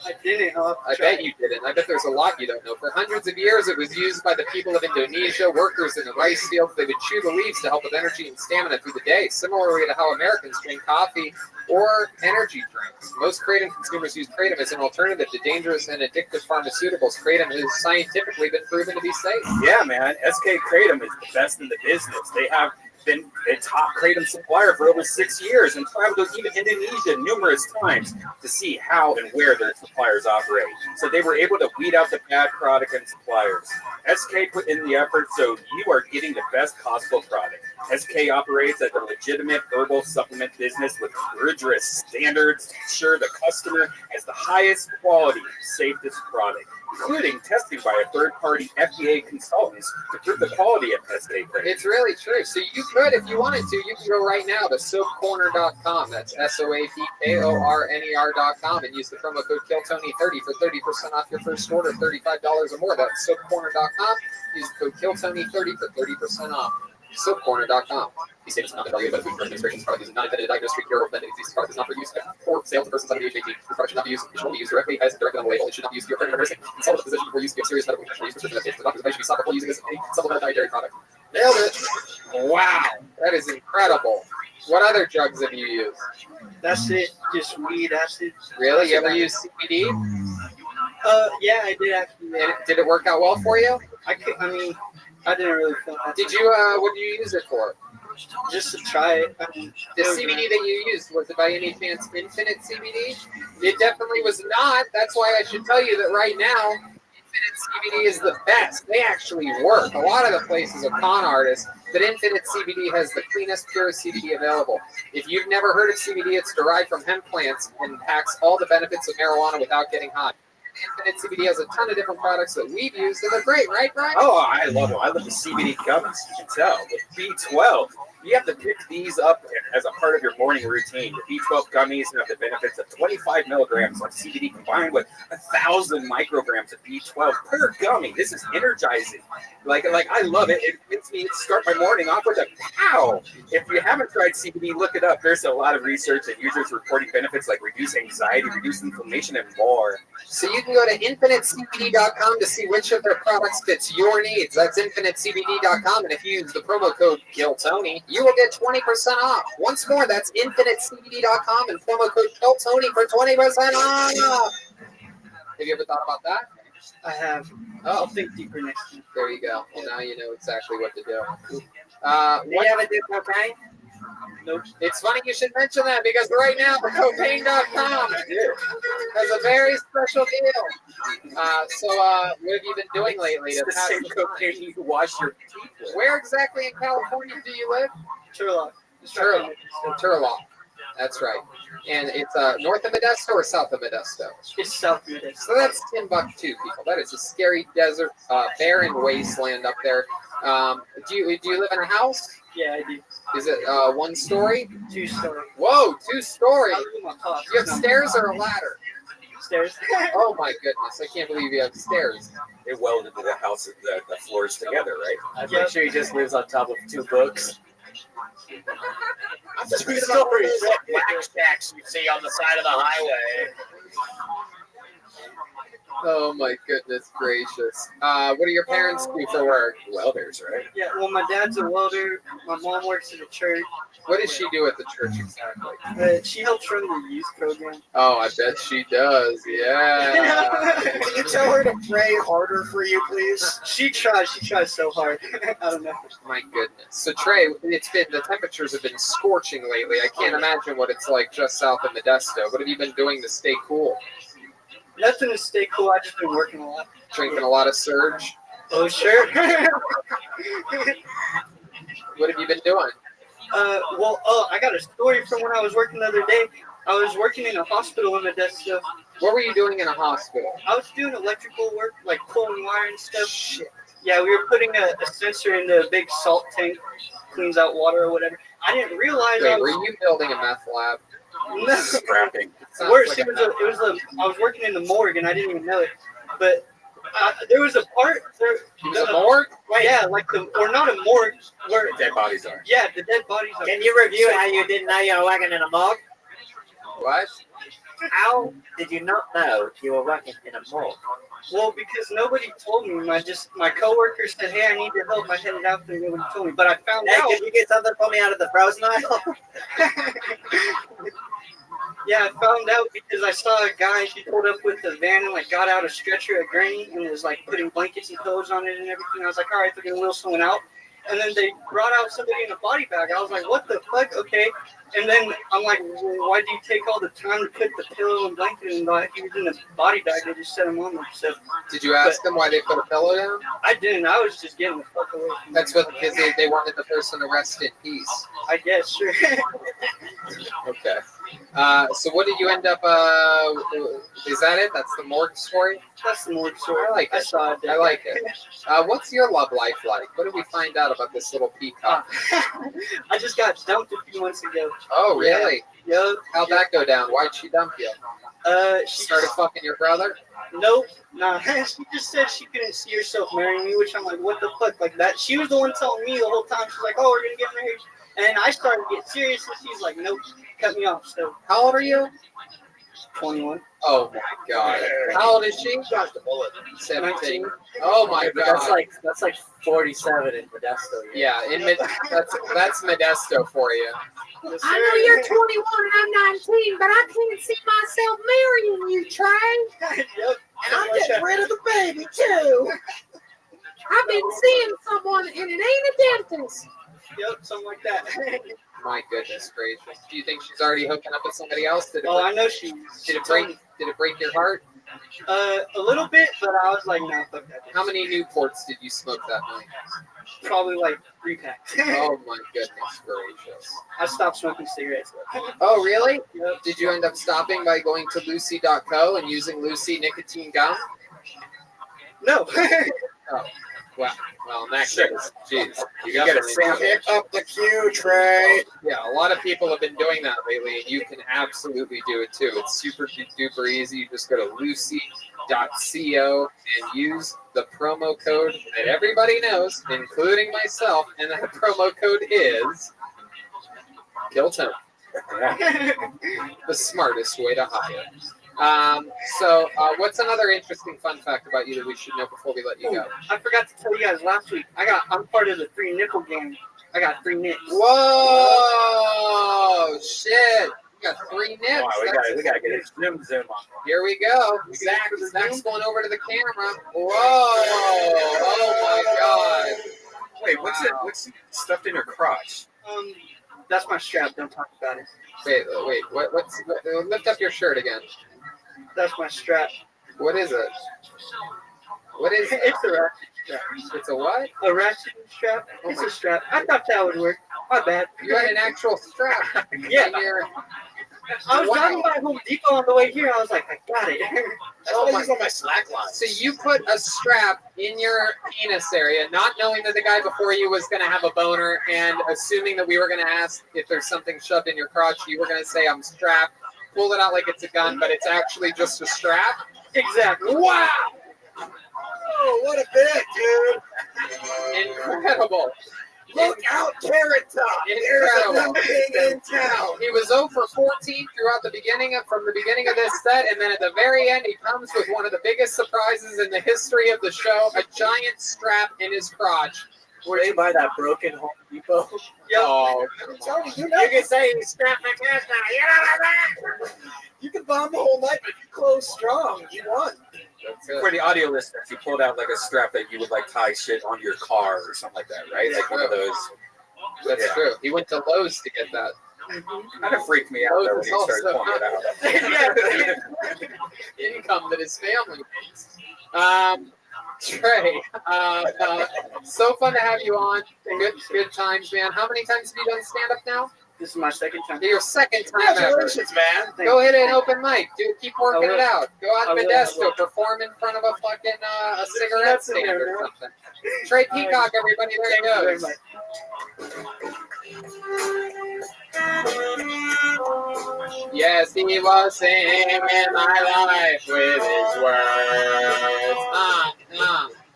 I didn't. I bet you didn't. I bet there's a lot you don't know. For hundreds of years, it was used by the people of Indonesia, workers in the rice fields. They would chew the leaves to help with energy and stamina through the day, similarly to how Americans drink coffee or energy drinks. Most kratom consumers use kratom as an alternative to dangerous and addictive pharmaceuticals. Kratom has scientifically been proven to be safe. Yeah, man. SK Kratom is the best in the business. They have been a top kratom supplier for over 6 years and traveled to even Indonesia numerous times to see how and where their suppliers operate. So they were able to weed out the bad product and suppliers. SK put in the effort, so you are getting the best possible product. SK operates as a legitimate herbal supplement business with rigorous standards to ensure the customer has the highest quality, safest product, including testing by a third-party FDA consultants to prove the quality of SK Kratom. It's really true. So you could, if you wanted to, you can go right now to soapcorner.com. That's SOAPKORNER.com and use the promo code KILLTONY30 for 30% off your first order, $35 or more. That's soapcorner.com. Use the code KILLTONY30 for 30% off. SoapCorner.com. These statements are not value, but food demonstrations product is not intended to diagnose, treat, cure, or prevent any disease. Product is not for use or sale to persons under the age of 18. The product should not be used. It should only be used directly as directed on the label. It should not be used to cure nursing. Consult with a physician before use of serious medical condition or use prescription medication. The doctor's advice should be stopped before using this any supplemental dietary product. Nailed it! Wow, that is incredible. What other drugs have you used? That's it. Just weed, acid. Really? You ever use CBD? Yeah, I did actually. Did it work out well for you? I didn't really feel that. Did you? What did you use it for? Just to try it. I mean, The CBD that you used, was it by any chance Infinite CBD? It definitely was not. That's why I should tell you that right now, Infinite CBD is the best. They actually work. A lot of the places are con artists, but Infinite CBD has the cleanest, purest CBD available. If you've never heard of CBD, it's derived from hemp plants and packs all the benefits of marijuana without getting high. Infinite CBD has a ton of different products that we've used, and they're great, right, Brian? Oh, I love them. I love the CBD gummies. You can tell. With B12, you have to pick these up as a part of your morning routine. The B12 gummies have the benefits of 25 milligrams of CBD combined with 1,000 micrograms of B12 per gummy. This is energizing. Like I love it. It makes me start my morning off with a pow. If you haven't tried CBD, look it up. There's a lot of research and users reporting benefits like reduce anxiety, reduce inflammation, and more. So you can go to infinitecbd.com to see which of their products fits your needs. That's infinitecbd.com, and if you use the promo code GILTONY, you will get 20% off. Once more, that's infinitecbd.com and promo code GILTONY for 20% off. Have you ever thought about that? I have. I'll think deeper next time. There you go. Well, now you know exactly what to do. Do you ever do cocaine? Nope. It's funny you should mention that because right now, cocaine.com has a very special deal. So what have you been doing lately? It's the same cocaine you wash your teeth with. Where exactly in California do you live? Turlock. Turlock. That's right. And it's north of Modesto or south of Modesto? It's south of Modesto. So that's Timbuktu, people. That is a scary desert, barren wasteland up there. Do you live in a house? Yeah, I do. Is it 1 story? 2 story. Whoa, 2 story. You You have stairs or a ladder? Stairs. Oh my goodness! I can't believe you have stairs. They welded the house, the floors together, right? I'm pretty sure he just lives on top of 2 books. I'm just reading about black stacks you see on the side of the highway. Oh my goodness gracious! What do your parents do for work? Welders, right? Yeah, well, my dad's a welder. My mom works at a church. What does she do at the church exactly? She helps run the youth program. Oh, I bet she does. Yeah. Can you tell her to pray harder for you, please? She tries. She tries so hard. I don't know. My goodness. So Trey, the temperatures have been scorching lately. I can't imagine what it's like just south of Modesto. What have you been doing to stay cool? Nothing to stay cool. I've just been working a lot. Drinking a lot of Surge? Oh, sure. What have you been doing? I got a story from when I was working the other day. I was working in a hospital in Modesto. What were you doing in a hospital? I was doing electrical work, like pulling wire and stuff. Shit. Yeah, we were putting a sensor in the big salt tank, cleans out water or whatever. I didn't realize. Wait, were you building a meth lab? No. Scrapping. Worse, I was working in the morgue and I didn't even know it. But there was a part. It was a morgue? Yeah, or not a morgue. Where dead bodies are. Yeah, the dead bodies are. Can you review how you didn't know you were working in a morgue? What? How did you not know you were working in a morgue? Well, because nobody told me. My coworker said, "Hey, I need your help." I headed out there, nobody told me. But I found out. Hey, could you get something for me out of the frozen aisle? Yeah, I found out because I saw a guy. He pulled up with the van and got out a stretcher, a gurney, and was putting blankets and pillows on it and everything. I was like, all right, they're gonna wheel someone out. And then they brought out somebody in a body bag. I was like, what the fuck? Okay. And then I'm like, well, why did you take all the time to put the pillow and blanket in? He was in a body bag. They just set him on there. So, did you ask them why they put a pillow down? I didn't. I was just getting the fuck away from That's what, because they wanted the person to rest in peace. I guess, sure. Okay. So what did you end up, is that it? That's the morgue story? That's the morgue story. I like it. I saw it. I like it. What's your love life like? What did we find out about this little peacock? I just got dumped a few months ago. Oh, really? Yeah. How'd that go down? Why'd she dump you? She started fucking your brother? Nope. Nah. She just said she couldn't see herself marrying me, which I'm like, what the fuck? Like that. She was the one telling me the whole time. She's like, oh, we're gonna get married. And I started to get serious, and she's like, nope, cut me off. So how old are you? 21. Oh my god. How old is she? 17. Oh my god. That's like 47 in Modesto. Yeah, that's Modesto for you. I know you're 21 and I'm 19, but I can't see myself marrying you, Trey. Yep. And I'm getting rid of the baby too. I've been seeing someone and it ain't a dentist. Yep, something like that. My goodness gracious. Do you think she's already hooking up with somebody else? Oh, I know she. Did it break your heart? A little bit, but I was like, no, fuck that. How many Newports did you smoke that night? Probably like 3 packs. Oh my goodness gracious. I stopped smoking cigarettes. Oh really? Yep. Did you end up stopping by going to Lucy.co and using Lucy nicotine gum? No. Oh. Wow. Well, in that case, jeez, you gotta pick up the cue, Trey. Yeah, a lot of people have been doing that lately, and you can absolutely do it too. It's super duper easy. You just go to lucy.co and use the promo code that everybody knows, including myself, and that promo code is Kilton. The smartest way to hire. So what's another interesting fun fact about you that we should know before we let you go? I forgot to tell you guys last week. I'm part of the 3 nickel gang. I got 3 nips. Whoa! Shit! You got 3 nips. Wow, we gotta get a zoom on. Here we go. Zach's going over to the camera. Whoa! Oh my god! Wait, what's stuffed in her crotch? That's my strap. Don't talk about it. Wait. Lift up your shirt again. That's my strap. What is it? What is it? It's a ratchet strap. It's a what? A ratchet strap. Oh It's my- a strap. I thought that would work. My bad. You had an actual strap. Yeah. I was Wow. driving by Home Depot on the way here. I was like, I got it. Oh my slack line. So you put a strap in your penis area, not knowing that the guy before you was going to have a boner, and assuming that we were going to ask if there's something shoved in your crotch. You were going to say, "I'm strapped." Pull it out like it's a gun, but it's actually just a strap. Exactly. Wow! Oh, what a bit, dude! Incredible. Look out, Carrot Top! There's a new king in town. He was 0 for 14 throughout from the beginning of this set, and then at the very end, he comes with one of the biggest surprises in the history of the show: a giant strap in his crotch. Where you buy that broken Home Depot? Oh, Tony, you can say you strap my cash now. You can bomb the whole night, but if you close strong, you won. For the audio listeners, he pulled out like a strap that you would like tie shit on your car or something like that, right? Like one of those. That's true. He went to Lowe's to get that. Kind of freaked me out though when he started pulling it out. Income that his family makes. Trey, so fun to have you on. Good times, man. How many times have you done stand-up now? This is my second time. Your second time ever. Congratulations, man. Go hit an open mic. Keep working it out. Go out I will. Modesto, perform in front of a fucking a cigarette stand or something. Trey Peacock, everybody. There he goes. Yes, he was saving my life with his words.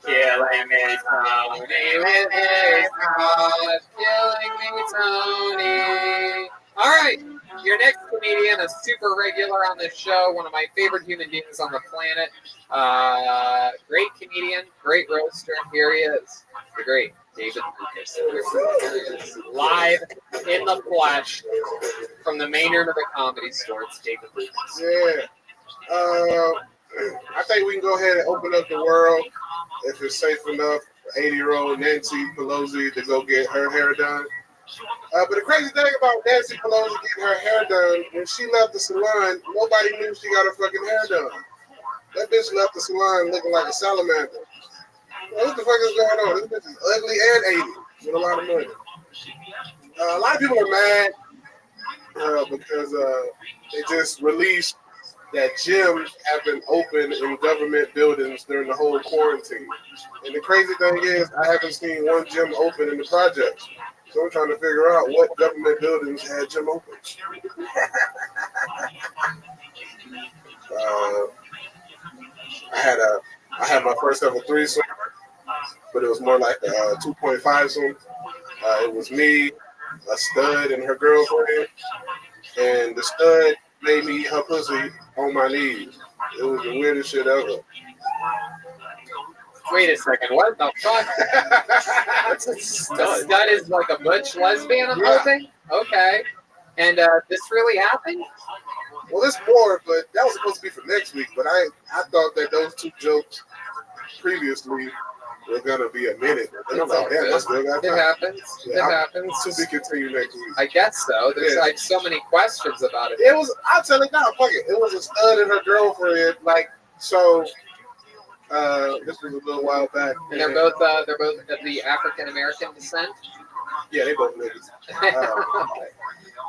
Killing me, Tony, with his touch. Killing me, Tony. All right, your next comedian, a super regular on this show, one of my favorite human beings on the planet. Great comedian, great roaster. Here he is, the great David Lucas. Live in the flesh from the main room of the Comedy Store. It's David Lucas. Yeah. I think we can go ahead and open up the world if it's safe enough for 80-year-old Nancy Pelosi to go get her hair done. But the crazy thing about Nancy Pelosi getting her hair done, when she left the salon, nobody knew she got her fucking hair done. That bitch left the salon looking like a salamander. What the fuck is going on? This bitch is ugly and 80 with a lot of money. A lot of people are mad because they just released that gyms have been open in government buildings during the whole quarantine. And the crazy thing is, I haven't seen one gym open in the projects. So I'm trying to figure out what government buildings had gym open. I had my first ever threesome, but it was more like a 2.5-some. It was me, a stud, and her girlfriend. And the stud made me eat her pussy on my knees. It was the weirdest shit ever. Wait a second, what the fuck? What's a stud? A stud is like a butch lesbian, I'm hoping? Okay. And this really happened? Well, it's more, but that was supposed to be for next week. But I thought that those two jokes previously we're gonna be a minute. It's It's all like, damn, I still got It time. happens. It Yeah, happens. To be continued next week. I guess so. There's Yeah. like so many questions about it. It was. I'll tell it now. Fuck it. It was a stud and her girlfriend. Like so. This was a little while back. And they're both of the African American descent. Yeah, they both niggas.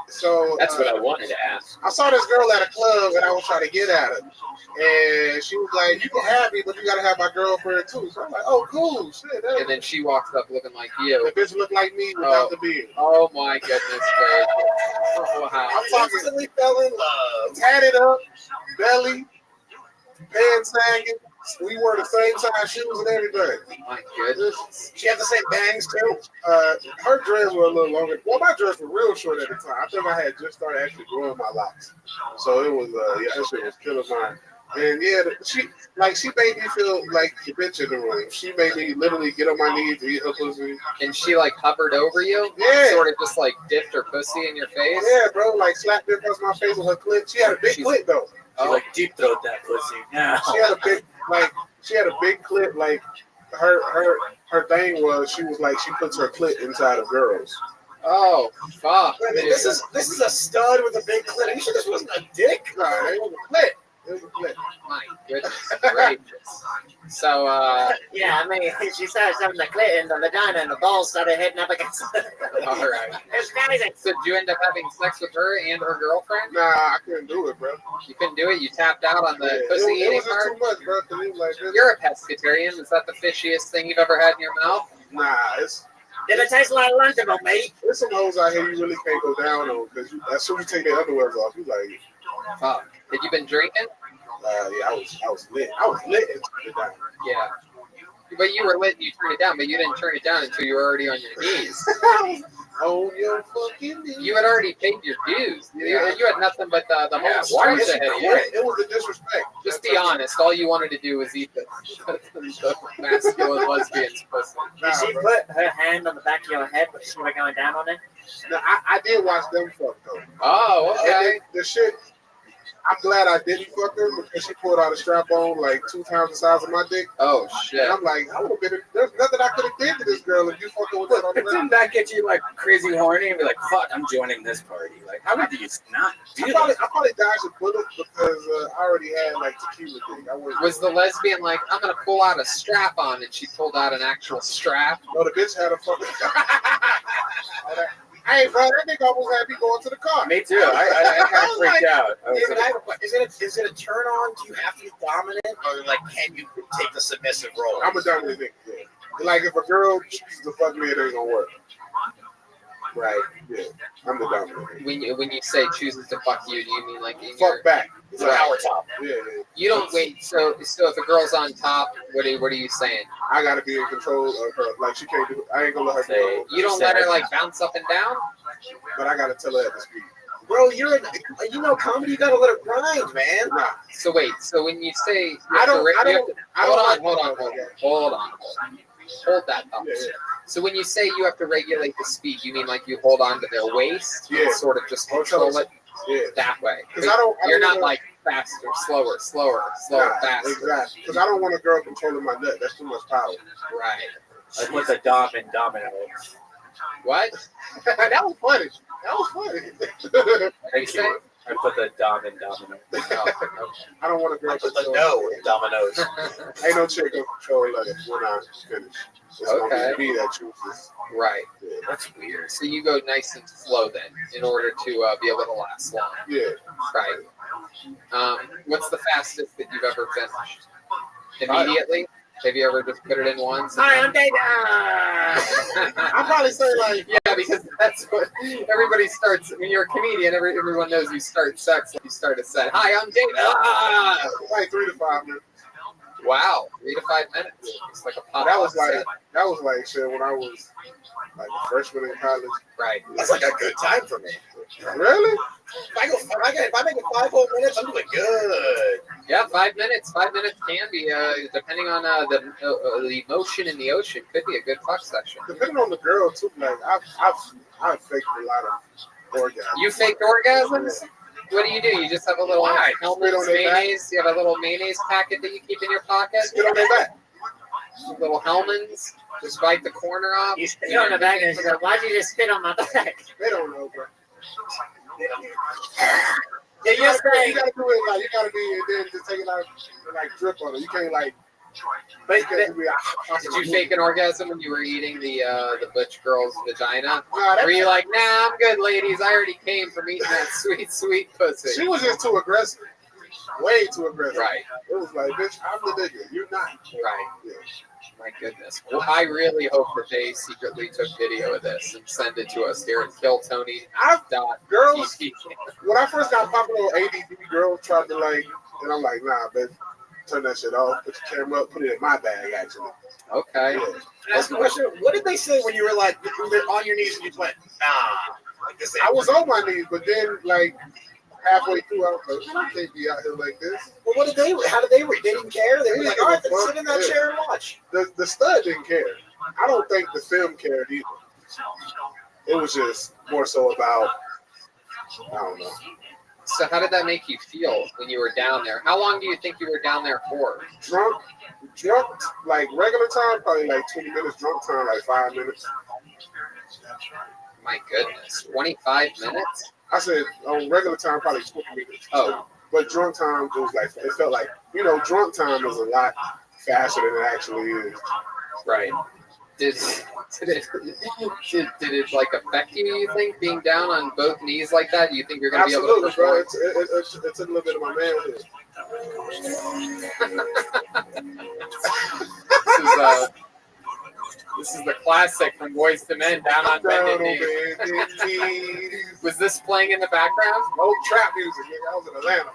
So That's what I wanted to ask. I saw this girl at a club and I was trying to get at her, and she was like, "You can have me, but you gotta have my girlfriend too." So I'm like, "Oh, cool, shit." And then she walks up looking like you. The bitch looked like me without the beard. Oh my goodness gracious! Oh, wow. I'm talking. Instantly fell in love. Tatted up, belly, pants sagging. We wore the same size shoes and everything. My goodness. She had the same bangs too. Her dreads were a little longer. Well, my dreads were real short at the time. I think I had just started actually growing my locks. So it was, that shit was killing mine. And yeah, she made me feel like a bitch in the room. She made me literally get on my knees to eat her pussy. And she like hovered over you? Yeah. Sort of just like dipped her pussy in your face? Yeah, bro, like slapped it across my face with her clit. She had a big clit though. She like deep throat that pussy. Yeah. She had a big clit. Like her thing was she puts her clit inside of girls. Oh fuck! I mean, this is a stud with a big clit. Are you sure this wasn't a dick? No, it was a clit. It was a clit. My goodness gracious. So Yeah, I mean, she started shoving the clit in the vagina and the balls started heading up against all right. It's crazy. So did you end up having sex with her and her girlfriend? Nah, I couldn't do it, bro. You couldn't do it? You tapped out on the Yeah, pussy it eating was just part? too much, bro. 'Cause it was like, this. You're a pescatarian. Is that the fishiest thing you've ever had in your mouth? Nah, it's Did it taste like Lunchable, mate? there's some hoes out here you really can't go down on because as soon as you take their underwear off, you like, Fuck. Had you been drinking? yeah, I was lit. I was lit and turned it down. Yeah. But you were lit and you turned it down, but you didn't turn it down until you were already on your knees. On your fucking knees. You had already paid your dues. You had nothing but the whole Why stretch was ahead of you. it was a disrespect. Just be honest. All you wanted to do was eat the masculine lesbian's pussy. Did she put her hand on the back of your head, but she was going down on it? Now, I did watch them fuck though. Oh, okay. And the shit. I'm glad I didn't fuck her because she pulled out a strap on like 2 times the size of my dick. Oh shit! And I'm like, I would have been. There's nothing I could have did to this girl if you fucking with that on the But ground. didn't that get you like crazy horny and be like, fuck, I'm joining this party? Like, how would you not do I that? probably dodged a bullet because I already had like tequila dick. Was the lesbian like, I'm gonna pull out a strap on, and she pulled out an actual strap? No, the bitch had a fucking. Hey, bro, that nigga almost had me going to the car. Me too. I kind of freaked out. I was like, Is it a turn on? Do you have to be dominant, or like can you take the submissive role? I'm a dominant nigga. Yeah. Like if a girl chooses to fuck me, it ain't gonna work. Right. Yeah. I'm the dominant. When you say chooses to fuck you, do you mean like in Fuck back. It's an hour top. Yeah. You don't wait. So if a girl's on top, what are you saying? I gotta be in control of her. Like she can't do. I ain't gonna let her do it. You don't let her like bounce up and down. But I gotta tell her at the speed. Bro, comedy. You gotta let her grind, man. Nah. So wait. So when you say Hold that thought. Yeah. So when you say you have to regulate the speed, you mean like you hold on to their waist? Yeah. And sort of just control it that way. Because you're not like faster, slower, faster. Exactly. Because I don't want a girl controlling my nut. That's too much power. Right. Like what's a dom and domino? What? That was funny. Thank you. I put the dom in domino. I don't want a girl I put the no in dominoes. Ain't no chick gonna control it when I finish. It's gonna be me that chooses. Right. Yeah. That's weird. So you go nice and slow then, in order to be able to last long. Yeah. Right. What's the fastest that you've ever finished? Immediately? Have you ever just put it in once? Hi, I'm David. I'll probably say like, yeah, because that's what everybody starts. When you're a comedian, everyone knows you start sex like you start a set. Hi, I'm David. Like 3 to 5 minutes. Wow, 3 to 5 minutes. It's like a pop. That was like shit when I was like a freshman in college. Right. That's like a good time for me. Really? If I make it 5 whole minutes, I'm doing good. Yeah, 5 minutes. 5 minutes can be, depending on the emotion in the ocean, could be a good fuck session. Depending on the girl too. Like I've faked a lot of orgasms. You faked orgasms? What do? You just have a little mayonnaise? You have a little mayonnaise packet that you keep in your pocket? Spit on their back. little Hellmans. Just bite the corner off. You spit on the back and she's like, why'd you just spit on my back? They don't know, bro. Yeah, You gotta do it like you gotta be, and then just take it out and like drip on it. You can't like. But did you fake an orgasm when you were eating the butch girl's vagina? Were you like, nah, I'm good, ladies. I already came from eating that sweet, sweet pussy. She was just too aggressive. Way too aggressive. Right. It was like, bitch, I'm the nigga. You're not. Right. Yeah. My goodness. Well, I really hope that they secretly took video of this and send it to us here at KillTony. Girls, when I first got popular on ADD, girls tried to like, and I'm like, nah, bitch, turn that shit off, put your camera up, put it in my bag, actually. Okay. Yeah. Can I ask a question? What did they say when you were like on your knees and you went, nah? Like this I was on my knees, but then like halfway through, I was like, I can't be out here like this. Well, what did they? How did they? They didn't care. They were like, all right, then sit in that chair and watch. The stud didn't care. I don't think the film cared either. It was just more so about, I don't know. So how did that make you feel when you were down there? How long do you think you were down there for? Drunk, like regular time, probably like 20 minutes. Drunk time, like 5 minutes. My goodness, 25 minutes? I said on regular time, probably 20 minutes. Oh. But drunk time, it was like, it felt like, drunk time is a lot faster than it actually is. Right. Did it like affect you think, being down on both knees like that? Do you think you're going to be able to perform? Absolutely, bro. It's a little bit of my manhood. This is the classic from Boyz II Men, Down on Bended Knee. Was this playing in the background? Old trap music, nigga. I was in Atlanta.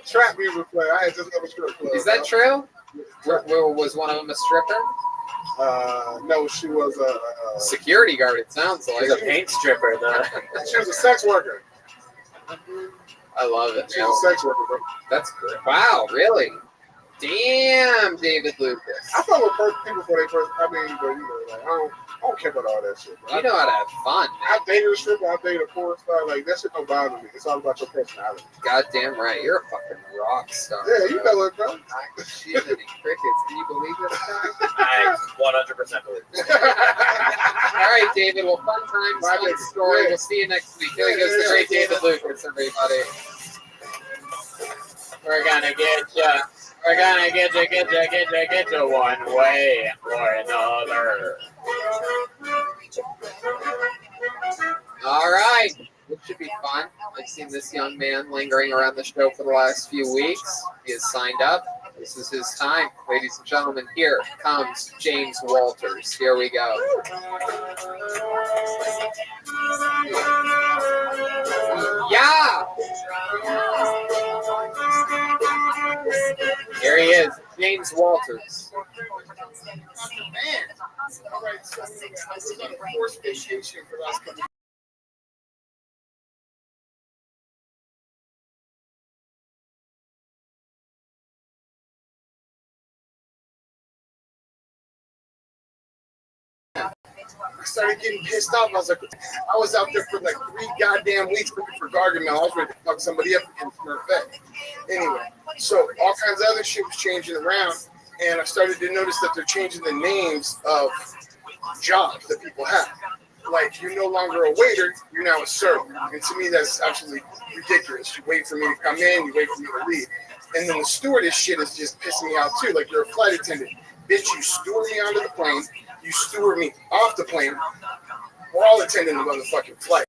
Trap music player. I had just never strip club. Is that true? Was one of them a stripper? No, she was a security guard. It sounds like she's a paint stripper. Though. She was a sex worker. I love it. She's a sex worker, bro. That's great. Wow, really? Damn, David Lucas. I thought with people before they first. I mean, but like I don't care about all that shit. Bro. You know how to have fun. Man. I dated a stripper. I dated a porn star. Like that shit don't bother me. It's all about your personality. Goddamn right. You're a fucking rock star. Yeah, you know it, bro. Shit, any crickets? Can you believe this guy? I 100% believe it. All right, David. Well, fun times, fun story. We'll see you next week. Here goes the great David Lucas, everybody. We're gonna get you. We're gonna get you one way or another. All right. It should be fun. I've seen this young man lingering around the show for the last few weeks. He has signed up. This is his time. Ladies and gentlemen, here comes James Walters. Here we go. Yeah! Here he is, James Walters. Man. All right, so I was on a forced vacation for the last couple of I started getting pissed off. I was out there for like 3 goddamn weeks looking for Gargamel. I was ready to fuck somebody up against Smurfette. Anyway, so all kinds of other shit was changing around, and I started to notice that they're changing the names of jobs that people have. Like, you're no longer a waiter, you're now a server. And to me, that's absolutely ridiculous. You wait for me to come in, you wait for me to leave. And then the stewardess shit is just pissing me off too. Like, you're a flight attendant. Bitch, you steward me onto the plane. You steward me off the plane. We're all attending the motherfucking flight.